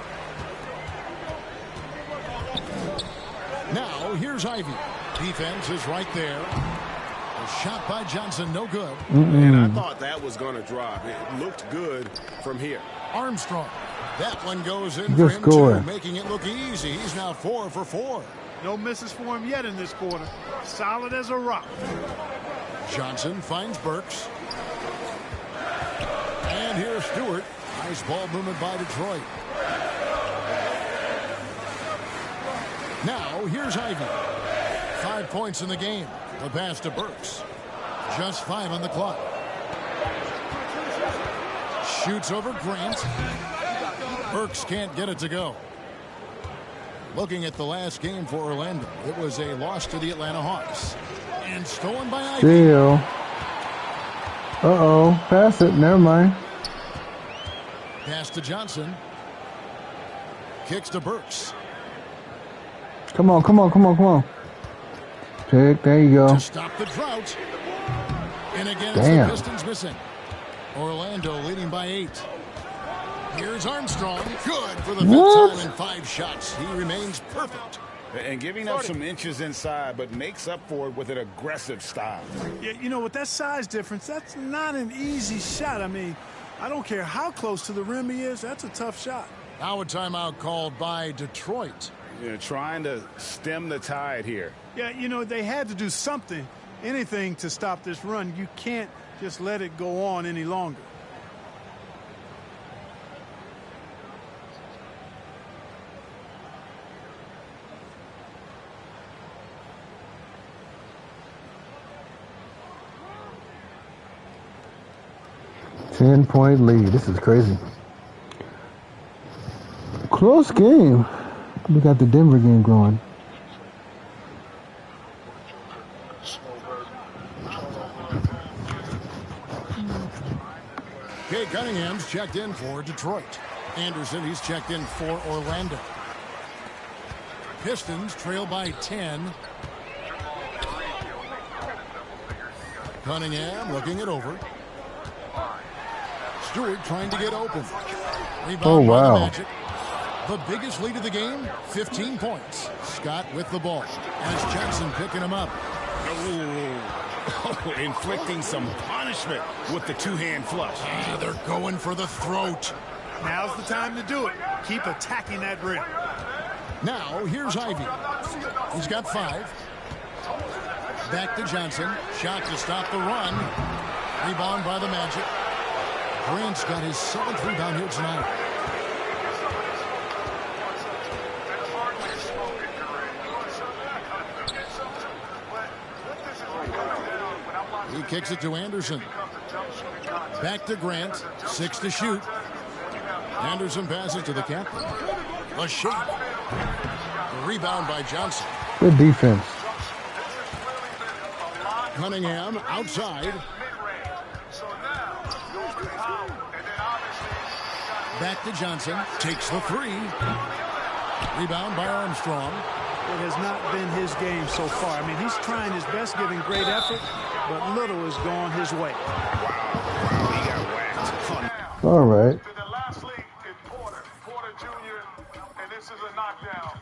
Now, here's Ivy. Defense is right there. A shot by Johnson, no good. And I thought that was going to drop. It looked good from here. Armstrong. That one goes in Good for him, score. too, making it look easy. He's now 4 for 4. No misses for him yet in this quarter. Solid as a rock. Johnson finds Burks. And here's Stewart. Nice ball movement by Detroit. Now, here's Ivy. 5 points in the game. The pass to Burks. Just 5 on the clock. Shoots over Grant. Burks can't get it to go. Looking at the last game for Orlando, it was a loss to the Atlanta Hawks. And stolen by Ivy. Steal. Uh-oh. Pass it. Never mind. Pass to Johnson. Kicks to Burks. Come on, come on, come on, come on. Pick. There you go. To stop the drought. And again, Damn. it's the Pistons missing. Orlando leading by 8. Here's Armstrong. Good for the fifth time in 5 shots. He remains perfect. And giving up some inches inside, but makes up for it with an aggressive style. Yeah, you know, with that size difference, that's not an easy shot. I mean, I don't care how close to the rim he is. That's a tough shot. Now a timeout called by Detroit. You know, trying to stem the tide here. Yeah, you know, they had to do something, anything to stop this run. You can't just let it go on any longer. Ten-point lead. This is crazy. Close game. We got the Denver game going. Kay Cunningham's checked in for Detroit. Anderson, he's checked in for Orlando. Pistons trail by 10. Cunningham looking it over. Stewart trying to get open. Rebound Oh, wow. by the Magic. The biggest lead of the game, 15 points. Scott with the ball. As Johnson picking him up. Oh, inflicting some punishment with the two-hand flush. They're going for the throat. Now's the time to do it. Keep attacking that rim. Now, here's Ivy. He's got 5. Back to Johnson. Shot to stop the run. Rebound by the Magic. Grant's got his 7th rebound here tonight. He kicks it to Anderson. Back to Grant. 6 to shoot. Anderson passes to the captain. A shot. The rebound by Johnson. Good defense. Cunningham outside. Back to Johnson. Takes the 3. Rebound by Armstrong. It has not been his game so far. I mean, he's trying his best, giving great effort, but little is going his way. Wow, he got whacked. All right. To the last league in Porter Jr., and this is a knockdown.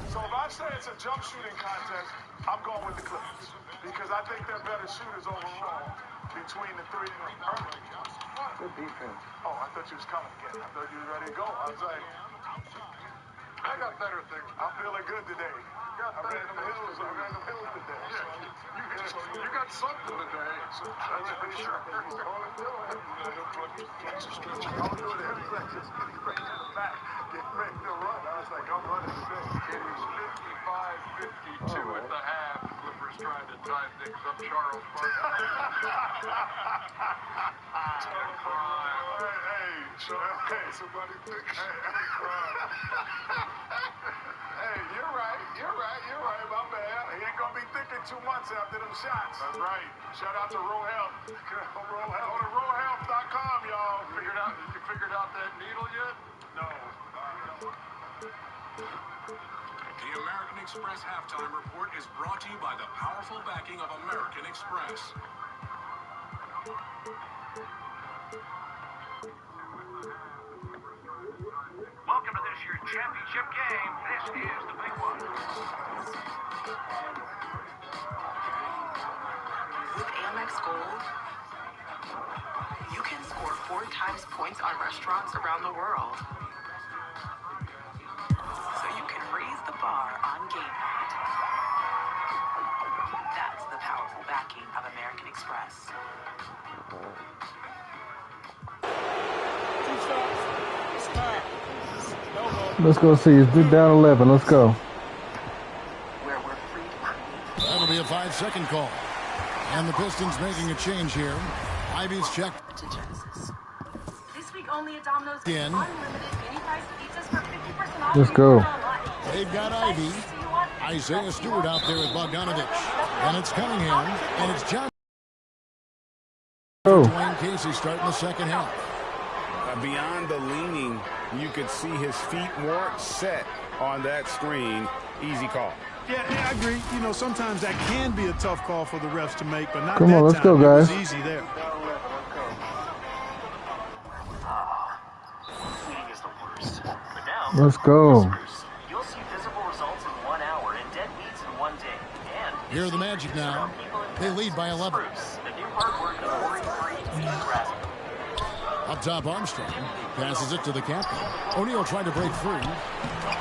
So if I say it's a jump shooting contest, I'm going with the Clippers because I think they're better shooters overall between the 3 and the early. Good defense. Oh, I thought you was coming again. I thought you were ready to go. I was like, I got better things. I'm feeling good today. I ran them hills today. Yeah, you got something today. So that's pretty sure. I'll do it every practice. Getting ready to the back. Getting ready to run. I was like, I'm running today. It was 55-52 at the half. Clippers trying to tie things up. Charles Hey, somebody think. Hey, you're right. My bad. He ain't gonna be thinking 2 months after them shots. That's right. Shout out to Row Health. Go to rowhealth.com, y'all. You figured out that needle yet? No. The American Express halftime report is brought to you by the powerful backing of American Express. Welcome to this year's championship game. This is the big one. With Amex Gold, you can score 4 times points on restaurants around the world. So you can raise the bar on game night. That's the powerful backing of American Express. Let's go see. It's down 11. Let's go. That'll be a 5-second call. And the Pistons making a change here. Ivy's checked. This week only at Domino's. Again. Unlimited mini price pizzas for 50% off. Let's go. They've got Ivy. Isaiah Stewart out there with Bogdanovich. And it's Cunningham. And it's John. Oh. Dwayne Casey starting the second half. Beyond the leaning, you could see his feet weren't set on that screen. Easy call. Yeah, I agree. You know, sometimes that can be a tough call for the refs to make, but not Come that on, let's time. go, guys. It was easy there. Fleeting is the worst. But now, Let's go. you'll see visible results in 1 hour and dead weeds in 1 day. And Here are the Magic now. They lead by 11. the new hard work of worry-free weed grass. Up top, Armstrong passes it to the captain. O'Neal trying to break free.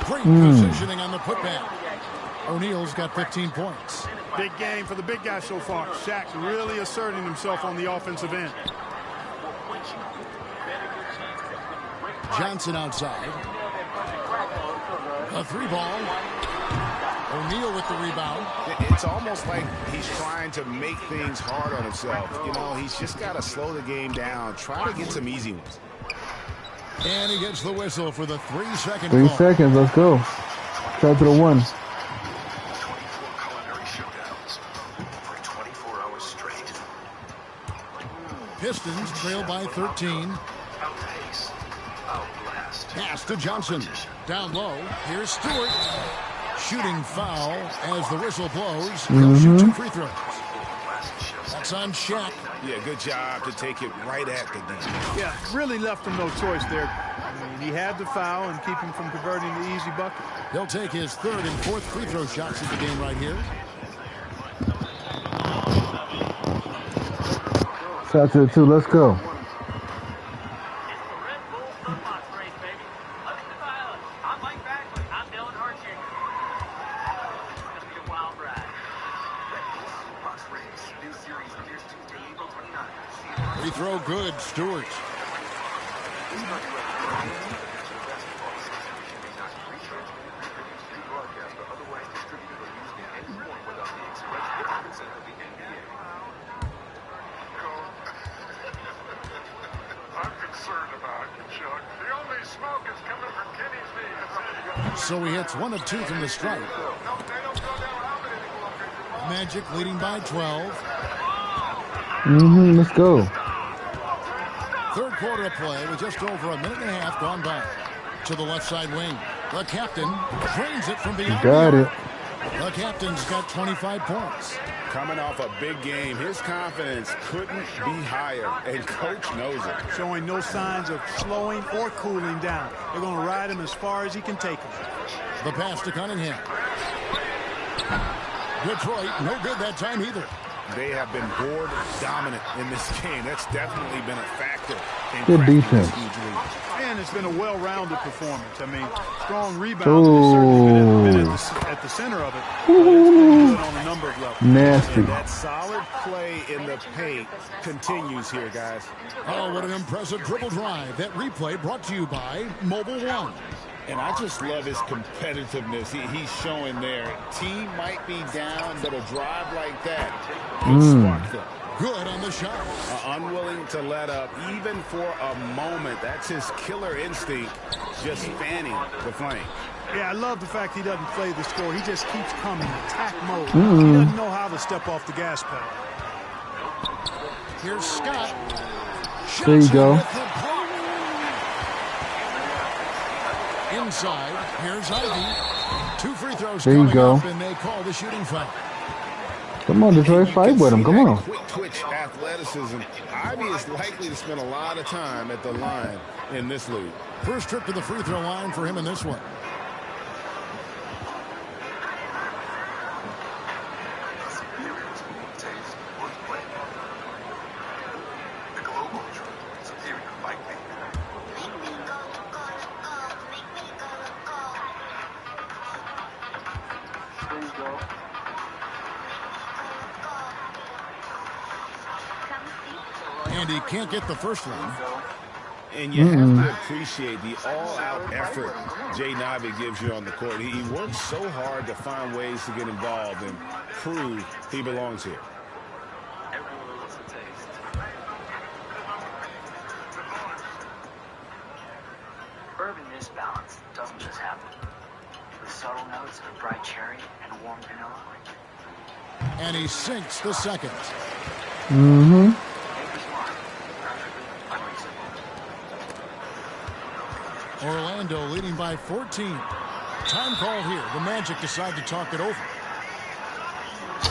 Great positioning on the putback. O'Neal's got 15 points. Big game for the big guy so far. Shaq really asserting himself on the offensive end. Johnson outside. A 3-ball. O'Neal with the rebound. It's almost like he's trying to make things hard on himself. You know, he's just got to slow the game down. Try to get some easy ones. And he gets the whistle for the 3-second 3 call. seconds. Let's go. Try to the 1. 24 culinary showdowns for 24 hours straight. Pistons trail by 13. Outpace, outblast. Pass to Johnson. Down low. Here's Stewart. Shooting foul as the whistle blows. He'll shoot 2 free throws. That's on Shaq. Yeah, good job to take it right at the D. Yeah, really left him no choice there. I mean, he had the foul and keep him from converting the easy bucket. He'll take his 3rd and 4th free throw shots in the game right here. Shot to the 2. Let's go. Free throw good, Stewart. I'm concerned about you, Chuck. The only smoke is coming from Kenny's knee. So he hits 1 of 2 from the stripe. Magic leading by 12. Let's go. 3rd quarter of play with just over a minute and a half gone by. To the left side wing. The captain drains it from beyond. Got it. The captain's got 25 points. Coming off a big game, his confidence couldn't be higher, and coach knows it. Showing no signs of slowing or cooling down. They're going to ride him as far as he can take him. The pass to Cunningham. Detroit, no good that time either. They have been board dominant in this game. That's definitely been a factor in Good cracking defense. this huge lead. And it's been a well-rounded performance. I mean, strong rebounds. And certainly been at the center of it. But it's been good on a number of levels. Nasty. And that solid play in the paint continues here, guys. Oh, what an impressive dribble drive. That replay brought to you by Mobile One. And I just love his competitiveness he's showing there. Team might be down, but a drive like that will spark them. Good on the shot. Unwilling to let up, even for a moment. That's his killer instinct, just fanning the flame. Yeah, I love the fact he doesn't play the score. He just keeps coming, attack mode. He doesn't know how to step off the gas pedal. Here's Scott. There you go. Inside, here's Ivy. 2 free throws There you coming go. up, and they call the shooting foul. Come on, Detroit, fight with him. Come on. Quick twitch athleticism. Ivy is likely to spend a lot of time at the line in this league. First trip to the free throw line for him in this one. And he can't get the first one. And you have to appreciate the all-out effort Jaden Ivey gives you on the court. He works so hard to find ways to get involved and prove he belongs here. Everyone wants a taste. Bourbon this balance doesn't just happen. With subtle notes of bright cherry and warm vanilla. And he sinks the second. Orlando leading by 14. Time called here. The Magic decide to talk it over.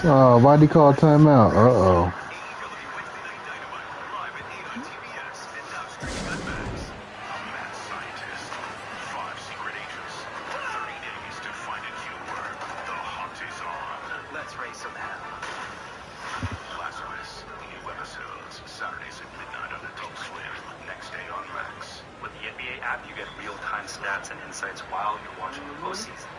Oh, why'd he call timeout? Uh-oh. Let's raise some hell. Lazarus, new episodes, Saturdays at midnight on Adult Swim. Next day on Max. With the NBA app, you get real-time stats and insights while you're watching the postseason.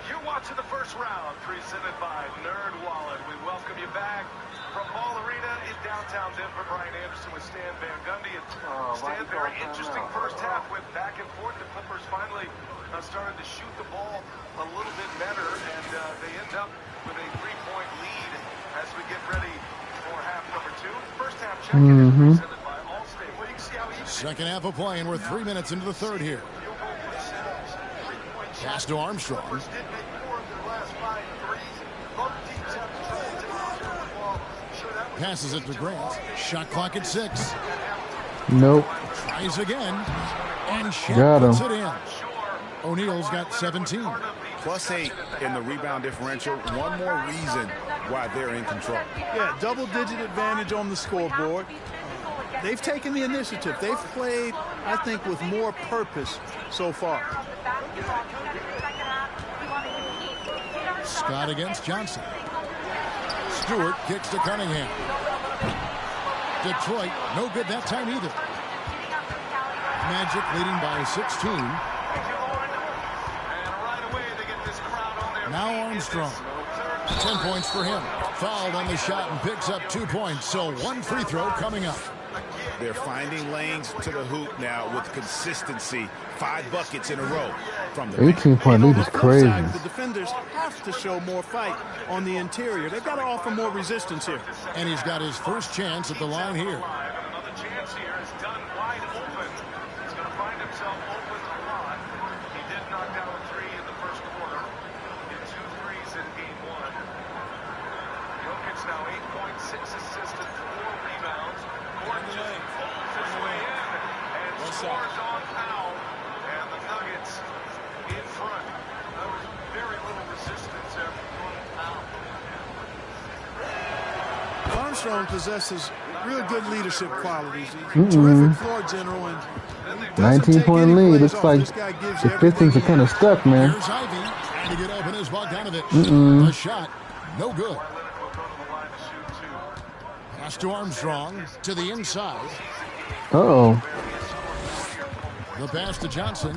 You're watching the first round, presented by NerdWallet. We welcome you back from Ball Arena in downtown Denver. Brian Anderson with Stan Van Gundy. Stan, very interesting first half. Went back and forth. The Clippers finally started to shoot the ball a little bit better, and they end up with a 3-point lead as we get ready for half number 2. First half check-in is presented by Allstate. Well, you can see how easy. Second half of play, and we're 3 minutes into the third here. Pass to Armstrong. Passes it to Grant. Shot clock at 6. Nope. Tries again. And Got Shaq him. puts it in. O'Neal's got 17. +8 in the rebound differential. One more reason why they're in control. Yeah, double-digit advantage on the scoreboard. They've taken the initiative. They've played, I think, with more purpose so far. Scott against Johnson. Stewart kicks to Cunningham. Detroit, no good that time either. Magic leading by 16. Now Armstrong. 10 points for him. Fouled on the shot and picks up 2 points. So 1 free throw coming up. They're finding lanes to the hoop now with consistency. 5 buckets in a row from the 18-point lead is crazy. The defenders have to show more fight on the interior. They've got to offer more resistance here. And he's got his first chance at the line here. Another chance here is done wide open. He's going to find himself open a lot. He did knock down a 3 in the first quarter. Hit 2 threes in game 1. Jokic now 8 points, 6 assists, and 4 rebounds. Gordon just pulls his way in and scores on foul. And the Nuggets in front. There was very little resistance there from Gordon. Armstrong possesses real good leadership qualities. He's a terrific floor general. And 19-point lead. Looks like the Pistons are kind of stuck, man. Here's Ivy trying to get open as Bogdanovich. The shot, no good. Pass to Armstrong to the inside. Uh-oh. The pass to Johnson.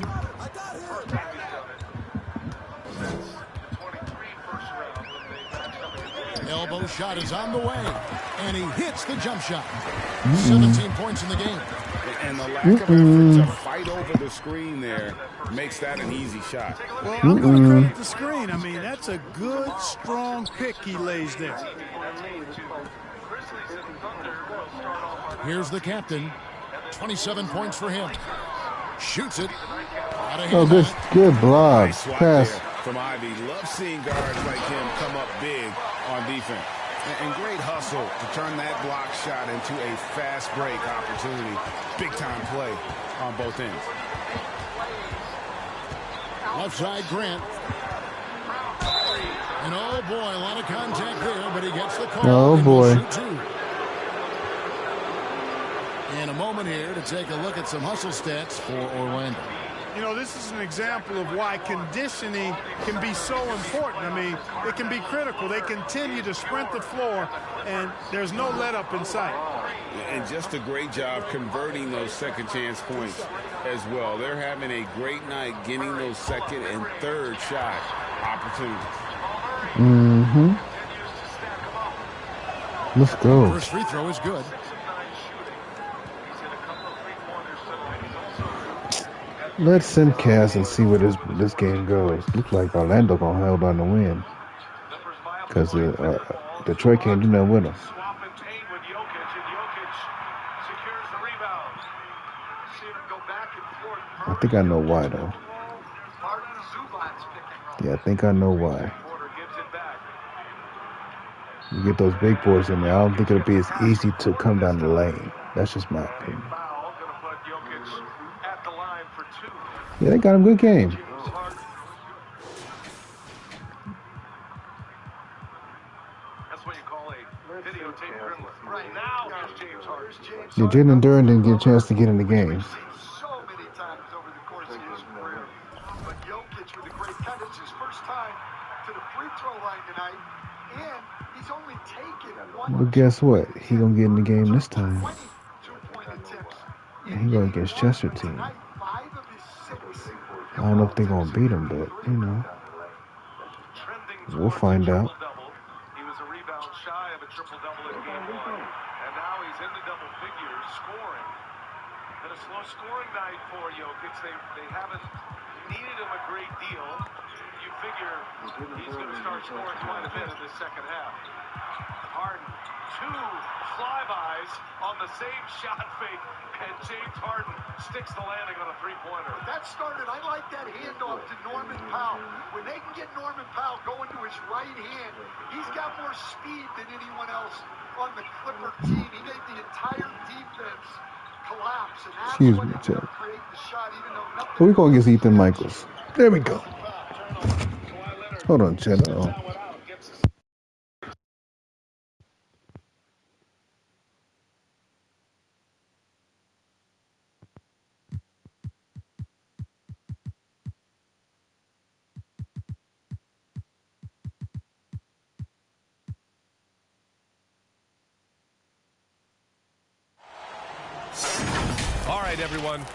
Elbow shot is on the way, and he hits the jump shot. 17 points in the game. And the lack of effort to fight over the screen there makes that an easy shot. Well, I'm going to credit the screen. I mean, that's a good, strong pick he lays there. Here's the captain. 27 points for him. Shoots it. Oh, good block. Nice swat Pass. there from Ivy. Love seeing guards like him come up big on defense. And great hustle to turn that block shot into a fast break opportunity. Big time play on both ends. Left side, Grant. And oh boy, a lot of contact there, but he gets the call. Oh boy. In a moment here to take a look at some hustle stats for Orlando. You know, this is an example of why conditioning can be so important. I mean, it can be critical. They continue to sprint the floor, and there's no let up in sight. And just a great job converting those second chance points as well. They're having a great night getting those second and third shot opportunities. Mm-hmm. Let's go. First free throw is good. Let's send Cass and see where this game goes. Looks like Orlando gonna hold on to win, because Detroit can't do nothing with them. I think I know why though. Yeah, I think I know why. You get those big boys in there, I don't think it'll be as easy to come down the lane. That's just my opinion. Yeah, they got him. Good game. Yeah, Jalen Duran didn't get a chance to get in the game. So many times over the course of his career. But Jokic with a great cut. It's his first time to the free throw line tonight. And he's only taken one. But guess what? He gonna get in the game this time. And he go against Chesterton. I don't know if they're gonna beat him, but you know, we'll find out. He was a rebound shy of a triple-double in game one, and now he's into double figures scoring. Been a slow scoring night for Jokic. They haven't needed him a great deal. You figure he's going to start scoring quite a bit in this second half. Harden, two flybys on the same shot fake, and James Harden sticks the landing on a three-pointer. That started, I like that handoff to Norman Powell. When they can get Norman Powell going to his right hand, he's got more speed than anyone else on the Clipper team. He made the entire defense collapse, and that's Excuse what me, ended Chad. up creating the shot, even though nothing. We're going against Ethan Michaels. There we go. Hold on, Chad. All right, everyone.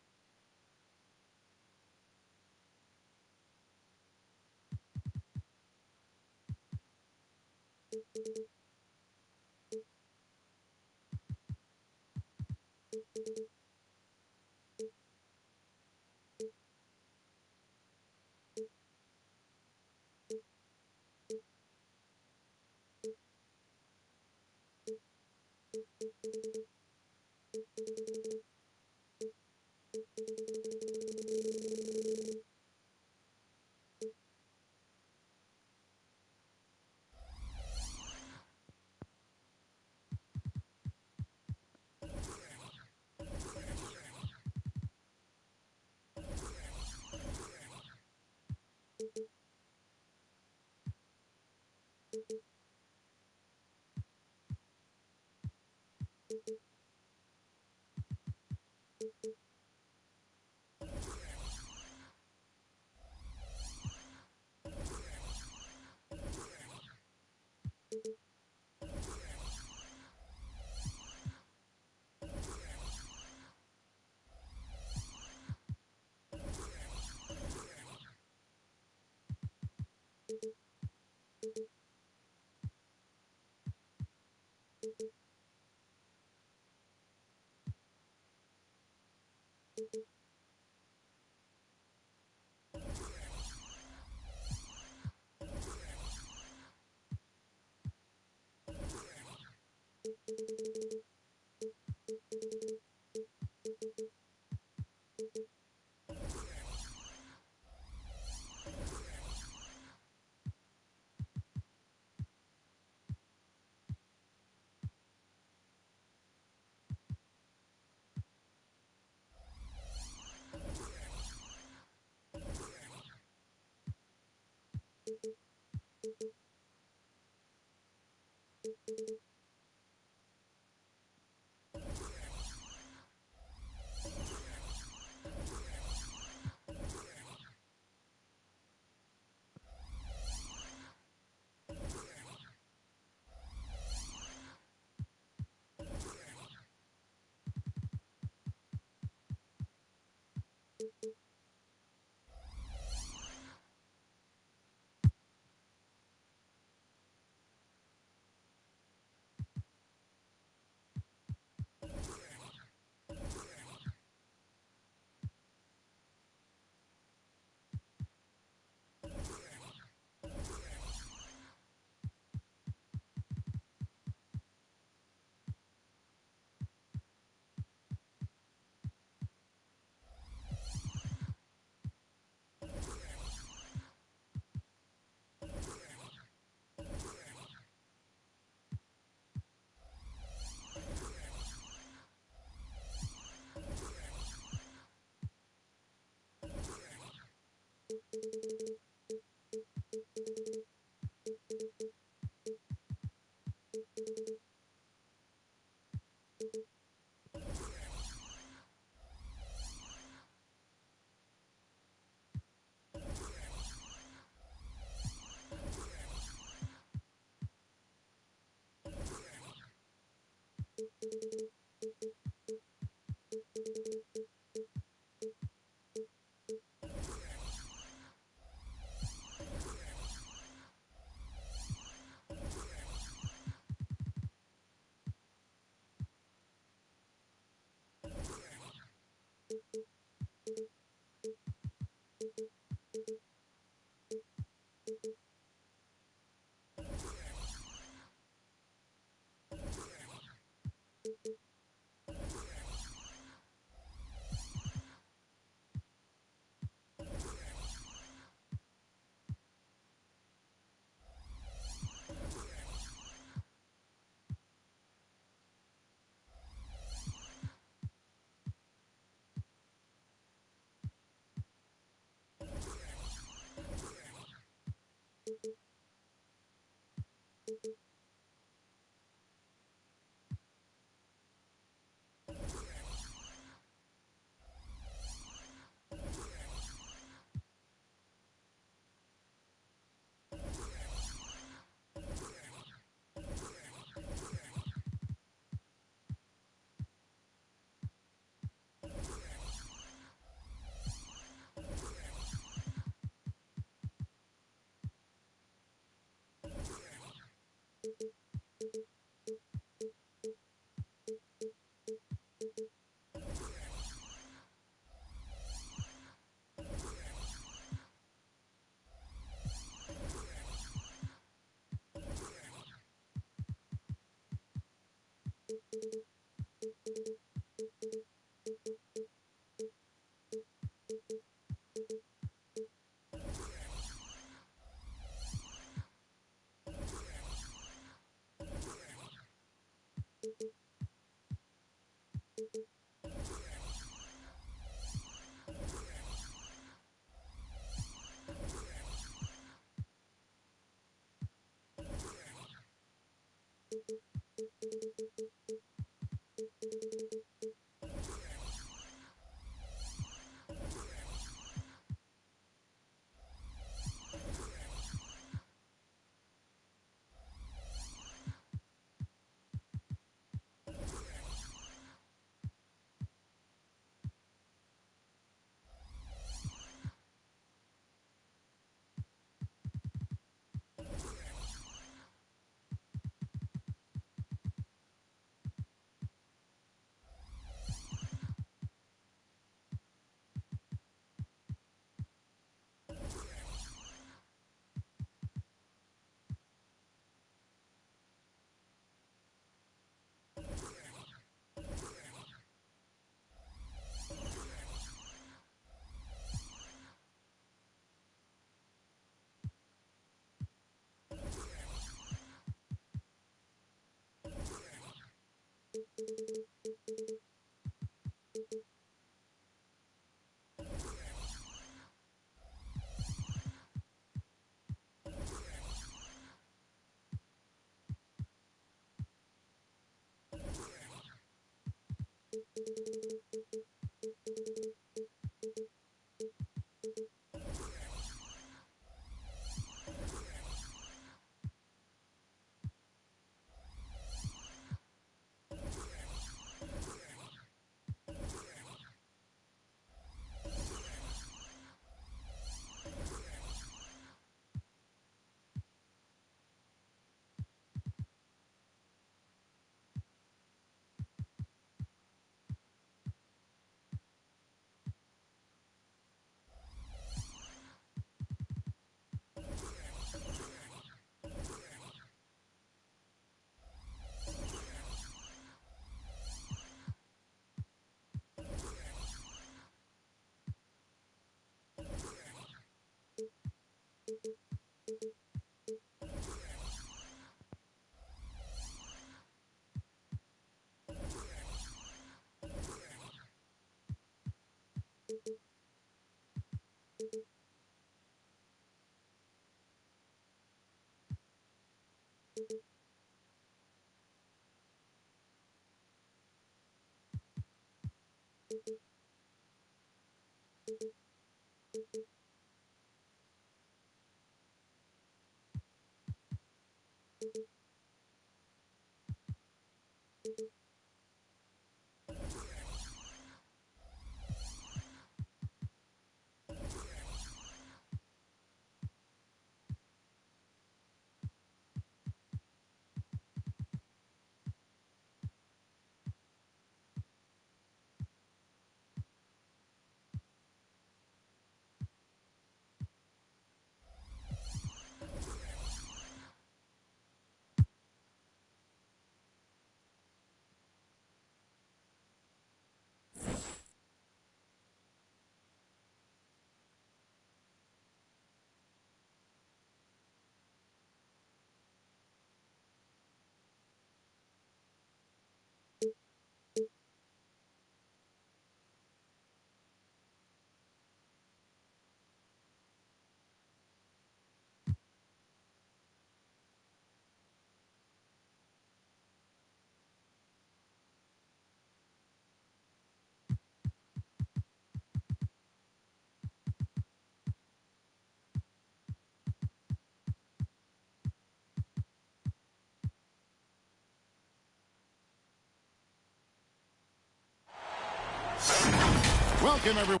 Welcome, everyone.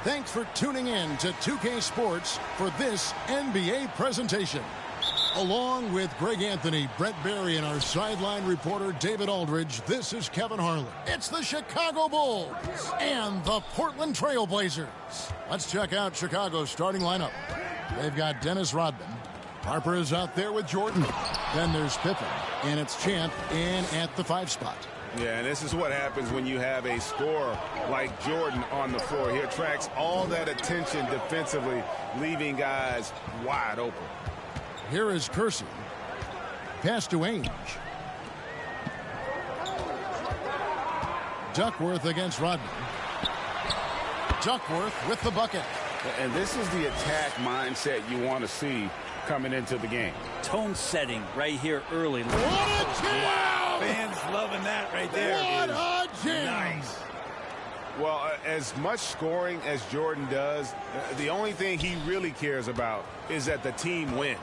Thanks for tuning in to 2K Sports for this NBA presentation. Along with Greg Anthony, Brett Barry, and our sideline reporter David Aldridge, this is Kevin Harlan. It's the Chicago Bulls and the Portland Trail Blazers. Let's check out Chicago's starting lineup. They've got Dennis Rodman. Harper is out there with Jordan. Then there's Pippen, and it's Champ in at the 5 spot. Yeah, and this is what happens when you have a scorer like Jordan on the floor. He attracts all that attention defensively, leaving guys wide open. Here is Kersey. Pass to Ainge. Duckworth against Rodman. Duckworth with the bucket. And this is the attack mindset you want to see coming into the game. Tone setting right here early. What a jam! Wow. Fans loving that right there. What a jam! Nice. Well, as much scoring as Jordan does, the only thing he really cares about is that the team wins.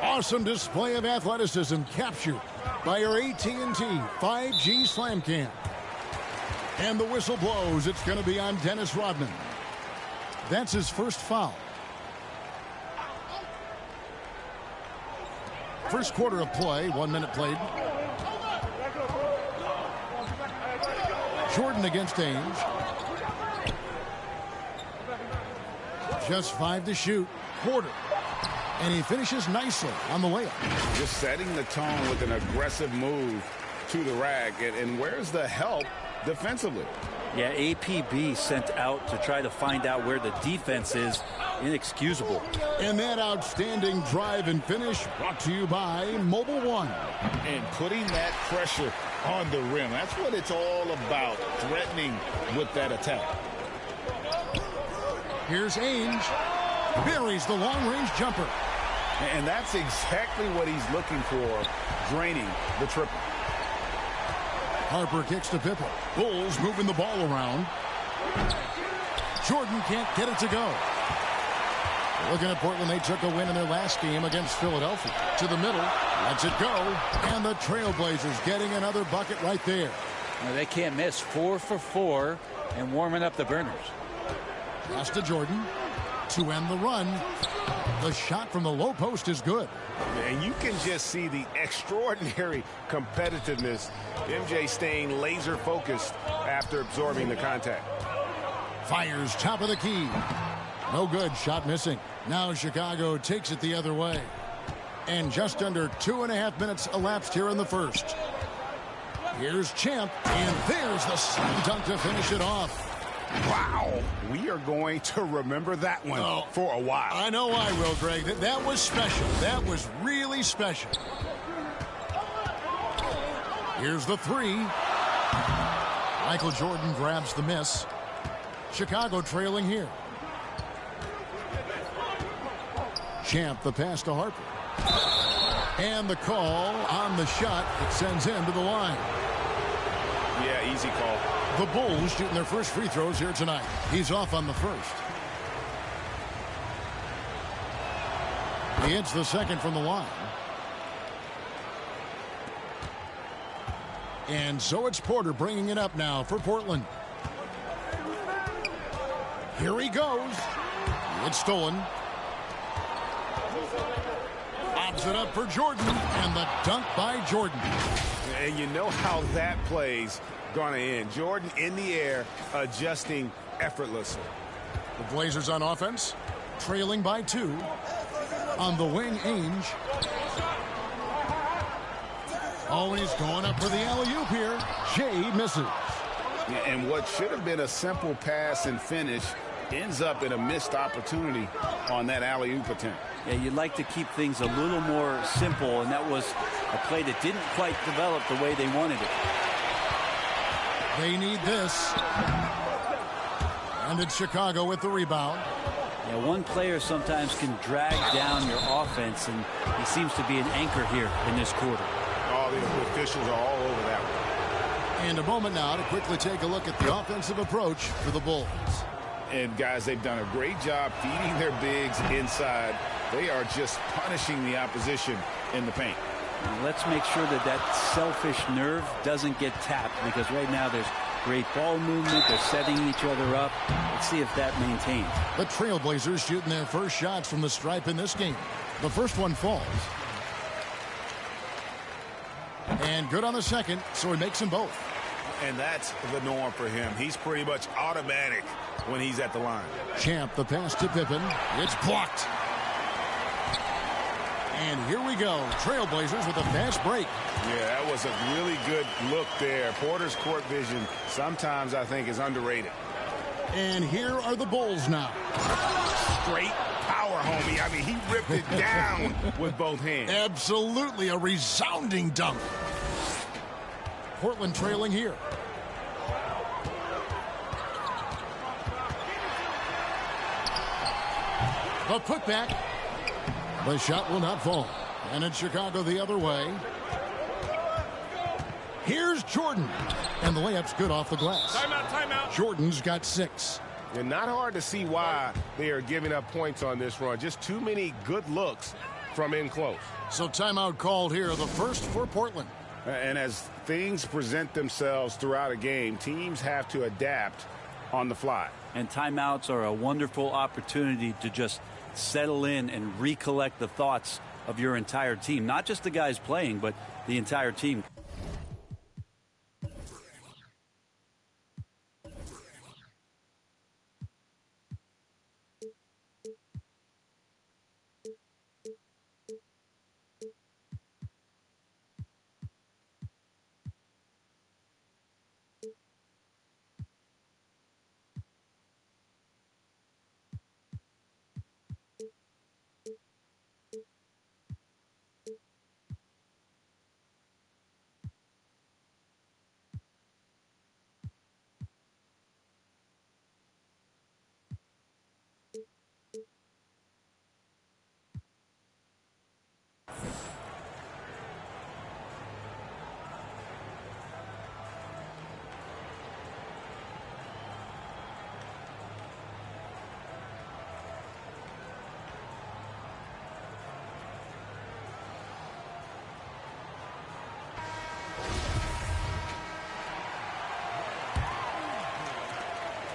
Awesome display of athleticism captured by our AT&T 5G Slam Cam. And the whistle blows. It's going to be on Dennis Rodman. That's his first foul. first quarter of play. 1 minute played. Jordan against Ainge. Just 5 to shoot. Porter. And he finishes nicely on the layup. Just setting the tone with an aggressive move to the rack. And where's the help defensively? Yeah, APB sent out to try to find out where the defense is. Inexcusable. And that outstanding drive and finish brought to you by Mobile One. And putting that pressure on the rim. That's what it's all about, threatening with that attack. Here's Ainge. Buries the long-range jumper. And that's exactly what he's looking for, draining the triple. Harper kicks to Pippen. Bulls moving the ball around. Jordan can't get it to go. Looking at Portland, they took a win in their last game against Philadelphia. To the middle, lets it go, and the Trailblazers getting another bucket right there. Now they can't miss. 4 for 4 and warming up the burners. Pass to Jordan to end the run. The shot from the low post is good. And you can just see the extraordinary competitiveness. MJ staying laser focused after absorbing the contact. Fires top of the key. No good. Shot missing. Now Chicago takes it the other way. And just under 2.5 minutes elapsed here in the first. Here's Champ. And there's the slam dunk to finish it off. Wow. We are going to remember that one for a while. I know I will, Greg. That was special. That was really special. Here's the three. Michael Jordan grabs the miss. Chicago trailing here. Champ, the pass to Harper. And the call on the shot that sends him to the line. Yeah, easy call. The Bulls shooting their first free throws here tonight. He's off on the first. He hits the second from the line. And so it's Porter bringing it up now for Portland. Here he goes. It's stolen. Obs it up for Jordan. And the dunk by Jordan. And you know how that plays going to end. Jordan in the air, adjusting effortlessly. The Blazers on offense, trailing by 2. On the wing, Ainge. Always going up for the alley-oop here. Jay misses. And what should have been a simple pass and finish ends up in a missed opportunity on that alley-oop attempt. Yeah, you'd like to keep things a little more simple, and that was a play that didn't quite develop the way they wanted it. They need this. And it's Chicago with the rebound. Yeah, one player sometimes can drag down your offense, and he seems to be an anchor here in this quarter. All the officials are all over that one. And a moment now to quickly take a look at the offensive approach for the Bulls. And guys, they've done a great job feeding their bigs inside. They are just punishing the opposition in the paint. Let's make sure that that selfish nerve doesn't get tapped, because right now there's great ball movement. They're setting each other up. Let's see if that maintains. The Trailblazers shooting their first shots from the stripe in this game. The first one falls. And good on the second, so he makes them both. And that's the norm for him. He's pretty much automatic when he's at the line. Champ, the pass to Pippen. It's blocked. And here we go. Trailblazers with a fast break. Yeah, that was a really good look there. Porter's court vision sometimes I think is underrated. And here are the Bulls now. Straight power, homie. I mean, he ripped it down with both hands. Absolutely a resounding dunk. Portland trailing here. The putback. The shot will not fall. And it's Chicago the other way. Here's Jordan. And the layup's good off the glass. Timeout, timeout. Jordan's got 6. And not hard to see why they are giving up points on this run. Just too many good looks from in close. So timeout called here, the first for Portland. And as things present themselves throughout a game, teams have to adapt on the fly. And timeouts are a wonderful opportunity to just settle in and recollect the thoughts of your entire team, not just the guys playing, but the entire team.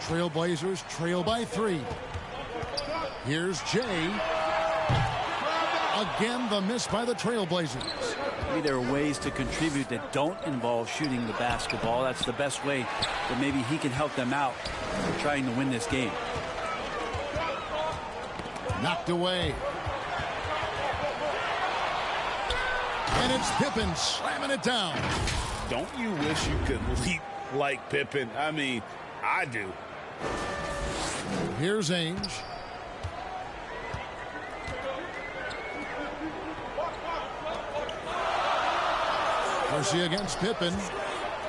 Trailblazers trail by 3. Here's Jay. Again, the miss by the Trailblazers. Maybe there are ways to contribute that don't involve shooting the basketball. That's the best way that maybe he can help them out in trying to win this game. Knocked away. And it's Pippen slamming it down. Don't you wish you could leap like Pippen? I mean, I do. Here's Ainge. Kersey against Pippen.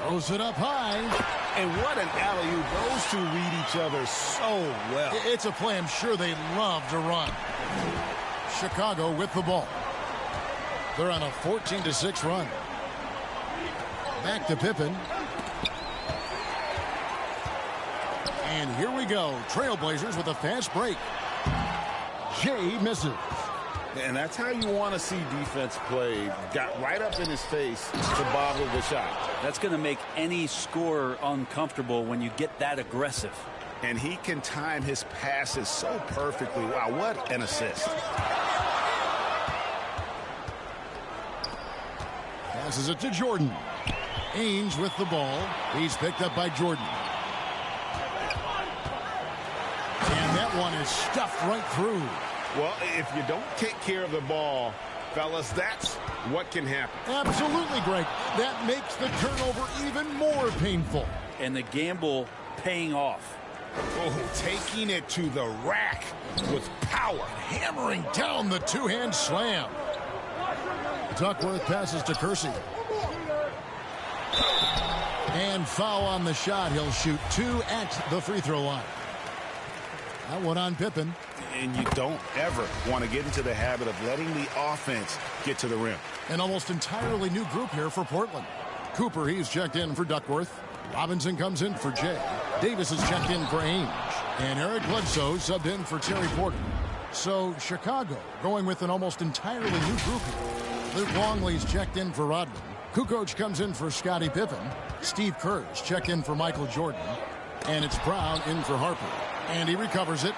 Throws it up high. And what an alley-oop. Those two read each other so well. It's a play I'm sure they love to run. Chicago with the ball. They're on a 14-6 run. Back to Pippen. And here we go. Trailblazers with a fast break. Jay misses. And that's how you want to see defense play. Got right up in his face to boggle the shot. That's going to make any scorer uncomfortable when you get that aggressive. And he can time his passes so perfectly. Wow, what an assist. Passes it to Jordan. Ainge with the ball. He's picked up by Jordan. And that one is stuffed right through. Well, if you don't take care of the ball, fellas, that's what can happen. Absolutely, Greg. That makes the turnover even more painful. And the gamble paying off. Oh, taking it to the rack with power. Hammering down the two-hand slam. Duckworth passes to Kersey. And foul on the shot. He'll shoot 2 at the free throw line. That one on Pippen. And you don't ever want to get into the habit of letting the offense get to the rim. An almost entirely new group here for Portland. Cooper, he's checked in for Duckworth. Robinson comes in for Jay. Davis is checked in for Ainge. And Eric Bledsoe subbed in for Terry Porter. So Chicago going with an almost entirely new group here. Luke Longley's checked in for Rodman. Kukoc comes in for Scottie Pippen. Steve Kerr's checked in for Michael Jordan. And it's Brown in for Harper. And he recovers it.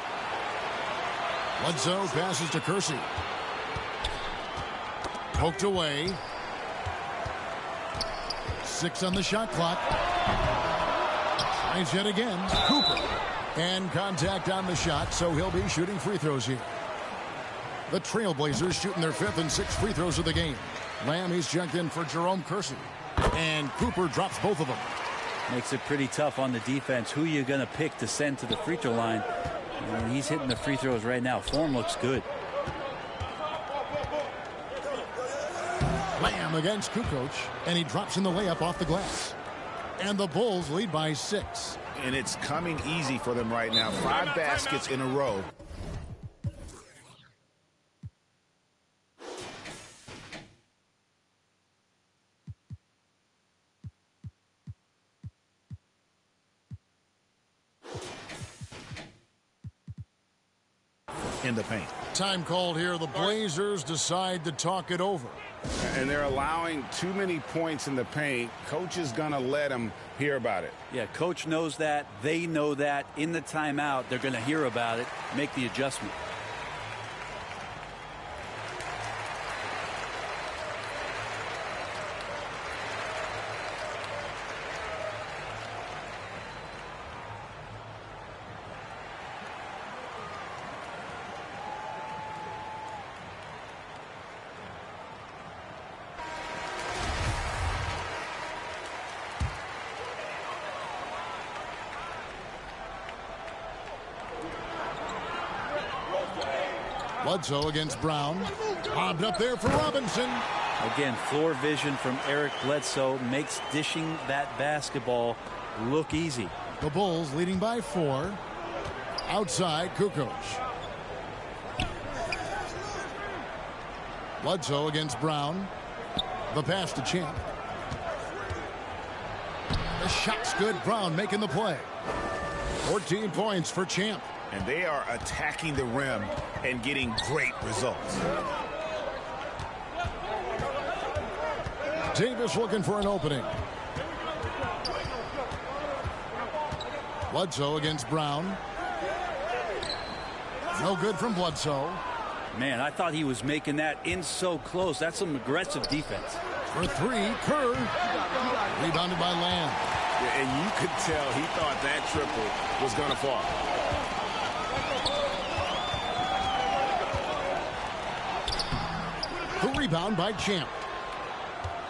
Bledsoe passes to Kersey. Poked away. 6 on the shot clock. Tries yet again. Cooper. And contact on the shot, so he'll be shooting free throws here. The Trailblazers shooting their 5th and 6th free throws of the game. Lamb, he's checked in for Jerome Kersey. And Cooper drops both of them. Makes it pretty tough on the defense. Who you're going to pick to send to the free throw line. And he's hitting the free throws right now. Form looks good. Lamb against Kukoc, and he drops in the layup off the glass. And the Bulls lead by 6. And it's coming easy for them right now. 5 baskets in a row. In the paint. Time called here. The Blazers decide to talk it over. And they're allowing too many points in the paint. Coach is going to let them hear about it. Yeah, coach knows that. They know that. In the timeout, they're going to hear about it, make the adjustment. Bledsoe against Brown. Bobbed up there for Robinson. Again, floor vision from Eric Bledsoe makes dishing that basketball look easy. The Bulls leading by 4. Outside, Kukoc. Bledsoe against Brown. The pass to Champ. The shot's good. Brown making the play. 14 points for Champ. And they are attacking the rim and getting great results. Davis looking for an opening. Bledsoe against Brown. No good from Bledsoe. Man, I thought he was making that in so close. That's some aggressive defense. For 3, Kerr. Rebounded by Lamb. Yeah, and you could tell he thought that triple was going to fall. The rebound by Champ.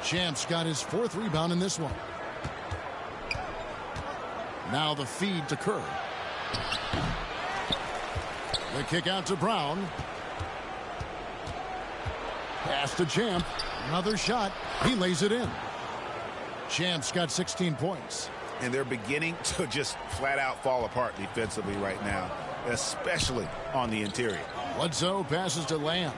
Champ's got his 4th rebound in this one. Now the feed to Kerr. The kick out to Brown. Pass to Champ. Another shot. He lays it in. Champ's got 16 points. And they're beginning to just flat out fall apart defensively right now, especially on the interior. Bledsoe passes to Lamb.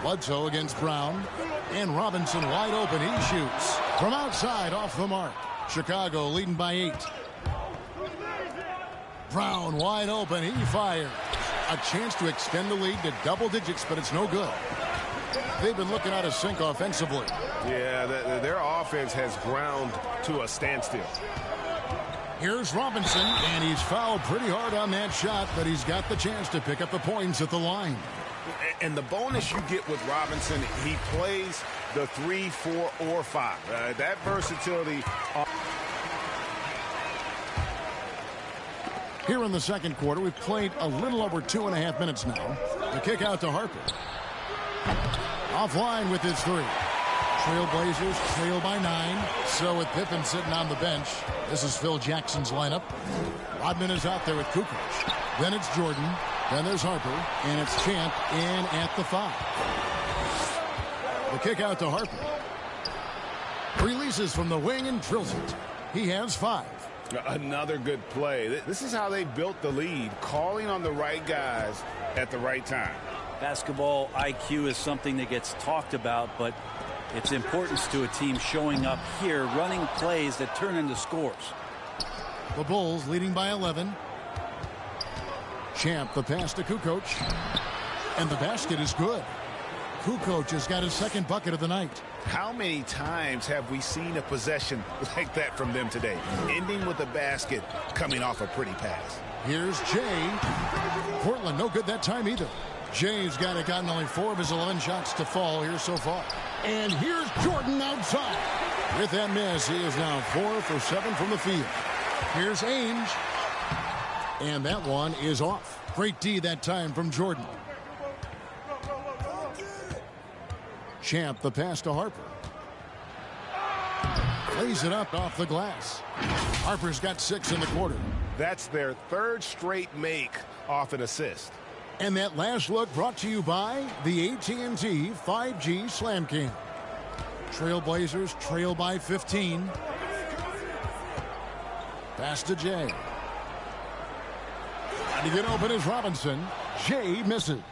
Bledsoe against Brown. And Robinson wide open. He shoots. From outside, off the mark. Chicago leading by 8. Brown wide open. He fires. A chance to extend the lead to double digits, but it's no good. They've been looking out of sync offensively. Yeah, their offense has ground to a standstill. Here's Robinson, and he's fouled pretty hard on that shot, but he's got the chance to pick up the points at the line. And the bonus you get with Robinson, he plays the 3, 4, or 5. That versatility. Here in the second quarter, we've played a little over 2.5 minutes now. The kick out to Harper. Offline with his 3. Trailblazers trail by 9. So with Pippen sitting on the bench, this is Phil Jackson's lineup. Rodman is out there with Kukoc. Then it's Jordan. Then there's Harper. And it's Champ in at the 5. The kick out to Harper. Releases from the wing and drills it. He has 5. Another good play. This is how they built the lead, calling on the right guys at the right time. Basketball IQ is something that gets talked about, but its importance to a team showing up here, running plays that turn into scores. The Bulls leading by 11. Champ, the pass to Kukoc. And the basket is good. Kukoc has got his 2nd bucket of the night. How many times have we seen a possession like that from them today? Ending with a basket, coming off a pretty pass. Here's Jay. Portland no good that time either. Jay's gotten only 4 of his 11 shots to fall here so far. And here's Jordan outside. With that miss, he is now 4 for 7 from the field. Here's Ainge. And that one is off. Great D that time from Jordan. Champ, the pass to Harper. Lays it up off the glass. Harper's got 6 in the quarter. That's their 3rd straight make off an assist. And that last look brought to you by the AT&T 5G Slam Cam. Trailblazers trail by 15. Pass to Jay. Trying to get open is Robinson. Jay misses.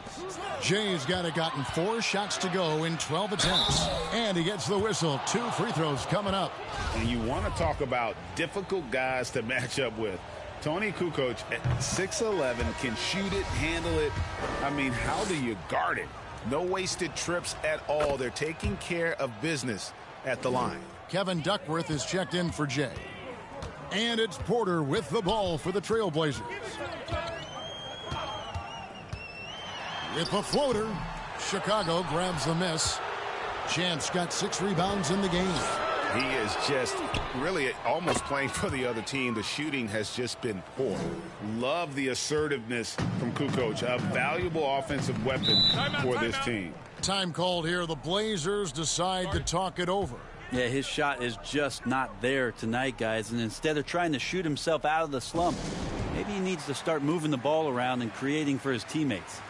Jay's gotten 4 shots to go in 12 attempts. And he gets the whistle. 2 free throws coming up. And you want to talk about difficult guys to match up with. Tony Kukoc at 6'11", can shoot it, handle it. I mean, how do you guard it? No wasted trips at all. They're taking care of business at the line. Kevin Duckworth is checked in for Jay. And it's Porter with the ball for the Trailblazers. With a floater, Chicago grabs the miss. Champ's got 6 rebounds in the game. He is just really almost playing for the other team. The shooting has just been poor. Love the assertiveness from Kukoc, a valuable offensive weapon for this team. Time called here. The Blazers decide to talk it over. Yeah, his shot is just not there tonight, guys. And instead of trying to shoot himself out of the slump, Maybe he needs to start moving the ball around and creating for his teammates.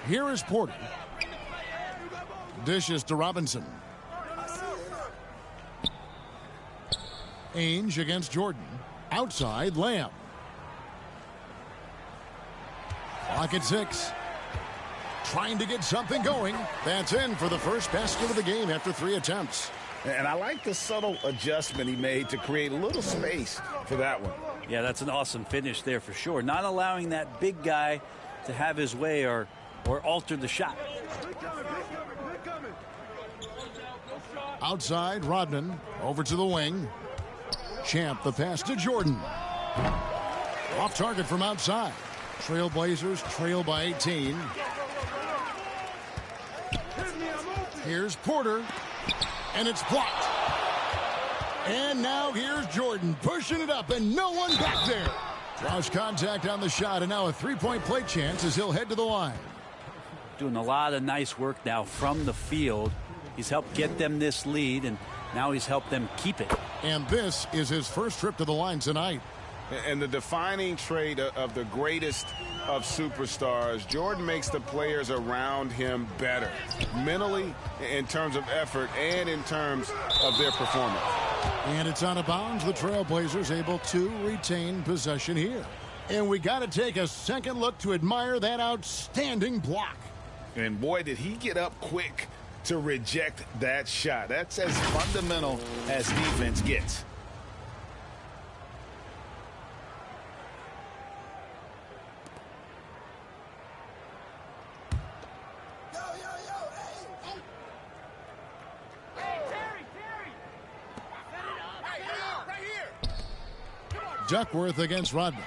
Here is Porter. Dishes to Robinson. Ainge against Jordan. Outside, Lamb. Clock at 6. Trying to get something going. That's in for the first basket of the game after 3 attempts. And I like the subtle adjustment he made to create a little space for that one. Yeah, that's an awesome finish there for sure. Not allowing that big guy to have his way or alter the shot. Outside, Rodman. Over to the wing. Champ, the pass to Jordan. Off target from outside. Trailblazers trail by 18. Here's Porter. And it's blocked. And now here's Jordan pushing it up, and no one back there. Draws contact on the shot, and now a three-point play chance as he'll head to the line. Doing a lot of nice work now from the field. He's helped get them this lead, and now he's helped them keep it. And this is his first trip to the line tonight. And the defining trait of the greatest of superstars, Jordan makes the players around him better, mentally, in terms of effort, and in terms of their performance. And it's out of bounds. The Trailblazers able to retain possession here. And we got to take a second look to admire that outstanding block. And boy, did he get up quick to reject that shot. That's as fundamental as defense gets. Duckworth against Rodman.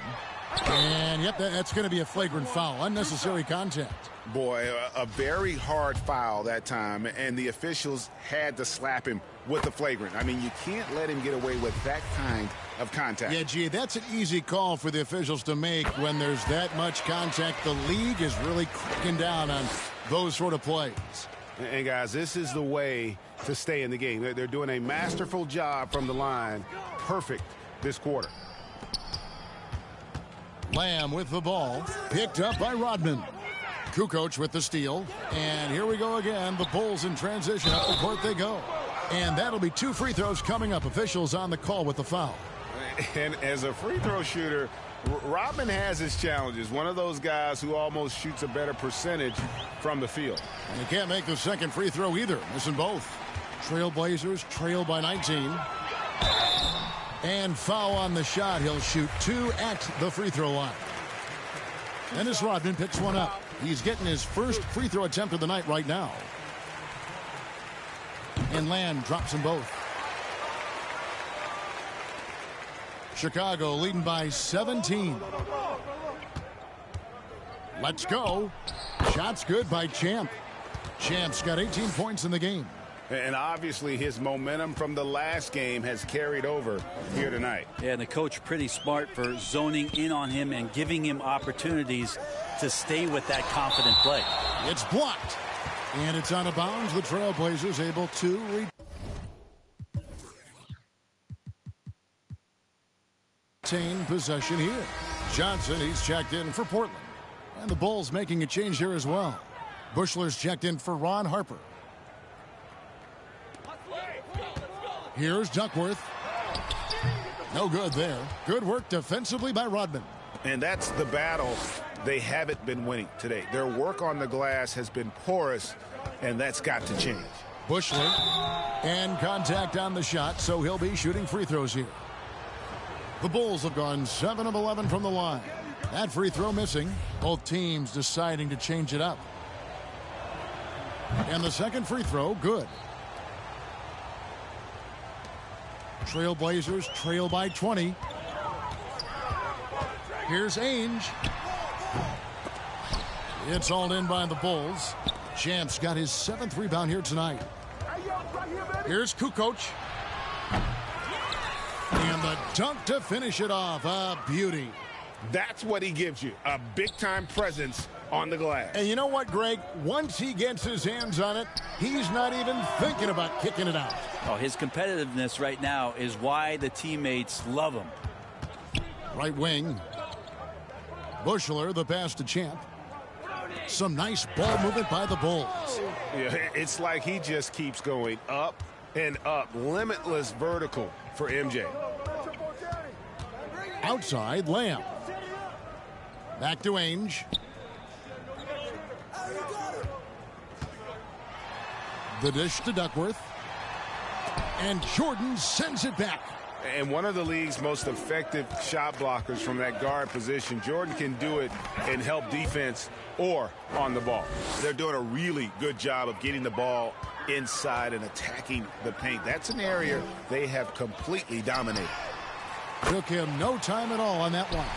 And, yep, that's going to be a flagrant foul. Unnecessary contact. Boy, a very hard foul that time, and the officials had to slap him with the flagrant. I mean, you can't let him get away with that kind of contact. Yeah, gee, that's an easy call for the officials to make when there's that much contact. The league is really cracking down on those sort of plays. And, guys, this is the way to stay in the game. They're doing a masterful job from the line. Perfect this quarter. Lamb with the ball. Picked up by Rodman. Kukoc with the steal. And here we go again. The Bulls in transition. Up the court they go. And that'll be 2 free throws coming up. Officials on the call with the foul. And as a free throw shooter, Rodman has his challenges. One of those guys who almost shoots a better percentage from the field. And he can't make the second free throw either. Missing both. Trailblazers trail by 19. And foul on the shot. He'll shoot 2 at the free throw line. Dennis Rodman picks one up. He's getting his first free throw attempt of the night right now. And Lamb drops them both. Chicago leading by 17. Let's go. Shots good by Champ. Champ's got 18 points in the game. And obviously his momentum from the last game has carried over here tonight. Yeah, and the coach pretty smart for zoning in on him and giving him opportunities to stay with that confident play. It's blocked. And it's out of bounds. The Trailblazers able to retain possession here. Johnson, he's checked in for Portland. And the Bulls making a change here as well. Bushler's checked in for Ron Harper. Here's Duckworth. No good there. Good work defensively by Rodman. And that's the battle they haven't been winning today. Their work on the glass has been porous, and that's got to change. Bushler. And contact on the shot, so he'll be shooting free throws here. The Bulls have gone 7 of 11 from the line. That free throw missing. Both teams deciding to change it up. And the second free throw, good. Trailblazers trail by 20. Here's Ainge. It's hauled in by the Bulls. Champ's got his 7th rebound here tonight. Here's Kukoc. And the dunk to finish it off. A beauty. That's what he gives you, a big-time presence on the glass. And you know what, Greg? Once he gets his hands on it, he's not even thinking about kicking it out. Oh, his competitiveness right now is why the teammates love him. Right wing. Bushler, the pass to Champ. Some nice ball movement by the Bulls. Yeah, it's like he just keeps going up and up. Limitless vertical for MJ. Outside, Lamb. Back to Ainge. The dish to Duckworth. And Jordan sends it back. And one of the league's most effective shot blockers from that guard position. Jordan can do it and help defense or on the ball. They're doing a really good job of getting the ball inside and attacking the paint. That's an area they have completely dominated. Took him no time at all on that one.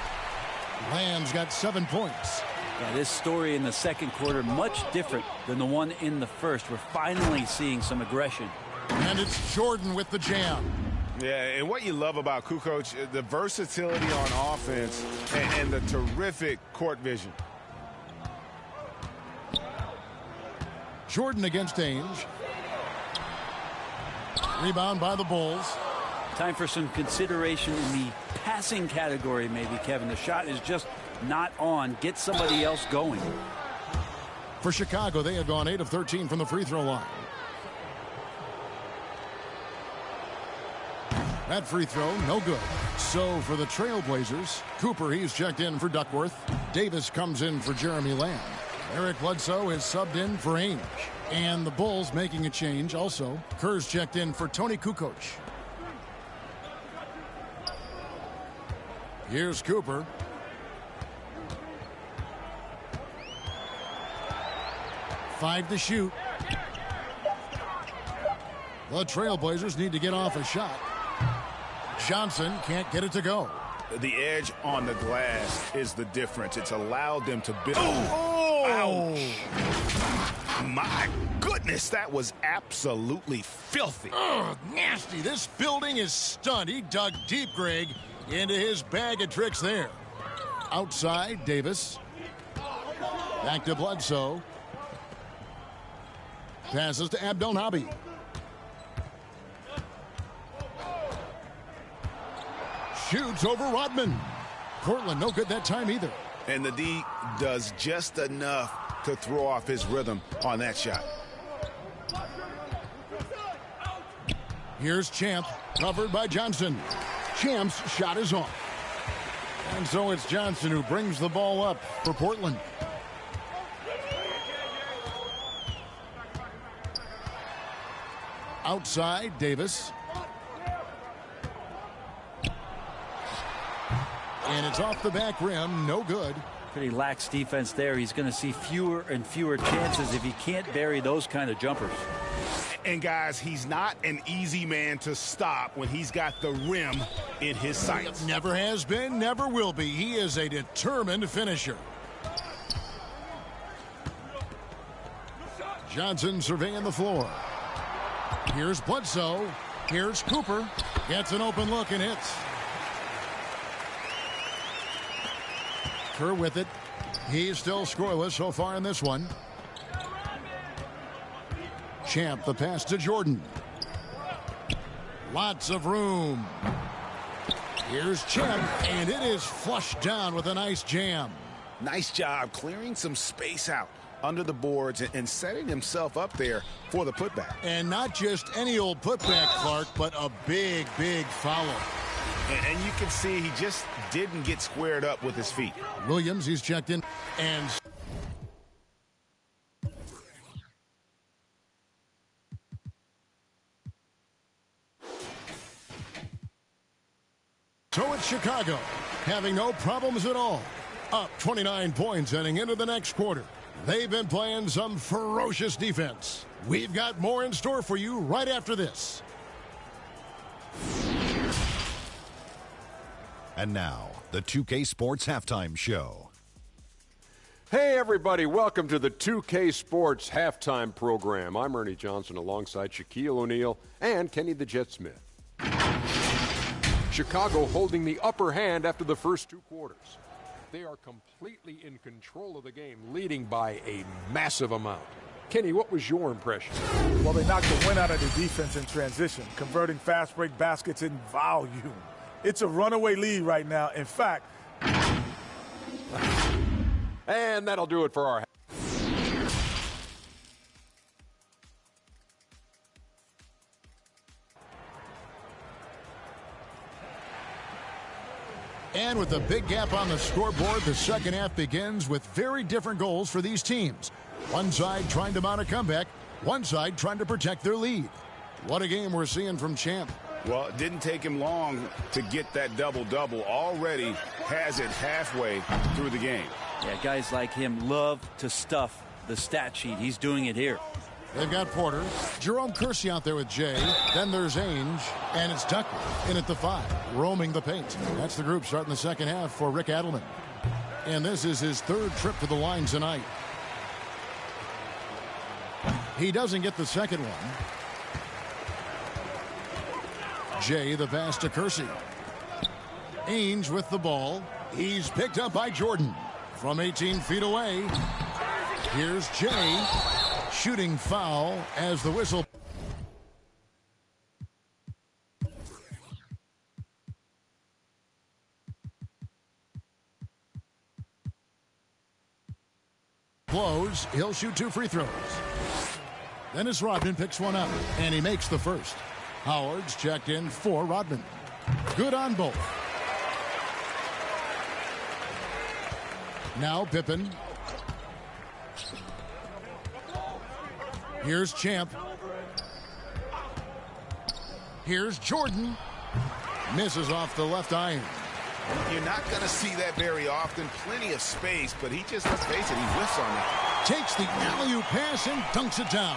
Lamb's got 7 points. Yeah, this story in the second quarter, much different than the one in the first. We're finally seeing some aggression. And it's Jordan with the jam. Yeah, and what you love about Kukoc, the versatility on offense and the terrific court vision. Jordan against Ainge. Rebound by the Bulls. Time for some consideration in the passing category, maybe, Kevin. The shot is just not on. Get somebody else going. For Chicago, they had gone 8 of 13 from the free throw line. That free throw, no good. So for the Trailblazers, Cooper, he's checked in for Duckworth. Davis comes in for Jeremy Lamb. Eric Bledsoe is subbed in for Ainge. And the Bulls making a change also. Kerr's checked in for Tony Kukoc. Here's Cooper. Five to shoot. The Trailblazers need to get off a shot. Johnson can't get it to go. The edge on the glass is the difference. It's allowed them to build. Oh! Ouch! My goodness, that was absolutely filthy. Oh, nasty. This building is stunned. He dug deep, Greg, into his bag of tricks there. Outside, Davis. Back to Bledsoe. Passes to Abdel Nabi. Shoots over Rodman. Portland no good that time either. And the D does just enough to throw off his rhythm on that shot. Here's Champ, covered by Johnson. Champ's shot is off. And so it's Johnson who brings the ball up for Portland. Outside, Davis. And it's off the back rim, no good. Pretty lax defense there. He's going to see fewer and fewer chances if he can't bury those kind of jumpers. And guys, he's not an easy man to stop when he's got the rim in his sights. Never has been, never will be. He is a determined finisher. Johnson surveying the floor. Here's Bledsoe. Here's Cooper. Gets an open look and hits. Kerr with it. He's still scoreless so far in this one. Champ, the pass to Jordan. Lots of room. Here's Champ, and it is flushed down with a nice jam. Nice job clearing some space out under the boards and setting himself up there for the putback. And not just any old putback, Clark, but a big, big follow. And you can see he just didn't get squared up with his feet. Williams, he's checked in. And so it's Chicago, having no problems at all. Up 29 points heading into the next quarter. They've been playing some ferocious defense. We've got more in store for you right after this. And now, the 2K Sports Halftime Show. Hey, everybody. Welcome to the 2K Sports Halftime Program. I'm Ernie Johnson alongside Shaquille O'Neal and Kenny the Jet Smith. Chicago holding the upper hand after the first 2 quarters. They are completely in control of the game, leading by a massive amount. Kenny, what was your impression? Well, they knocked the wind out of the defense in transition, converting fast break baskets in volume. It's a runaway lead right now. In fact, and that'll do it for our. And with a big gap on the scoreboard, the second half begins with very different goals for these teams. One side trying to mount a comeback, one side trying to protect their lead. What a game we're seeing from Champ. Well, it didn't take him long to get that double-double. Already has it halfway through the game. Yeah, guys like him love to stuff the stat sheet. He's doing it here. They've got Porter, Jerome Kersey out there with Jay. Then there's Ainge, and it's Tucker in at the 5, roaming the paint. That's the group starting the second half for Rick Adelman. And this is his 3rd trip to the line tonight. He doesn't get the second one. Jay, the pass to Kersey. Ainge with the ball. He's picked up by Jordan from 18 feet away. Here's Jay. Shooting foul as the whistle. Blows. He'll shoot 2 free throws. Dennis Rodman picks one up, and he makes the first. Howard's checked in for Rodman. Good on both. Now Pippen. Here's Champ. Here's Jordan. Misses off the left iron. You're not going to see that very often. Plenty of space, but he just, let's face it, he whiffs on it. Takes the alley-oop pass and dunks it down.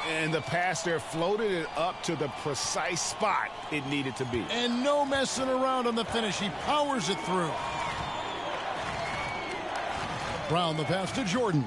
And the pass there floated it up to the precise spot it needed to be. And no messing around on the finish. He powers it through. Brown the pass to Jordan.